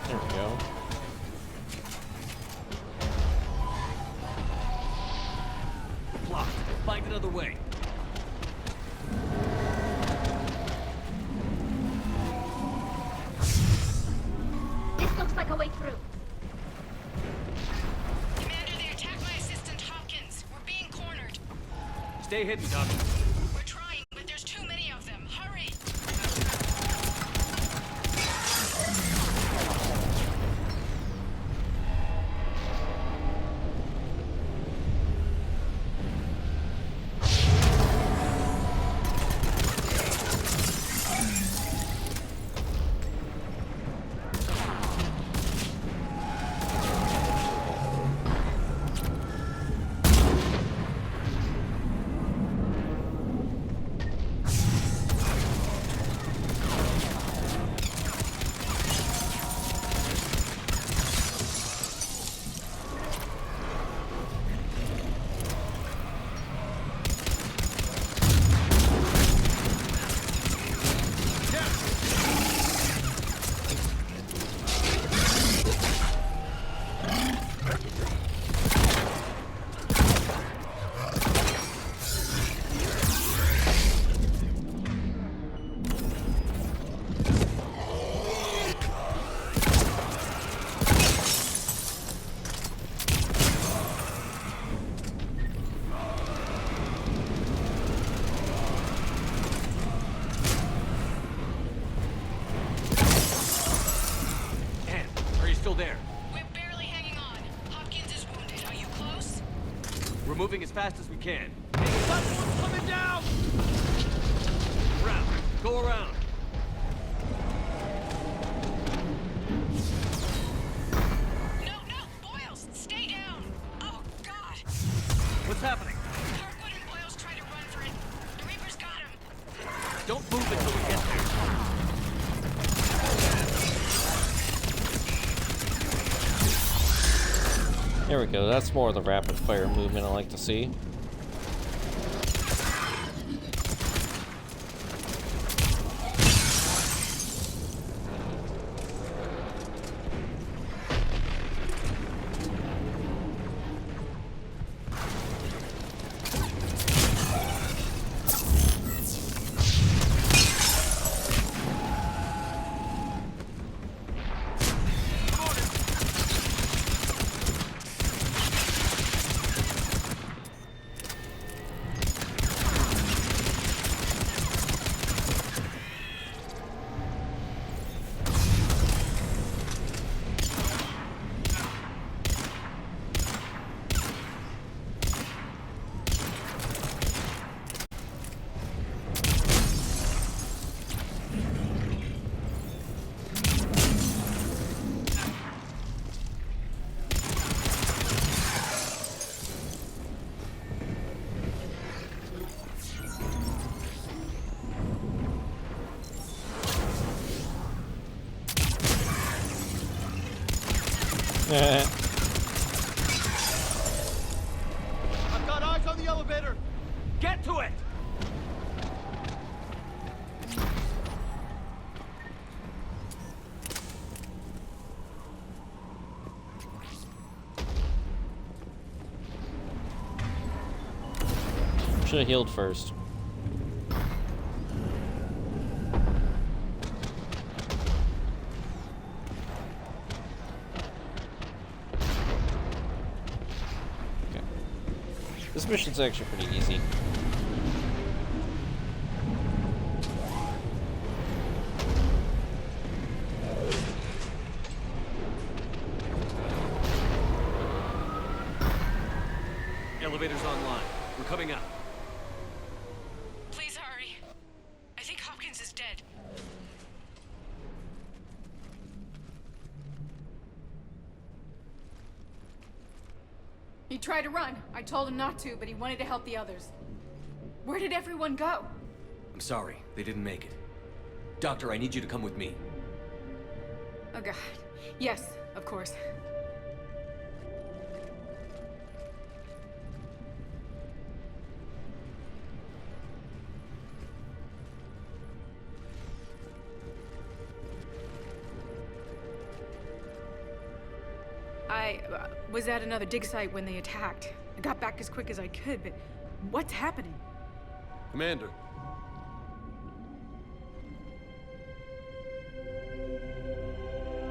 There we go. Blocked. Find another way. This looks like a way through. Commander, they attacked my assistant, Hopkins. We're being cornered. Stay hidden, Doc. We're trying, but there's too many of them. Hurry! Moving as fast as we can. Platform's coming down! Around. Go around. No, Boyles, stay down! Oh, God! What's happening? Kirkwood and Boyles tried to run for it. The Reapers got him. Don't move until we get there. There we go. That's more of the rapid fire movement I like to see. I've got eyes on the elevator. Get to it! Should have healed first. Okay. This mission's actually pretty easy. Elevator's online. We're coming out. Please hurry. I think Hopkins is dead. He tried to run. I told him not to, but he wanted to help the others. Where did everyone go? I'm sorry. They didn't make it. Doctor, I need you to come with me. Oh, God. Yes, of course. I was at another dig site when they attacked. I got back as quick as I could, but what's happening? Commander.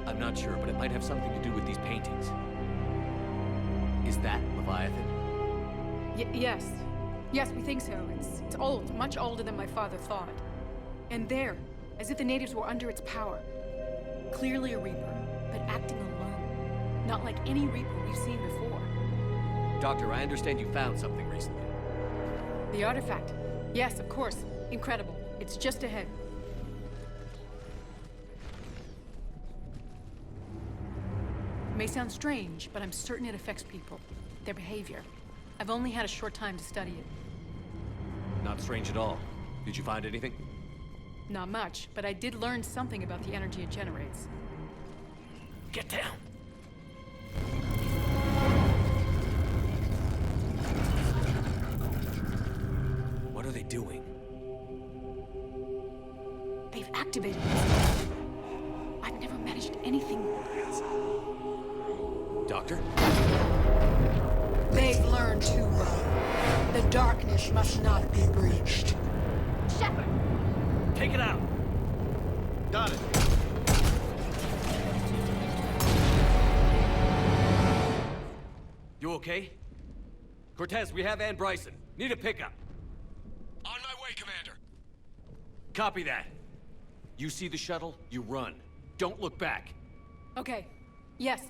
I'm not sure, but it might have something to do with these paintings. Is that Leviathan? Yes. Yes, we think so. It's old, much older than my father thought. And there, as if the natives were under its power. Clearly a Reaper, but acting alone. Not like any Reaper we've seen before. Doctor, I understand you found something recently. The artifact. Yes, of course. Incredible. It's just ahead. It may sound strange, but I'm certain it affects people. Their behavior. I've only had a short time to study it. Not strange at all. Did you find anything? Not much, but I did learn something about the energy it generates. Get down! What are they doing? They've activated this. I've never managed anything. Doctor? They've learned too well. The darkness must not be breached. Shepard! Take it out! Got it. You okay? Cortez, we have Ann Bryson. Need a pickup. On my way, Commander. Copy that. You see the shuttle, you run. Don't look back. Okay. Yes.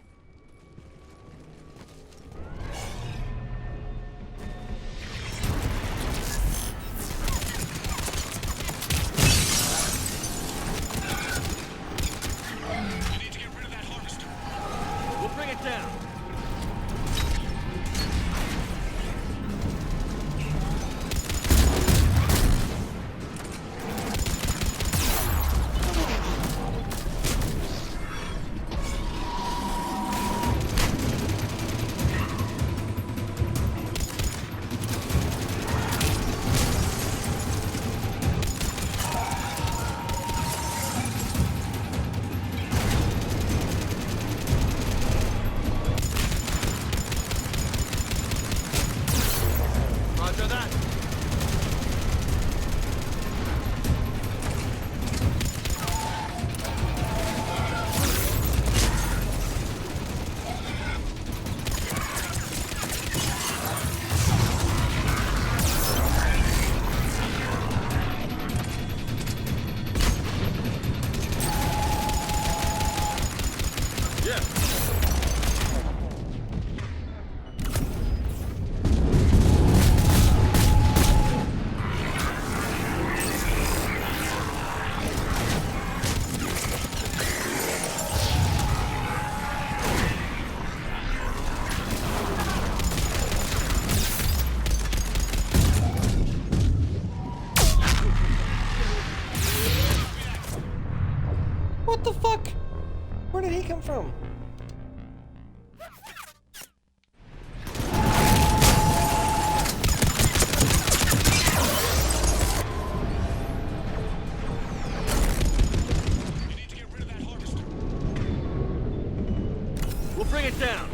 What the fuck? Where did he come from? We'll bring it down.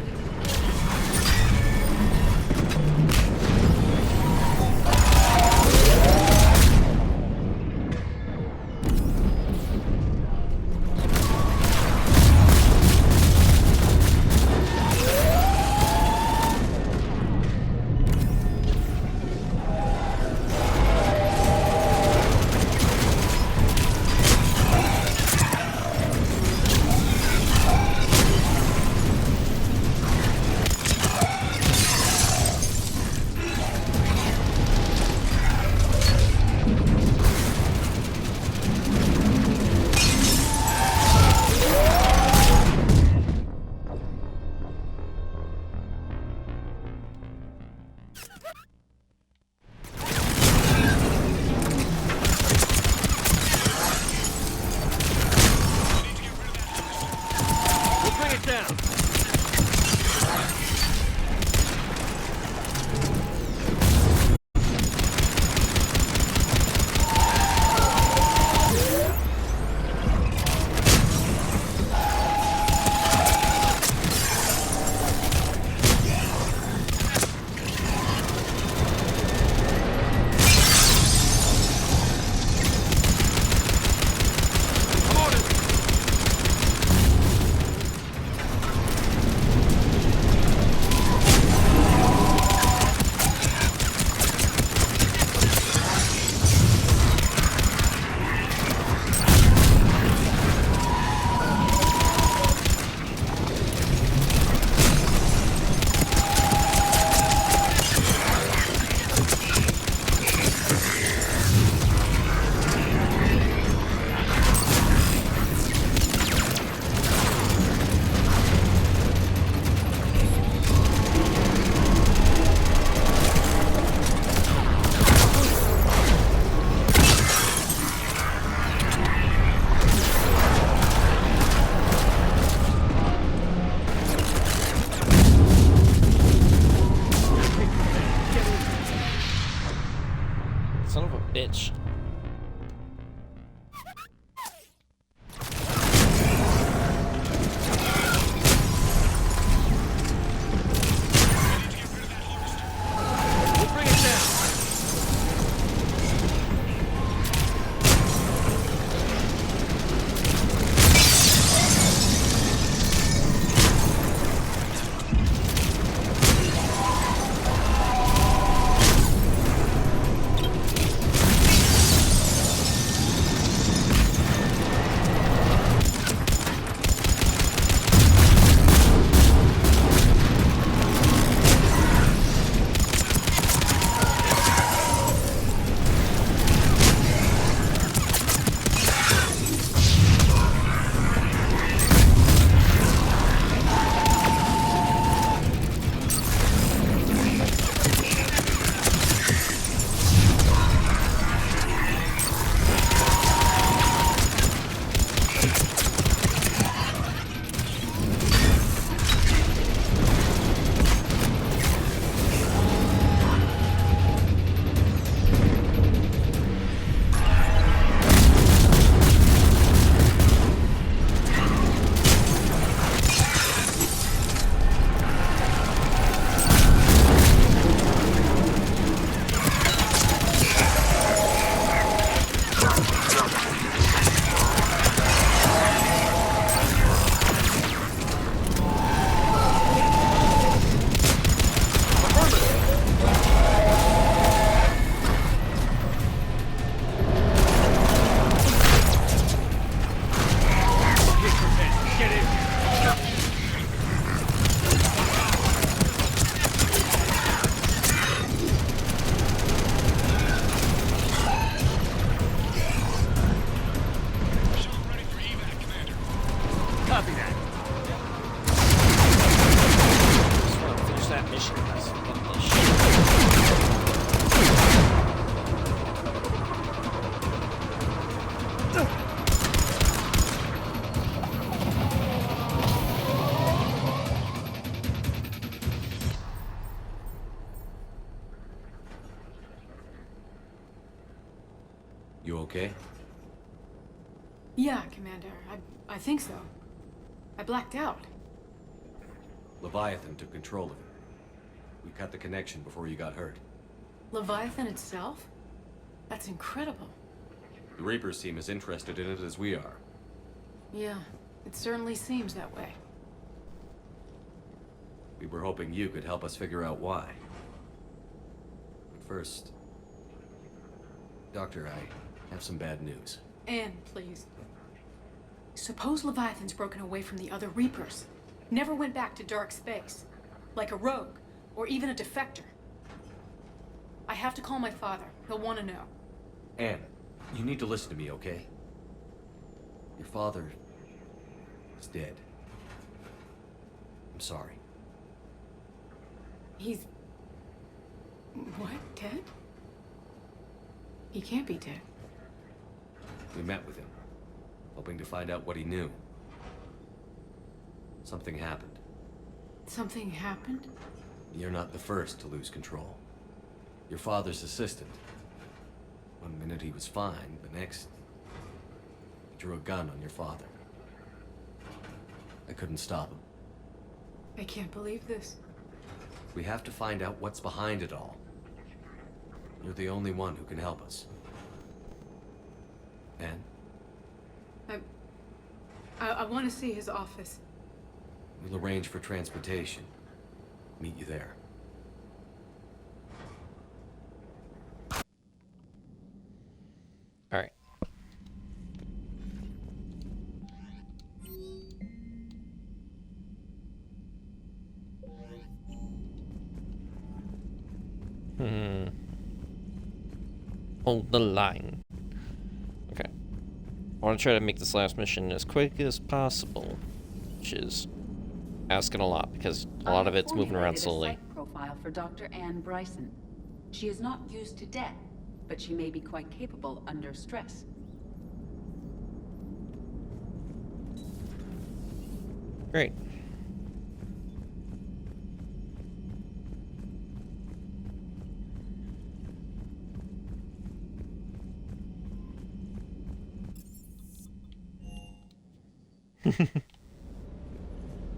Son of a bitch. We'll bring it down. okay? Yeah, Commander. I think so. I blacked out. Leviathan took control of it. We cut the connection before you got hurt. Leviathan itself? That's incredible. The Reapers seem as interested in it as we are. Yeah, it certainly seems that way. We were hoping you could help us figure out why. But first... Doctor, I have some bad news. Anne, please. Suppose Leviathan's broken away from the other Reapers. Never went back to dark space. Like a rogue, or even a defector. I have to call my father. He'll want to know. Anne, you need to listen to me, okay? Your father is dead. I'm sorry. He's... What? Dead? He can't be dead. We met with him, hoping to find out what he knew. Something happened. Something happened? You're not the first to lose control. Your father's assistant. One minute he was fine, the next... he drew a gun on your father. I couldn't stop him. I can't believe this. We have to find out what's behind it all. You're the only one who can help us. Anne? I want to see his office. We'll arrange for transportation. Meet you there. All right. Hold the line. Okay. I want to try to make this last mission as quick as possible, which is asking a lot because a lot of it's moving around slowly. I have formulated a psych profile for Dr. Anne Bryson. She is not used to death, but she may be quite capable under stress. Great.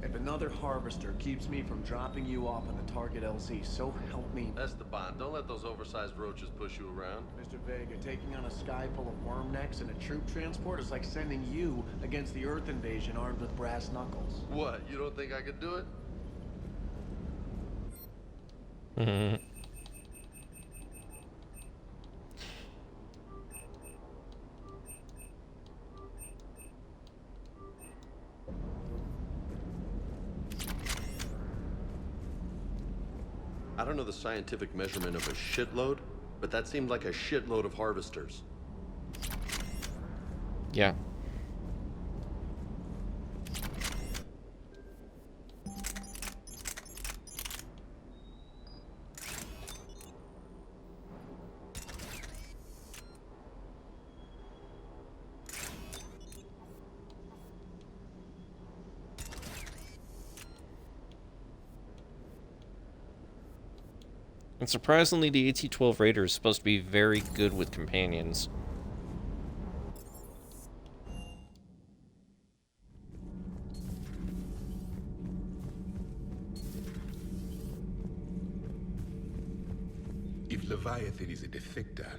If another harvester keeps me from dropping you off on the target LZ, so help me. Esteban, don't let those oversized roaches push you around. Mr. Vega, taking on a sky full of worm necks and a troop transport is like sending you against the Earth invasion armed with brass knuckles. What, you don't think I could do it? I don't know the scientific measurement of a shitload, but that seemed like a shitload of harvesters. Yeah. And surprisingly, the AT-12 Raider is supposed to be very good with companions. If Leviathan is a defector,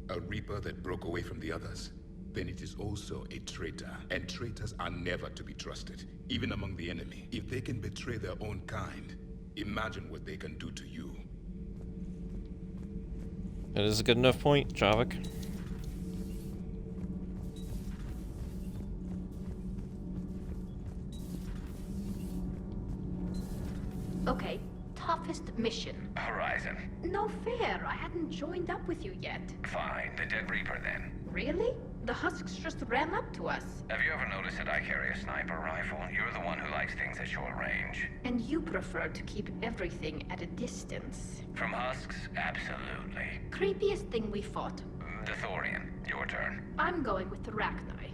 a Reaper that broke away from the others, then it is also a traitor. And traitors are never to be trusted, even among the enemy. If they can betray their own kind, imagine what they can do to you. That is a good enough point, Javik. Okay, toughest mission. Horizon. No fair, I hadn't joined up with you yet. Fine, the Dead Reaper then. Really? The Husks just ran up to us. Have you ever noticed that I carry a sniper rifle? You're the one who likes things at short range. And you prefer to keep everything at a distance. From Husks? Absolutely. Creepiest thing we fought. The Thorian. Your turn. I'm going with the Rachni.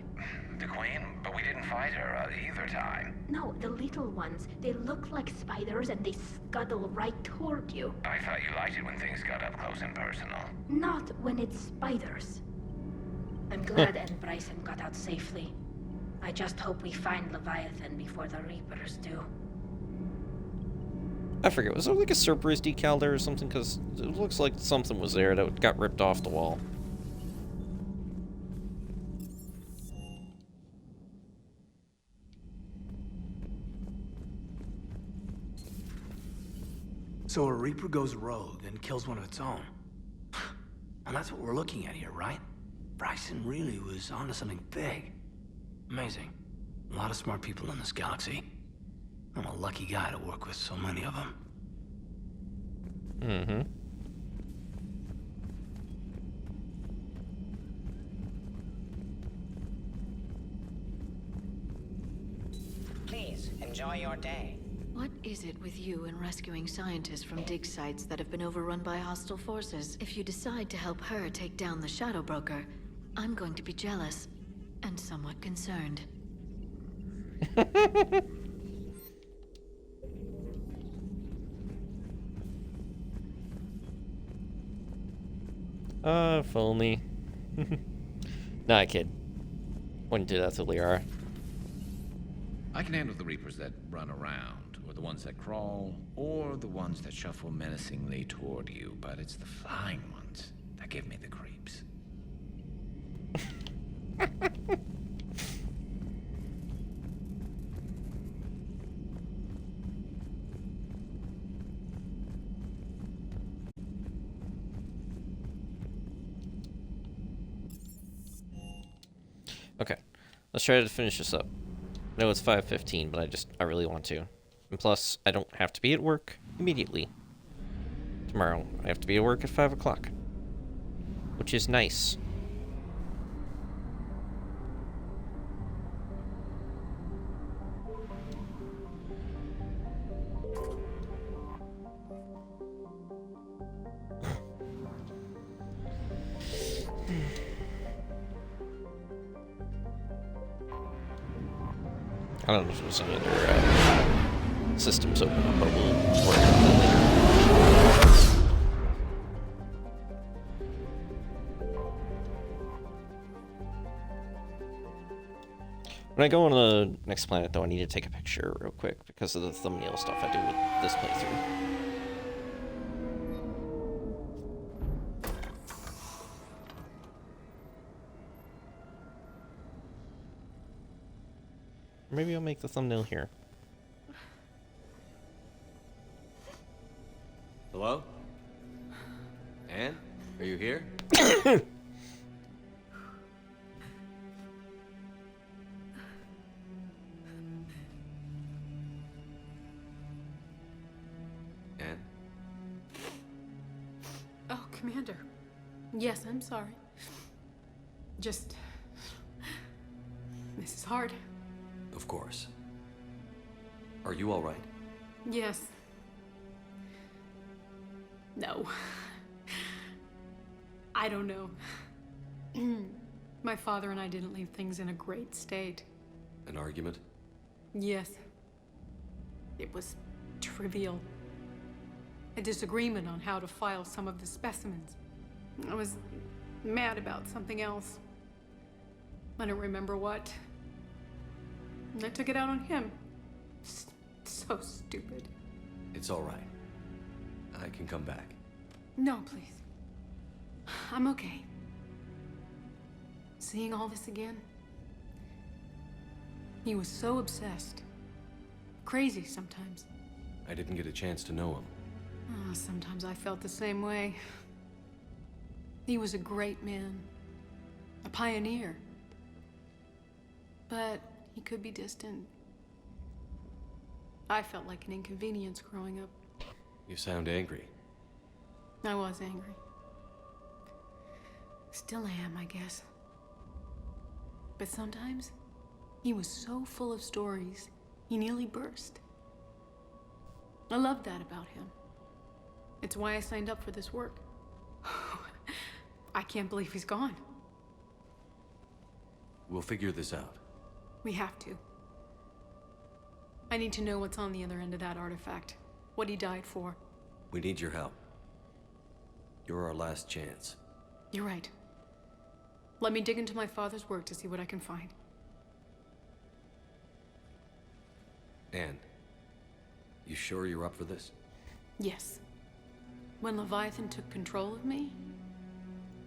The Queen? But we didn't fight her either time. No, the little ones. They look like spiders and they scuttle right toward you. I thought you liked it when things got up close and personal. Not when it's spiders. I'm glad Ed Bryson got out safely. I just hope we find Leviathan before the Reapers do. I forget, was there like a Cerberus decal there or something? Because it looks like something was there that got ripped off the wall. So a Reaper goes rogue and kills one of its own. And that's what we're looking at here, right? Bryson really was onto something big. Amazing. A lot of smart people in this galaxy. I'm a lucky guy to work with so many of them. Mm-hmm. Please, enjoy your day. What is it with you and rescuing scientists from dig sites that have been overrun by hostile forces? If you decide to help her take down the Shadow Broker, I'm going to be jealous and somewhat concerned. If only. Nah, kid. Wouldn't do that to Liara. I can handle the Reapers that run around, or the ones that crawl, or the ones that shuffle menacingly toward you, but it's the flying ones that give me the creeps. Okay, let's try to finish this up. I know it's 5:15, but I really want to. And plus, I don't have to be at work immediately. Tomorrow, I have to be at work at 5 o'clock. Which is nice. I don't know if there's any other systems open up, but we'll worry about that later. When I go on the next planet, though, I need to take a picture real quick because of the thumbnail stuff I do with this playthrough. Maybe I'll make the thumbnail here. Hello? Anne? Are you here? Anne? Oh, Commander. Yes, I'm sorry. Just... this is hard. Of course. Are you all right? Yes. No. I don't know. My father and I didn't leave things in a great state. An argument? Yes. It was trivial. A disagreement on how to file some of the specimens. I was mad about something else. I don't remember what. And I took it out on him. So stupid. It's all right. I can come back. No, please. I'm okay. Seeing all this again? He was so obsessed. Crazy sometimes. I didn't get a chance to know him. Oh, sometimes I felt the same way. He was a great man. A pioneer. But he could be distant. I felt like an inconvenience growing up. You sound angry. I was angry. Still am, I guess. But sometimes, he was so full of stories, he nearly burst. I loved that about him. It's why I signed up for this work. I can't believe he's gone. We'll figure this out. We have to. I need to know what's on the other end of that artifact. What he died for. We need your help. You're our last chance. You're right. Let me dig into my father's work to see what I can find. Anne, you sure you're up for this? Yes. When Leviathan took control of me,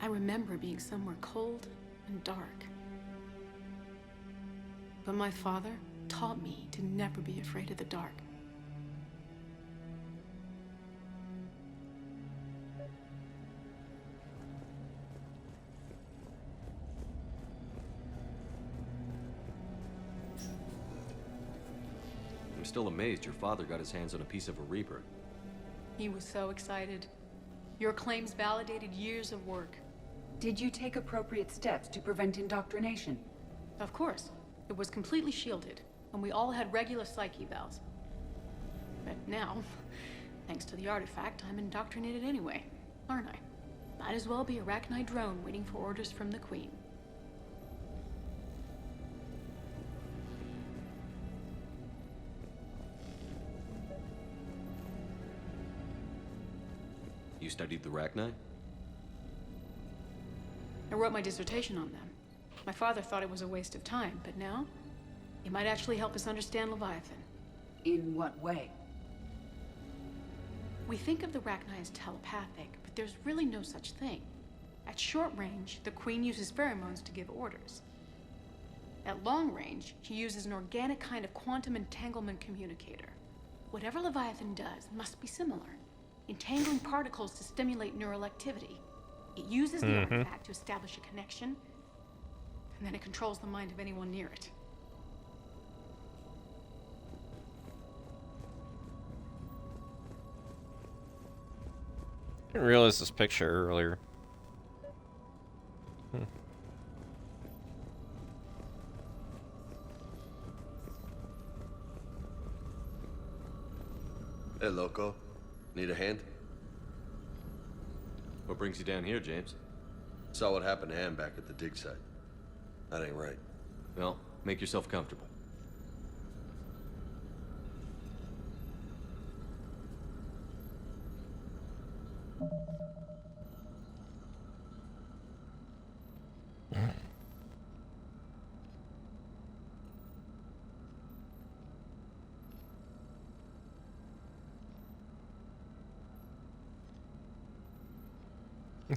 I remember being somewhere cold and dark. But my father taught me to never be afraid of the dark. I'm still amazed your father got his hands on a piece of a Reaper. He was so excited. Your claims validated years of work. Did you take appropriate steps to prevent indoctrination? Of course. It was completely shielded, and we all had regular psych evals. But now, thanks to the artifact, I'm indoctrinated anyway, aren't I? Might as well be a Arachnite drone waiting for orders from the Queen. You studied the Arachnite? I wrote my dissertation on them. My father thought it was a waste of time, but now, it might actually help us understand Leviathan. In what way? We think of the Arachnite as telepathic, but there's really no such thing. At short range, the Queen uses pheromones to give orders. At long range, she uses an organic kind of quantum entanglement communicator. Whatever Leviathan does must be similar, entangling particles to stimulate neural activity. It uses the artifact to establish a connection, and then it controls the mind of anyone near it. I didn't realize this picture earlier. Hey, loco. Need a hand? What brings you down here, James? Saw what happened to Ann back at the dig site. That ain't right. Well, make yourself comfortable.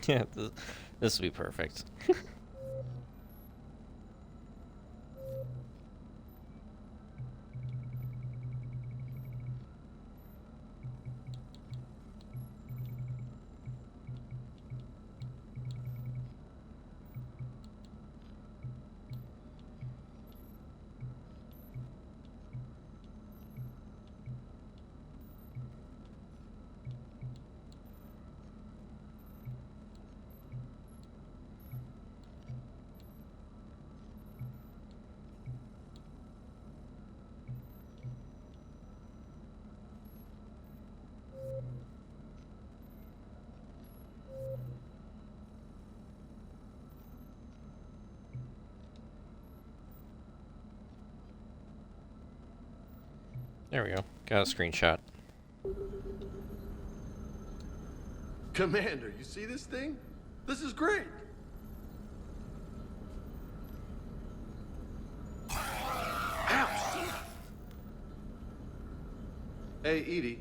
Yeah, this will be perfect. There we go. Got a screenshot. Commander, you see this thing? This is great! Ow, shit! Hey, Edie,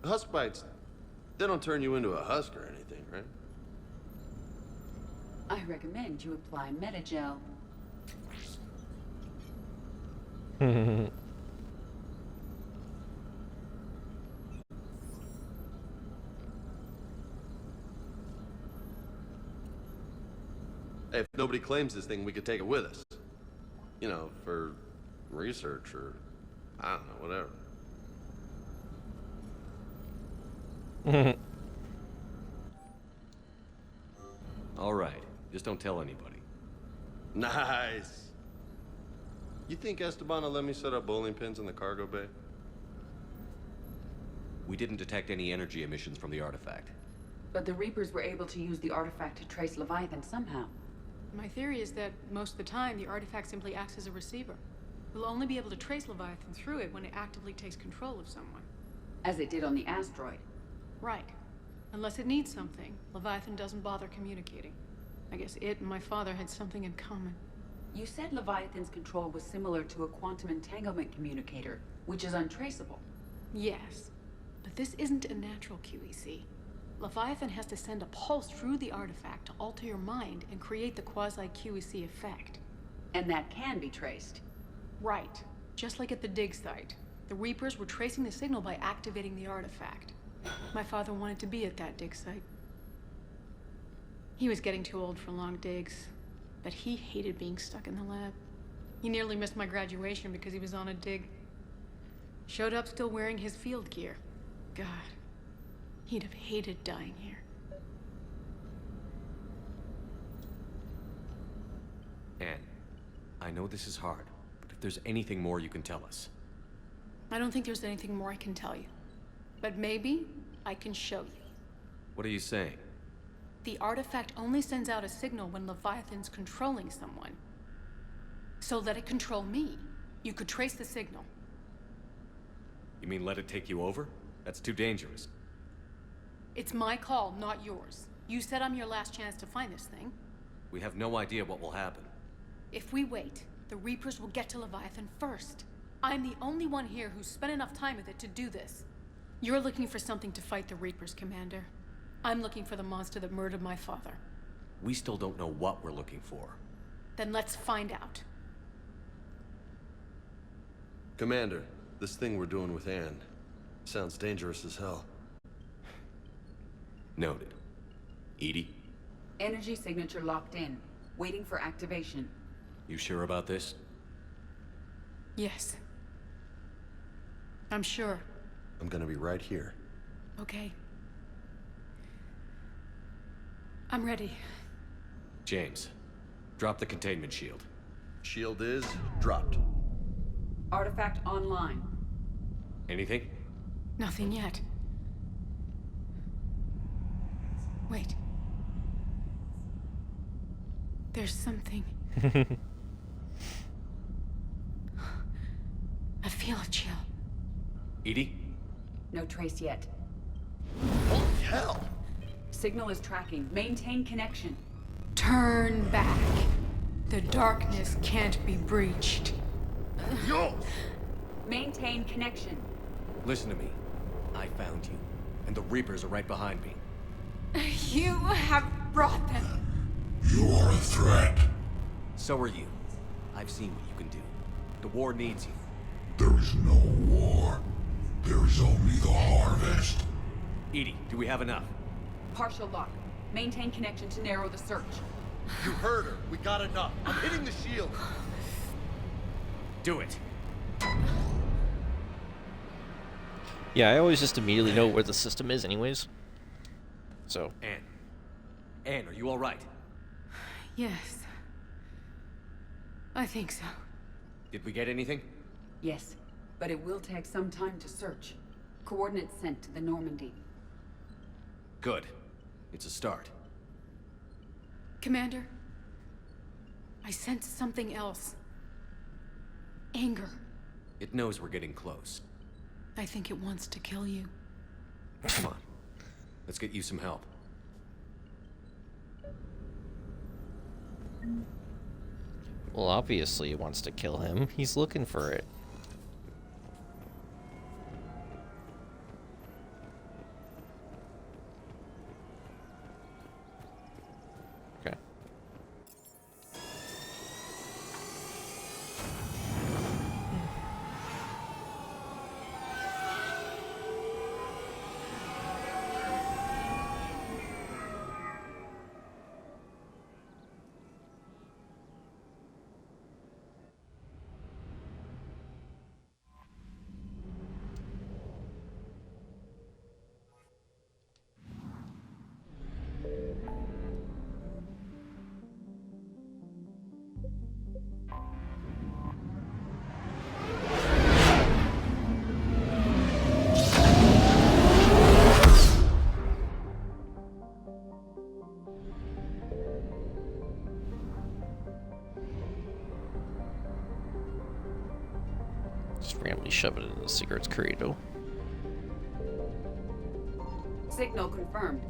husk bites, they don't turn you into a husk or anything, right? I recommend you apply Metagel. Hey, if nobody claims this thing, we could take it with us. You know, for research or, I don't know, whatever. All right, just don't tell anybody. Nice. You think Esteban will let me set up bowling pins in the cargo bay? We didn't detect any energy emissions from the artifact. But the Reapers were able to use the artifact to trace Leviathan somehow. My theory is that most of the time, the artifact simply acts as a receiver. We'll only be able to trace Leviathan through it when it actively takes control of someone. As it did on the asteroid. Right. Unless it needs something, Leviathan doesn't bother communicating. I guess it and my father had something in common. You said Leviathan's control was similar to a quantum entanglement communicator, which is untraceable. Yes, but this isn't a natural QEC. Leviathan has to send a pulse through the artifact to alter your mind and create the quasi-QEC effect. And that can be traced. Right. Just like at the dig site. The Reapers were tracing the signal by activating the artifact. My father wanted to be at that dig site. He was getting too old for long digs, but he hated being stuck in the lab. He nearly missed my graduation because he was on a dig. Showed up still wearing his field gear. God, he'd have hated dying here. Anne, I know this is hard, but if there's anything more you can tell us. I don't think there's anything more I can tell you. But maybe I can show you. What are you saying? The artifact only sends out a signal when Leviathan's controlling someone. So let it control me. You could trace the signal. You mean let it take you over? That's too dangerous. It's my call, not yours. You said I'm your last chance to find this thing. We have no idea what will happen. If we wait, the Reapers will get to Leviathan first. I'm the only one here who's spent enough time with it to do this. You're looking for something to fight the Reapers, Commander. I'm looking for the monster that murdered my father. We still don't know what we're looking for. Then let's find out. Commander, this thing we're doing with Anne sounds dangerous as hell. Noted. Edie? Energy signature locked in, waiting for activation. You sure about this? Yes. I'm sure. I'm gonna be right here. Okay. I'm ready. James, drop the containment shield. Shield is dropped. Artifact online. Anything? Nothing yet. Wait. There's something. I feel a chill. Edie? No trace yet. Holy hell! Signal is tracking. Maintain connection. Turn back. The darkness can't be breached. Yo! Maintain connection. Listen to me. I found you, and the Reapers are right behind me. You have brought them. You are a threat. So are you. I've seen what you can do. The war needs you. There is no war. There is only the harvest. Edie, do we have enough? Partial lock. Maintain connection to narrow the search. You heard her. We got enough. I'm hitting the shield. Do it. Yeah, I always just immediately know where the system is anyways. So. Anne, are you all right? Yes. I think so. Did we get anything? Yes, but it will take some time to search. Coordinates sent to the Normandy. Good. It's a start. Commander, I sense something else. Anger. It knows we're getting close. I think it wants to kill you. Come on. Let's get you some help. Well, obviously it wants to kill him. He's looking for it. Okay. Just randomly shove it in the cigarette's Corrido. Signal confirmed.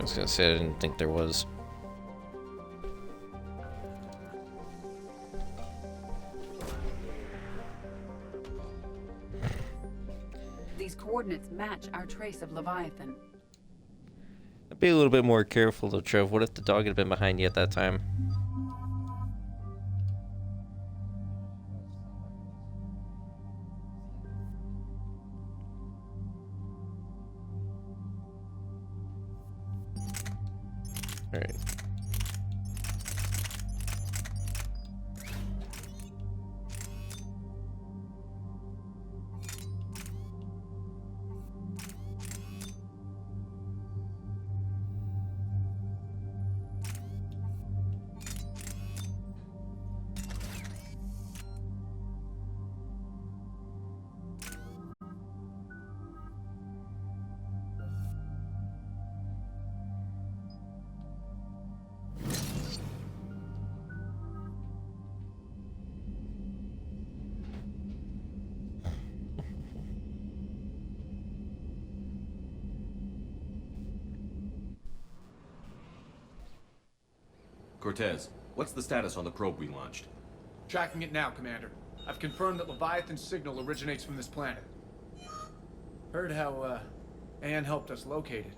was gonna say I didn't think there was. These coordinates match our trace of Leviathan. I'd be a little bit more careful though, Trev. What if the dog had been behind you at that time? Alright. Cortez, what's the status on the probe we launched? Tracking it now, Commander. I've confirmed that Leviathan's signal originates from this planet. Heard how, Anne helped us locate it.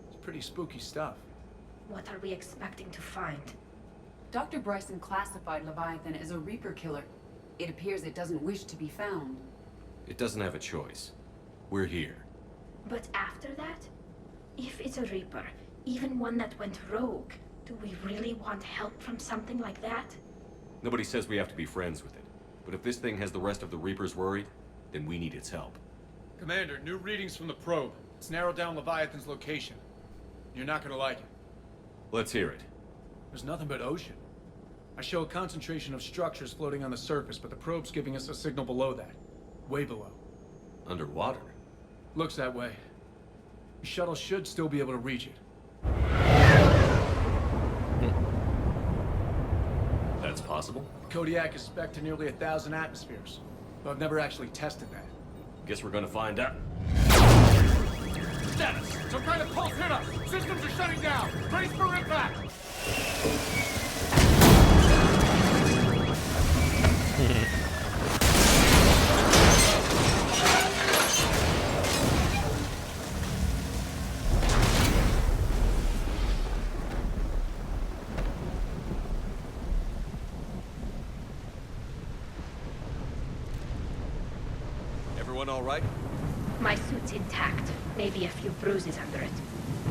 It's pretty spooky stuff. What are we expecting to find? Dr. Bryson classified Leviathan as a Reaper killer. It appears it doesn't wish to be found. It doesn't have a choice. We're here. But after that? If it's a Reaper, even one that went rogue, do we really want help from something like that? Nobody says we have to be friends with it. But if this thing has the rest of the Reapers worried, then we need its help. Commander, new readings from the probe. It's narrowed down Leviathan's location. You're not gonna like it. Let's hear it. There's nothing but ocean. I show a concentration of structures floating on the surface, but the probe's giving us a signal below that. Way below. Underwater? Looks that way. The shuttle should still be able to reach it. That's possible? Kodiak is spec'd to nearly 1,000 atmospheres, but I've never actually tested that. Guess we're gonna find out. Status! Some kind of pulse hit us! Systems are shutting down! Brace for impact! Everyone all right? My suit's intact. Maybe a few bruises under it.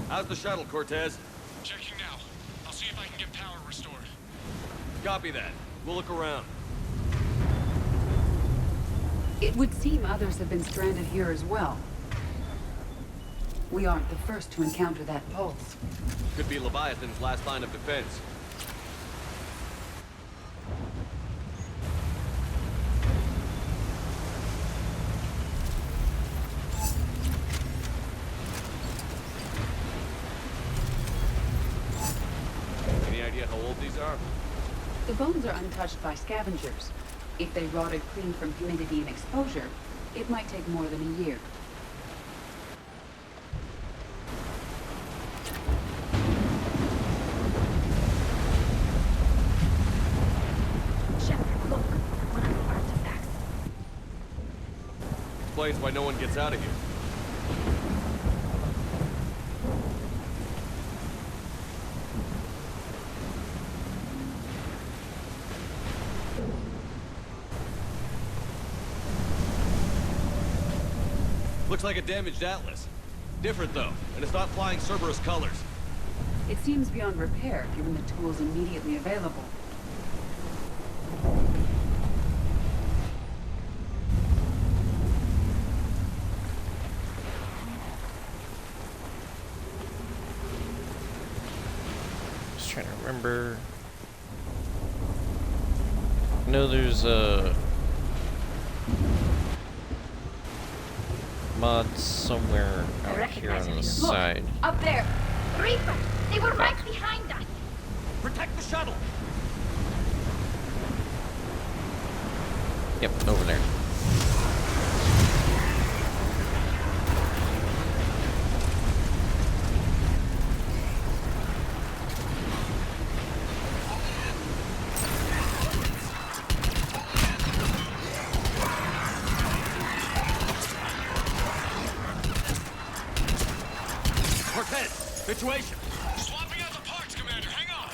How's the shuttle, Cortez? Checking now. I'll see if I can get power restored. Copy that. We'll look around. It would seem others have been stranded here as well. We aren't the first to encounter that pulse. Could be Leviathan's last line of defense. Any idea how old these are? The bones are untouched by scavengers. If they rotted clean from humidity and exposure, it might take more than a year. Shepard, look. One of the artifacts. Explains why no one gets out of here. Looks like a damaged Atlas. Different though, and it's not flying Cerberus colors. It seems beyond repair, given the tools immediately available. Just trying to remember. No, there's a mod somewhere out here on the side. Up there! Reaper! They were right behind us! Protect the shuttle! Yep, over there. Cortez, situation. Swapping out the parts, Commander. Hang on.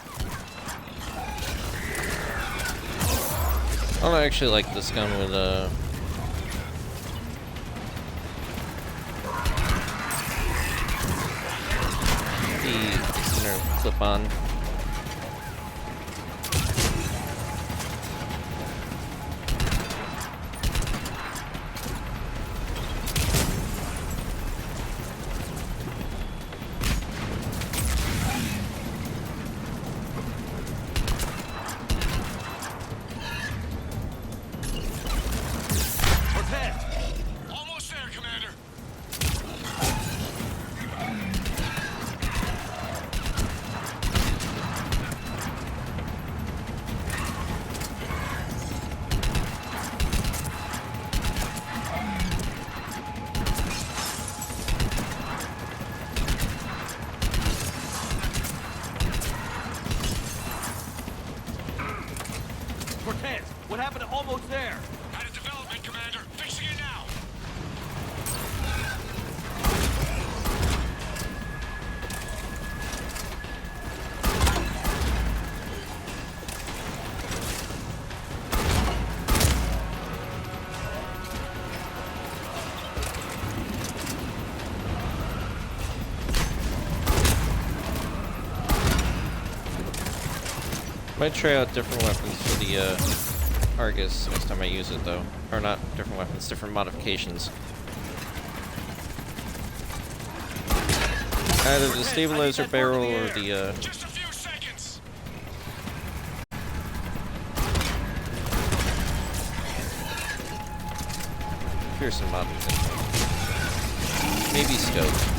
I don't actually like this gun with the center clip on. Almost there, Commander. Cortez, what happened to almost there? Had a development, Commander. Fixing it now. Might try out different weapons for the Argus next time I use it, though. Or not different weapons, different modifications. Either the stabilizer barrel or the Just a few seconds. Pearson mod. Maybe scope.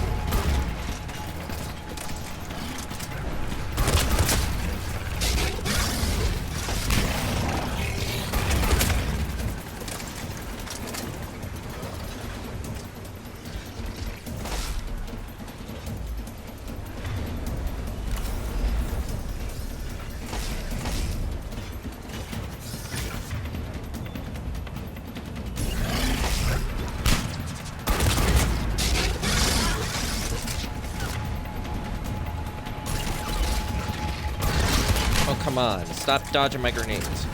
Oh, come on. Stop dodging my grenades.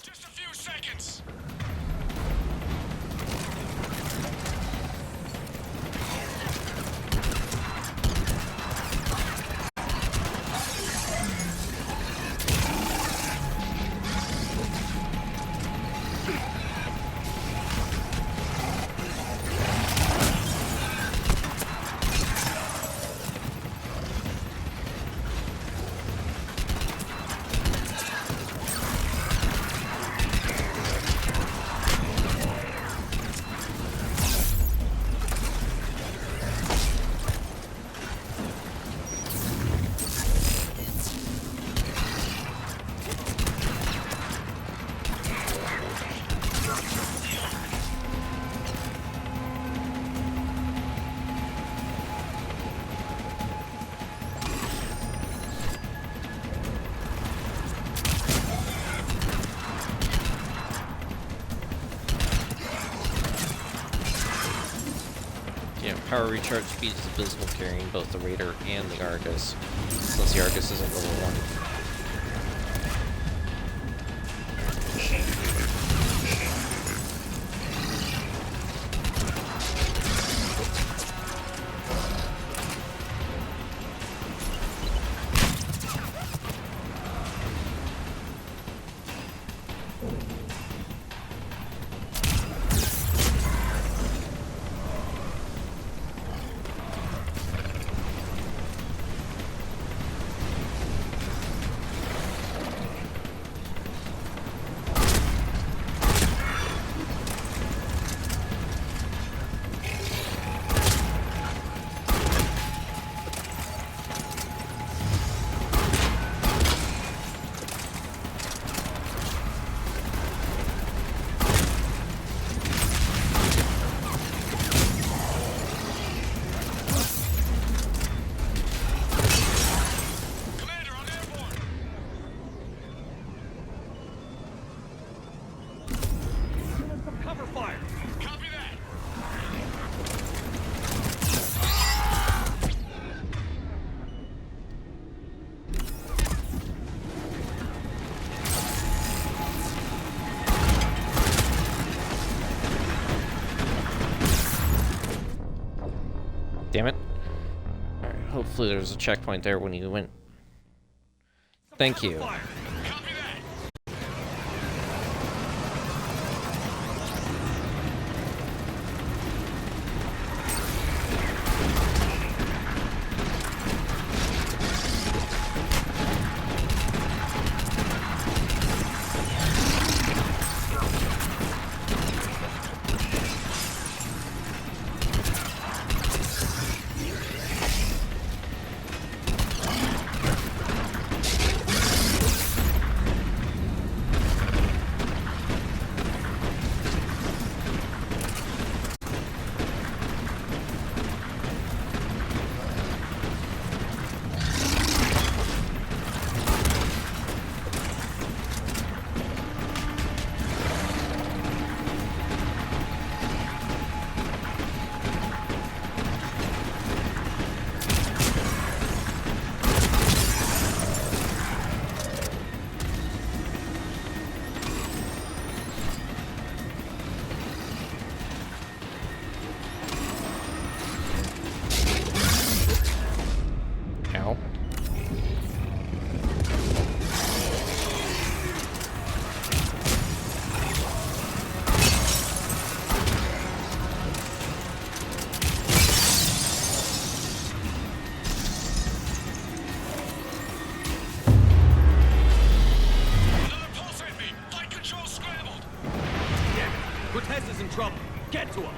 Just a few seconds. Yeah, power recharge speed is abysmal carrying both the Raider and the Argus, since the Argus isn't level 1. Damn it. Alright, hopefully there's a checkpoint there when you went. Thank you. Ow. Cortez is in trouble. Get to him.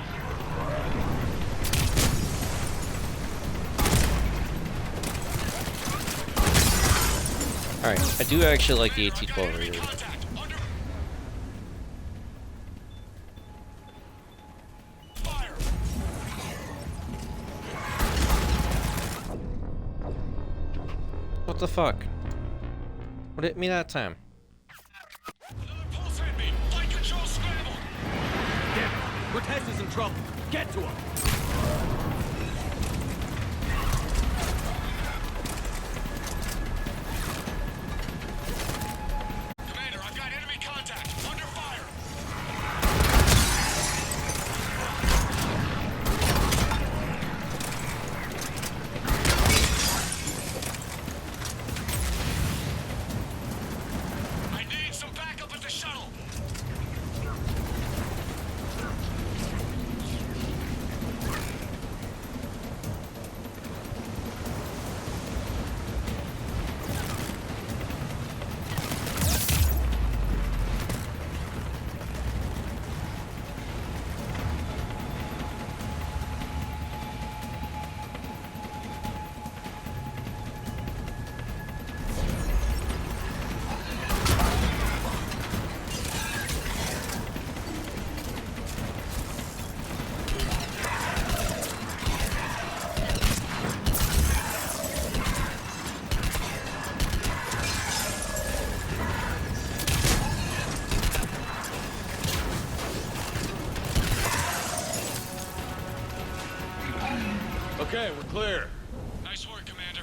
Alright, I do actually like the AT-12 reload. What the fuck? What hit me that time? Cortez is in trouble. Get to him. Commander, I've got enemy contact. Under fire. I need some backup at the shuttle. Okay, we're clear. Nice work, Commander.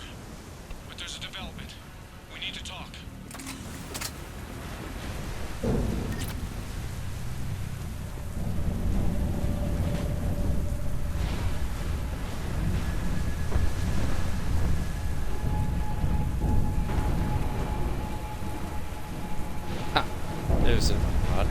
But there's a development. We need to talk. Ah, there's a mod.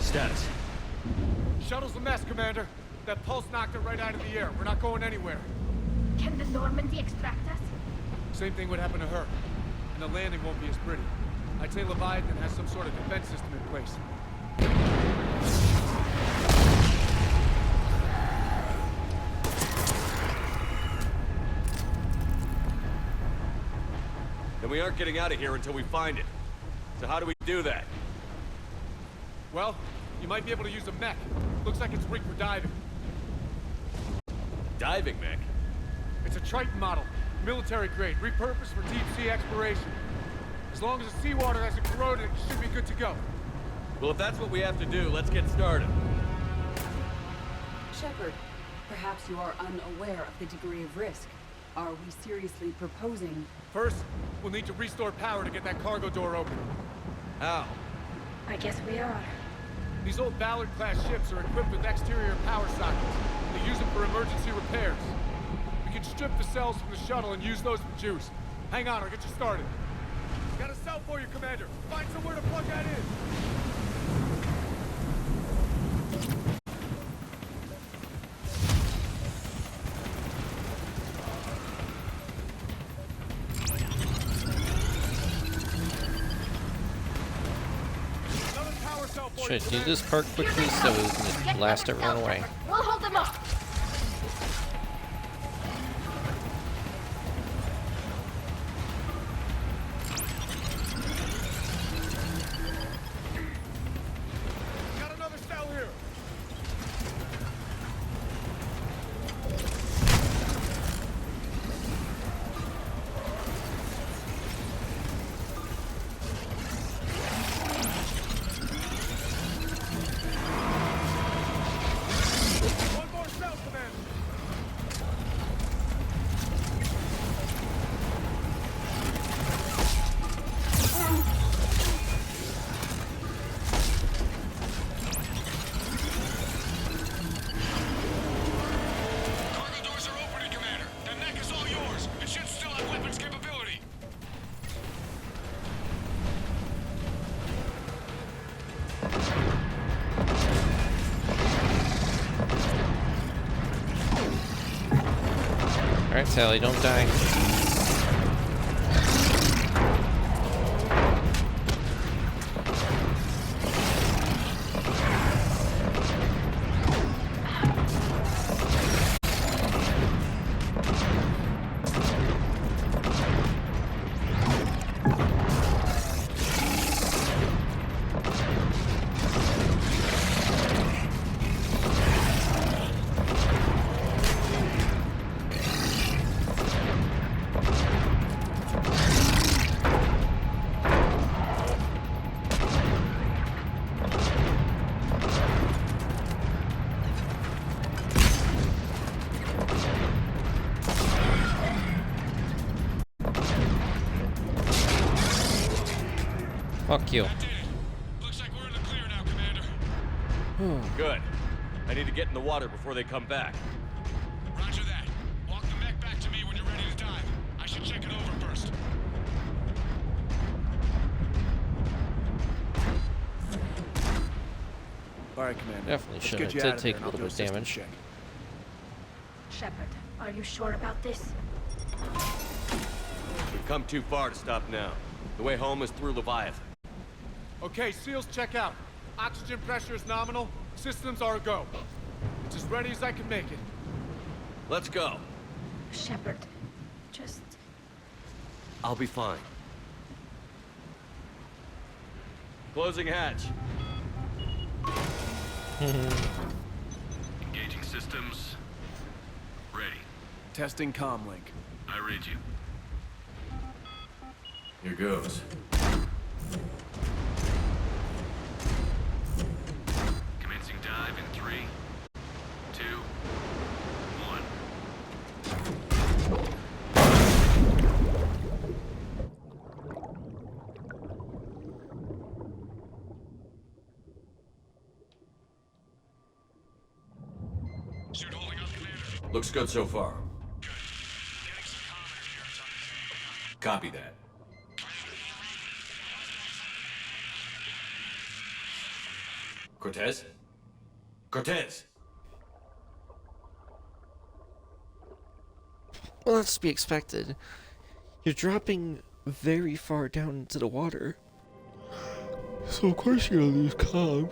Status. Shuttle's a mess, Commander. That pulse knocked it right out of the air. We're not going anywhere. Can the Normandy extract us? Same thing would happen to her. And the landing won't be as pretty. I'd say Leviathan has some sort of defense system in place. Then we aren't getting out of here until we find it. So how do we do that? Well, you might be able to use a mech. Looks like it's rigged for diving. Diving mech? It's a Triton model. Military grade, repurposed for deep sea exploration. As long as the seawater hasn't corroded, it should be good to go. Well, if that's what we have to do, let's get started. Shepard, Perhaps you are unaware of the degree of risk. Are we seriously proposing? First, we'll need to restore power to get that cargo door open. How? I guess we are. These old Ballard-class ships are equipped with exterior power sockets. They use them for emergency repairs. We can strip the cells from the shuttle and use those for juice. Hang on, I'll get you started. Got a cell for you, Commander. Find somewhere to plug that in. Should I do this part quickly so we can blast everyone away? We'll hold them up. Got another cell here. One more cell, Commander. Cargo doors are opening, Commander. The neck is all yours. It should still have weapons capability. Alright, Sally, don't die. Fuck you. Looks like we're in the clear now, Commander. Good. I need to get in the water before they come back. Roger that. Walk the mech back to me when you're ready to dive. I should check it over first. All right, Commander. Definitely Let's should. get It you did out of take here a and little I'll do bit of system damage. check. Shepard, are you sure about this? We've come too far to stop now. The way home is through Leviathan. Okay, SEALs check out. Oxygen pressure is nominal. Systems are a go. It's as ready as I can make it. Let's go. Shepard, just... I'll be fine. Closing hatch. Engaging systems. Ready. Testing comlink. I read you. Here goes. Commencing dive in 3, 2, 1. Suit holding up, Commander. Looks good so far. Getting some comm interference on Copy that. Cortez? Cortez! Well, that's to be expected. You're dropping very far down into the water. So of course you're gonna lose comms.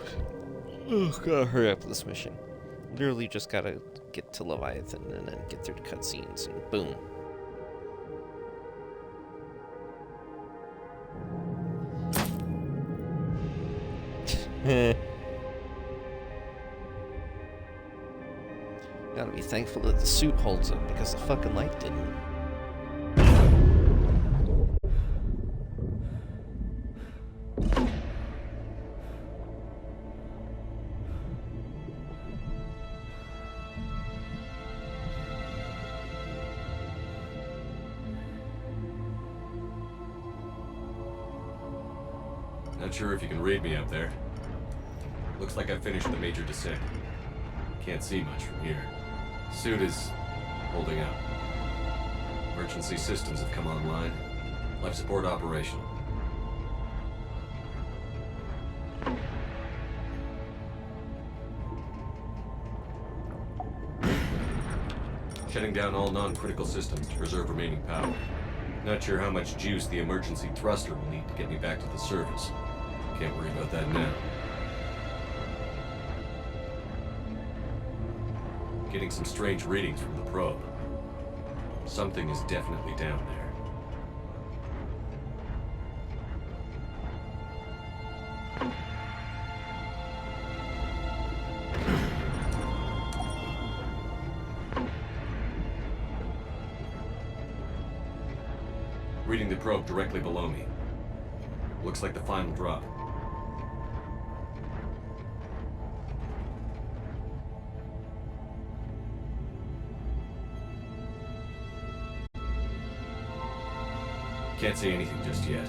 Oh, gotta hurry up with this mission. Literally just gotta get to Leviathan and then get through the cutscenes and boom. Gotta be thankful that the suit holds up because the fucking light didn't. Not sure if you can read me up there. Looks like I finished the major descent. Can't see much from here. Suit is holding out. Emergency systems have come online. Life support operational. Shutting down all non-critical systems to preserve remaining power. Not sure how much juice the emergency thruster will need to get me back to the surface. Can't worry about that now. Getting some strange readings from the probe. Something is definitely down there. Reading the probe directly below me. Looks like the final drop. Can't see anything just yet.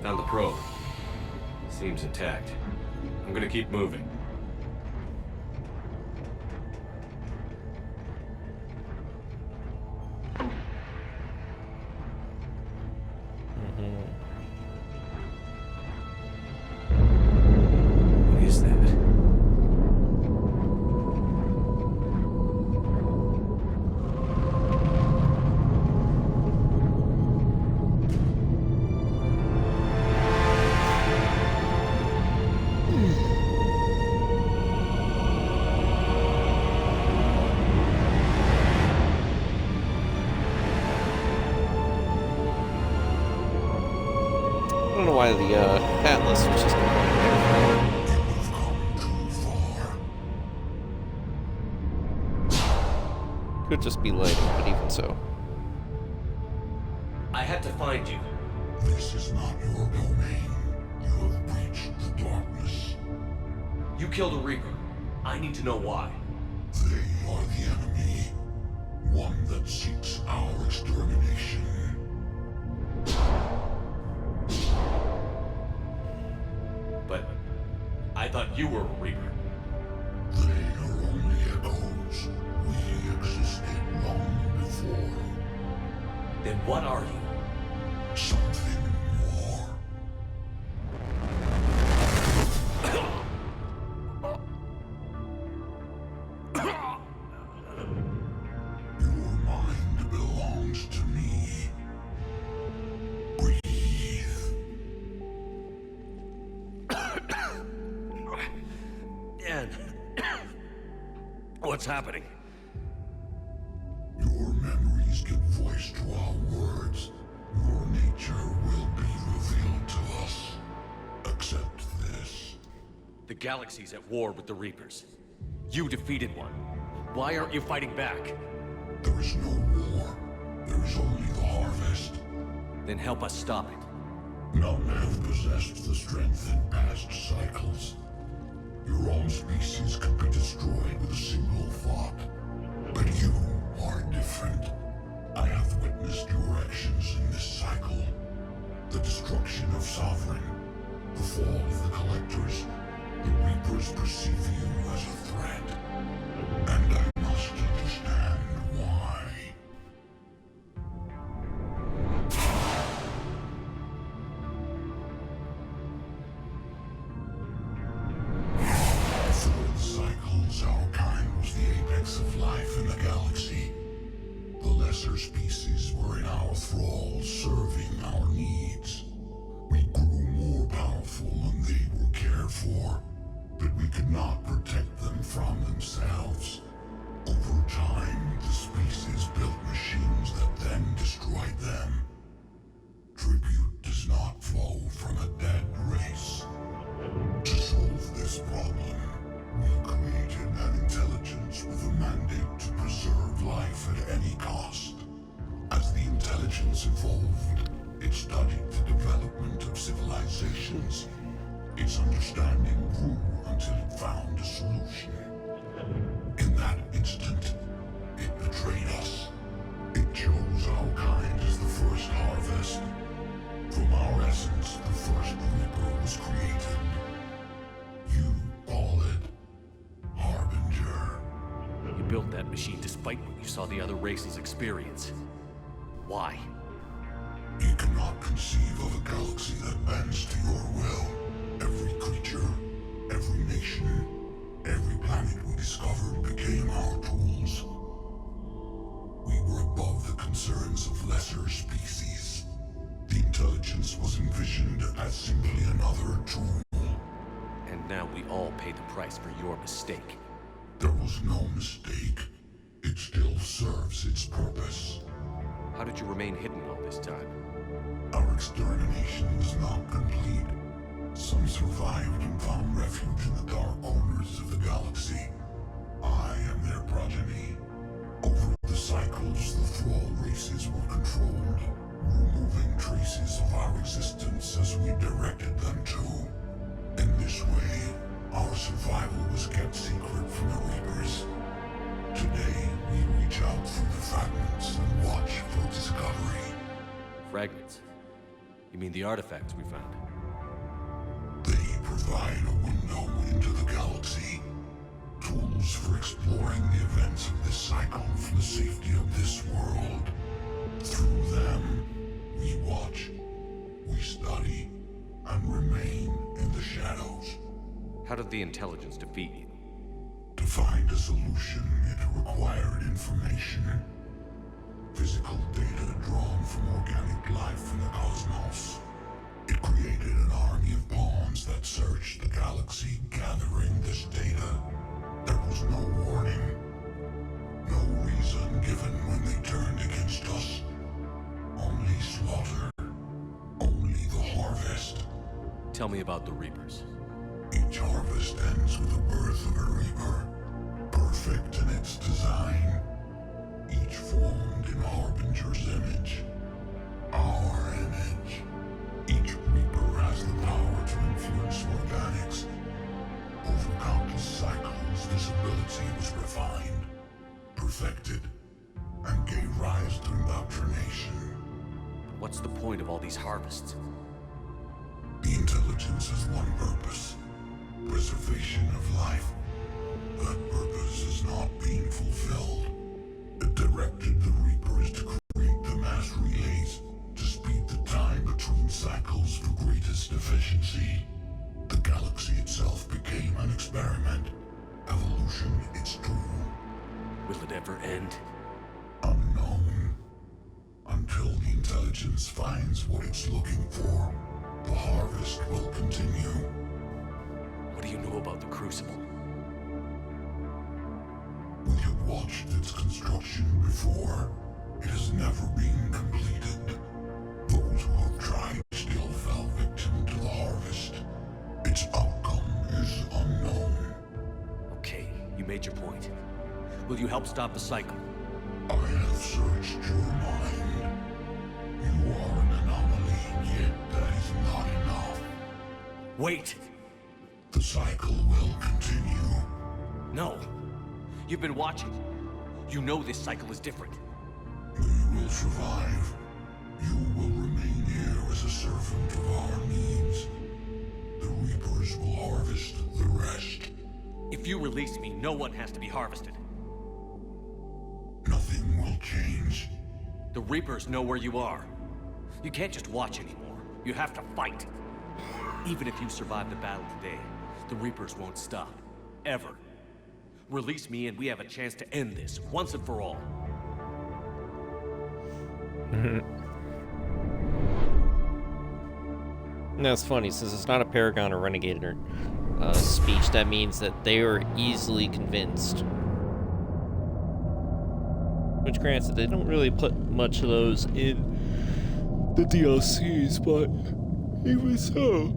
Found the probe. Seems intact. I'm gonna keep moving. What is that? I don't know why the Atlas was just going there. Could just be lighting, but even so. I had to find you. This is not your domain. You have breached the darkness. You killed a Reaper. I need to know why. They are the enemy. One that seeks our extermination. But I thought you were a Reaper. They are only echoes. We existed long before. Then what are you? Something more. Your mind belongs to me. Breathe. Dan. What's happening? Your memories give voice to our words. Your nature will be revealed to us. Accept this. The galaxy's at war with the Reapers. You defeated one. Why aren't you fighting back? There is no war. There is only the harvest. Then help us stop it. None have possessed the strength in past cycles. Your own species could be destroyed with a single thought. But you are different. I have witnessed your actions in this cycle. The destruction of Sovereign, the fall of the Collectors. The Reapers perceive you as a threat. And I must understand why. Through the cycles, our kind was the apex of life in the galaxy. The lesser species were in our thrall, serving our needs. We grew more powerful and they were cared for, but we could not protect them from themselves. Over time, the species built machines that then destroyed them. Tribute does not flow from a dead race. To solve this problem, we created an intelligence with a mandate to preserve life at any cost. As the intelligence evolved, generations. Its understanding grew until it found a solution. In that instant, it betrayed us. It chose our kind as the first harvest. From our essence, the first Reaper was created. You call it Harbinger. You built that machine despite what you saw the other races experience. Why? You cannot conceive of a galaxy that bends to your will. Every creature, every nation, every planet we discovered became our tools. We were above the concerns of lesser species. The intelligence was envisioned as simply another tool. And now we all pay the price for your mistake. There was no mistake. It still serves its purpose. How did you remain hidden all this time? Our extermination was not complete. Some survived and found refuge in the dark corners of the galaxy. I am their progeny. Over the cycles, the thrall races were controlled, removing traces of our existence as we directed them to. In this way, our survival was kept secret from the Reapers. Today, we reach out through the fragments and watch for discovery. Fragments? You mean the artifacts we found? They provide a window into the galaxy. Tools for exploring the events of this cycle from the safety of this world. Through them, we watch, we study, and remain in the shadows. How did the intelligence defeat you? To find a solution, it required information. Physical data drawn from organic life in the cosmos. It created an army of pawns that searched the galaxy, gathering this data. There was no warning. No reason given when they turned against us. Only slaughter. Only the harvest. Tell me about the Reapers. Each harvest ends with the birth of a Reaper. Perfect in its design. Each formed in Harbinger's image. Our image. Each Reaper has the power to influence organics. Over countless cycles, this ability was refined, perfected, and gave rise to indoctrination. What's the point of all these harvests? The intelligence has one purpose. Preservation of life. That purpose is not being fulfilled. It directed the Reapers to create the mass relays to speed the time between cycles for greatest efficiency. The galaxy itself became an experiment. Evolution its tool. Will it ever end? Unknown. Until the intelligence finds what it's looking for, the harvest will continue. What do you know about the Crucible? We have watched its construction before. It has never been completed. Those who have tried still fell victim to the harvest. Its outcome is unknown. Okay, you made your point. Will you help stop the cycle? I have searched your mind. You are an anomaly, yet that is not enough. Wait! The cycle will continue. No! You've been watching. You know this cycle is different. You will survive. You will remain here as a servant of our needs. The Reapers will harvest the rest. If you release me, no one has to be harvested. Nothing will change. The Reapers know where you are. You can't just watch anymore. You have to fight. Even if you survive the battle today, the Reapers won't stop. Ever. Release me and we have a chance to end this, once and for all. No, it's funny, since it's not a Paragon or Renegade or speech, that means that they are easily convinced. Which granted, they don't really put much of those in the DLCs, but even so.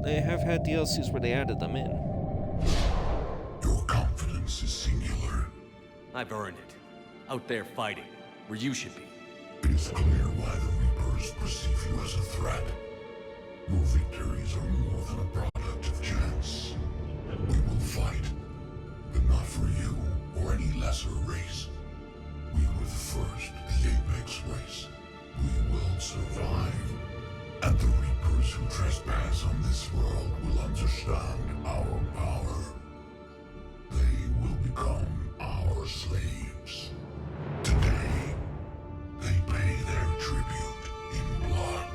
They have had DLCs where they added them in. Your confidence is singular. I've earned it. Out there fighting, where you should be. It is clear why the Reapers perceive you as a threat. Reapers are more than a product of chance. We will fight, but not for you or any lesser race. We were the first, the apex race. We will survive. And the Reapers who trespass on this world will understand our power. They will become our slaves. Today, they pay their tribute in blood.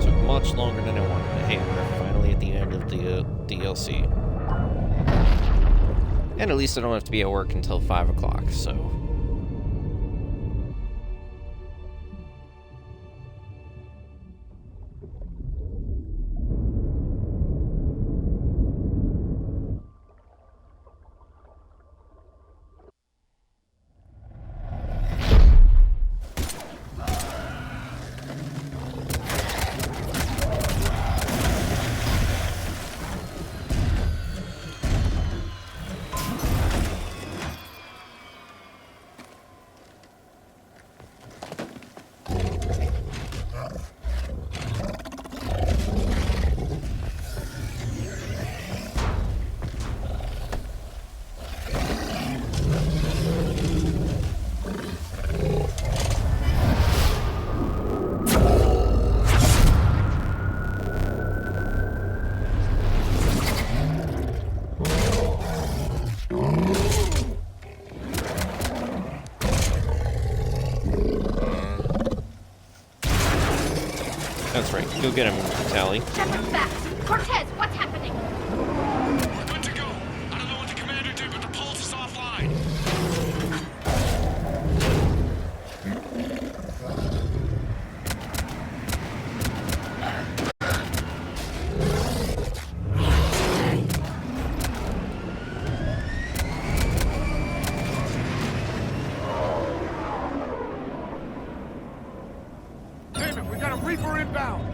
Took much longer than I wanted, but hey, we're finally at the end of the DLC. And at least I don't have to be at work until 5 o'clock, so... That's right. Go get him, Tally. Shepard's back. Cortez, what's happening? We're good to go. I don't know what the commander did, but the pulse is offline. Damn it, we got a Reaper inbound!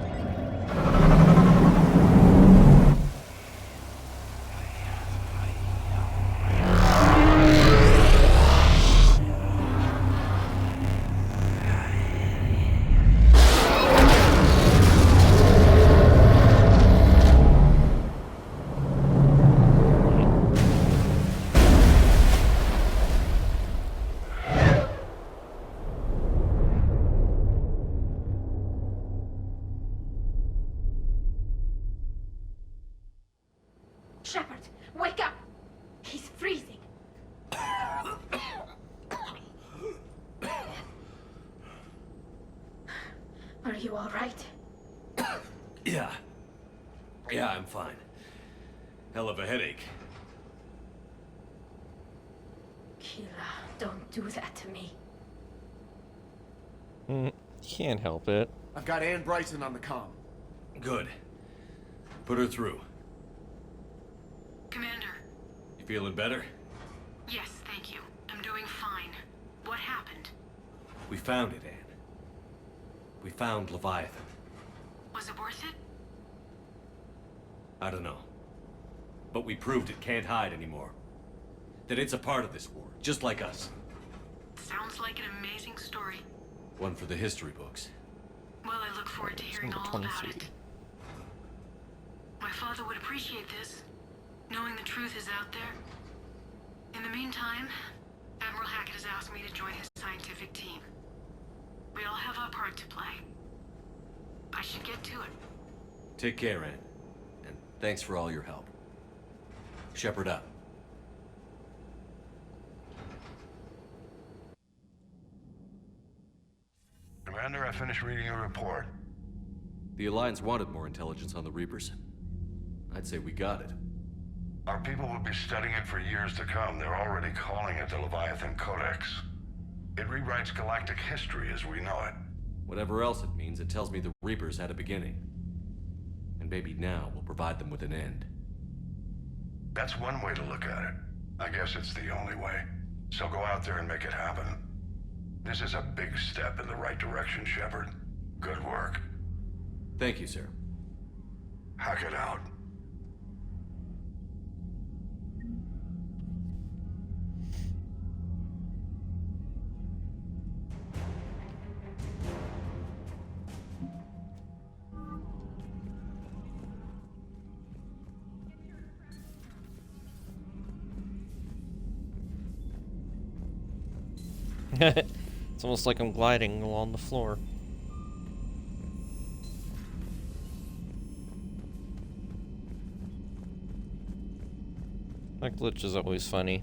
Shepard, wake up! He's freezing. Are you all right? Yeah. Yeah, I'm fine. Hell of a headache. Keela, don't do that to me. Can't help it. I've got Ann Bryson on the comm. Good. Put her through. Commander. You feeling better? Yes, thank you. I'm doing fine. What happened? We found it, Ann. We found Leviathan. Was it worth it? I don't know. But we proved it can't hide anymore. That it's a part of this war, just like us. Sounds like an amazing story. One for the history books. Well, I look forward to hearing all about it. My father would appreciate this, knowing the truth is out there. In the meantime, Admiral Hackett has asked me to join his scientific team. We all have our part to play. I should get to it. Take care, Ann. And thanks for all your help. Shepard up. Commander, I finished reading your report. The Alliance wanted more intelligence on the Reapers. I'd say we got it. Our people will be studying it for years to come. They're already calling it the Leviathan Codex. It rewrites galactic history as we know it. Whatever else it means, it tells me the Reapers had a beginning. And maybe now we'll provide them with an end. That's one way to look at it. I guess it's the only way. So go out there and make it happen. This is a big step in the right direction, Shepard. Good work. Thank you, sir. Hackett out. It's almost like I'm gliding along the floor. That glitch is always funny.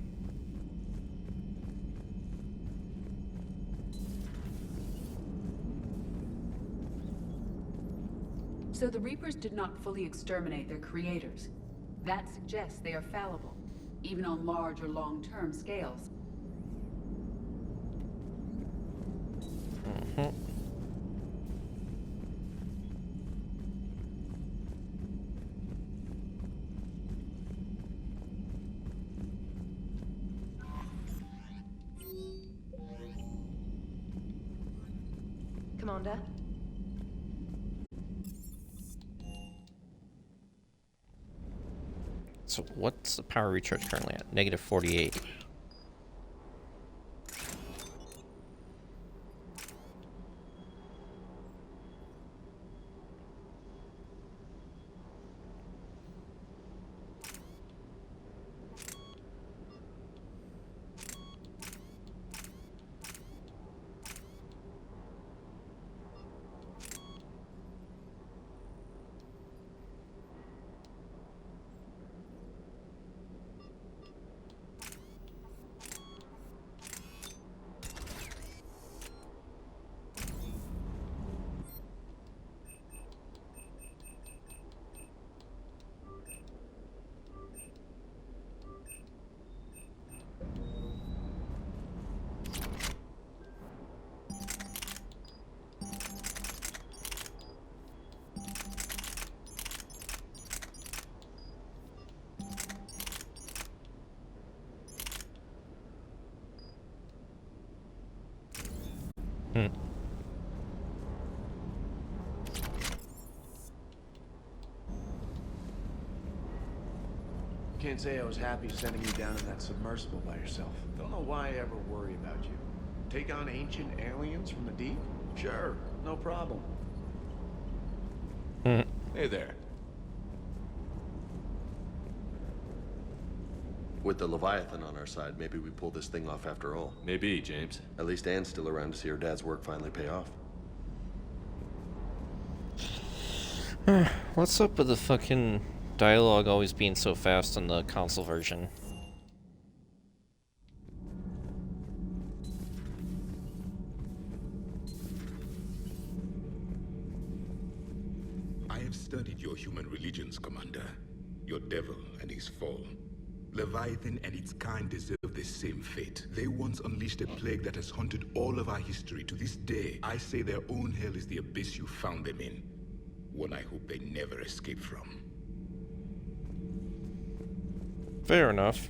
So the Reapers did not fully exterminate their creators. That suggests they are fallible, even on large or long-term scales. Commander? So what's the power recharge currently at? Negative 48. Can't say I was happy sending you down in that submersible by yourself. Don't know why I ever worry about you. Take on ancient aliens from the deep? Sure, no problem. Hey there. With the Leviathan on our side, maybe we pull this thing off after all. Maybe, James. At least Anne's still around to see her dad's work finally pay off. What's up with the fucking dialogue always being so fast in the console version? I have studied your human religions, Commander. Your devil and his fall. Leviathan and its kind deserve the same fate. They once unleashed a plague that has haunted all of our history to this day. I say their own hell is the abyss you found them in. One I hope they never escape from. Fair enough.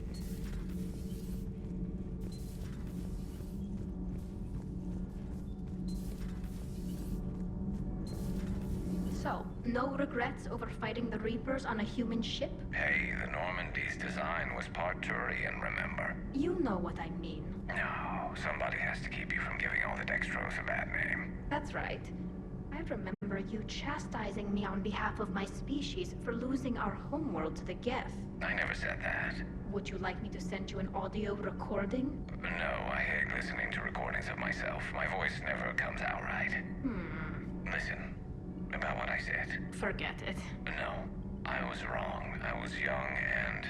So, no regrets over fighting the Reapers on a human ship? Hey, the Normandy's design was part Turian, remember? You know what I mean. No, somebody has to keep you from giving all the Dextros a bad name. That's right. I remember you chastising me on behalf of my species for losing our homeworld to the Geth. I never said that. Would you like me to send you an audio recording? No, I hate listening to recordings of myself. My voice never comes out right. Listen, about what I said. Forget it. No, I was wrong. I was young and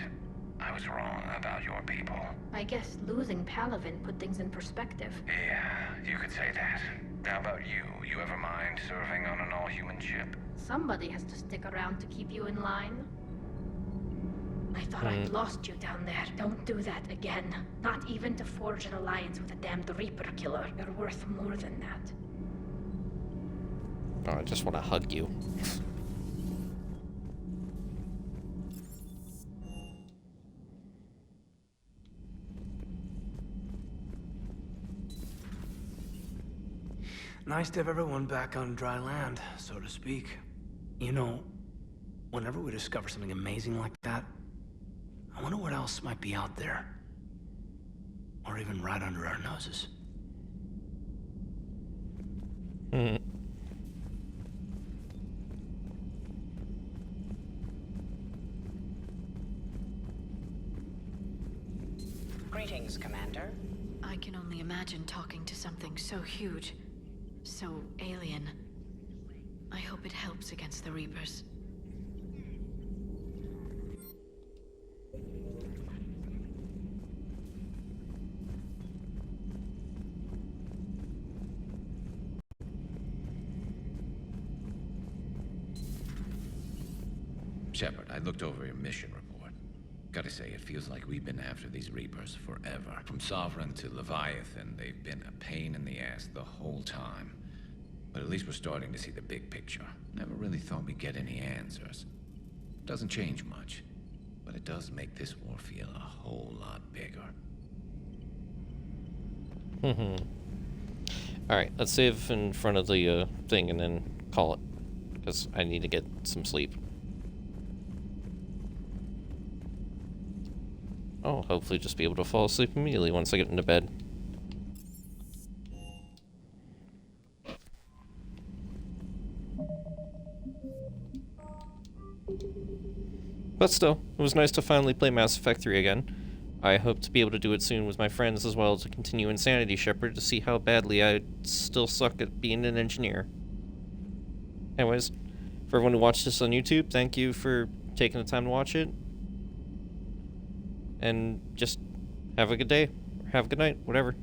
I was wrong about your people. I guess losing Palavin put things in perspective. Yeah, you could say that. How about you? You ever mind serving on an all-human ship? Somebody has to stick around to keep you in line. I thought I'd lost you down there. Don't do that again. Not even to forge an alliance with a damned Reaper killer. You're worth more than that. Oh, I just want to hug you. Nice to have everyone back on dry land, so to speak. You know, whenever we discover something amazing like that, I wonder what else might be out there. Or even right under our noses. Greetings, Commander. I can only imagine talking to something so huge, so alien. I hope it helps against the Reapers. Shepard, I looked over your mission report. Gotta say, it feels like we've been after these Reapers forever. From Sovereign to Leviathan, they've been a pain in the ass the whole time. But at least we're starting to see the big picture. Never really thought we'd get any answers. Doesn't change much, but it does make this war feel a whole lot bigger. Alright, let's save in front of the thing and then call it. Because I need to get some sleep. Oh, hopefully just be able to fall asleep immediately once I get into bed. But still, it was nice to finally play Mass Effect 3 again. I hope to be able to do it soon with my friends as well to continue Insanity Shepherd to see how badly I still suck at being an engineer. Anyways, for everyone who watched this on YouTube, thank you for taking the time to watch it. And just have a good day, or have a good night, whatever.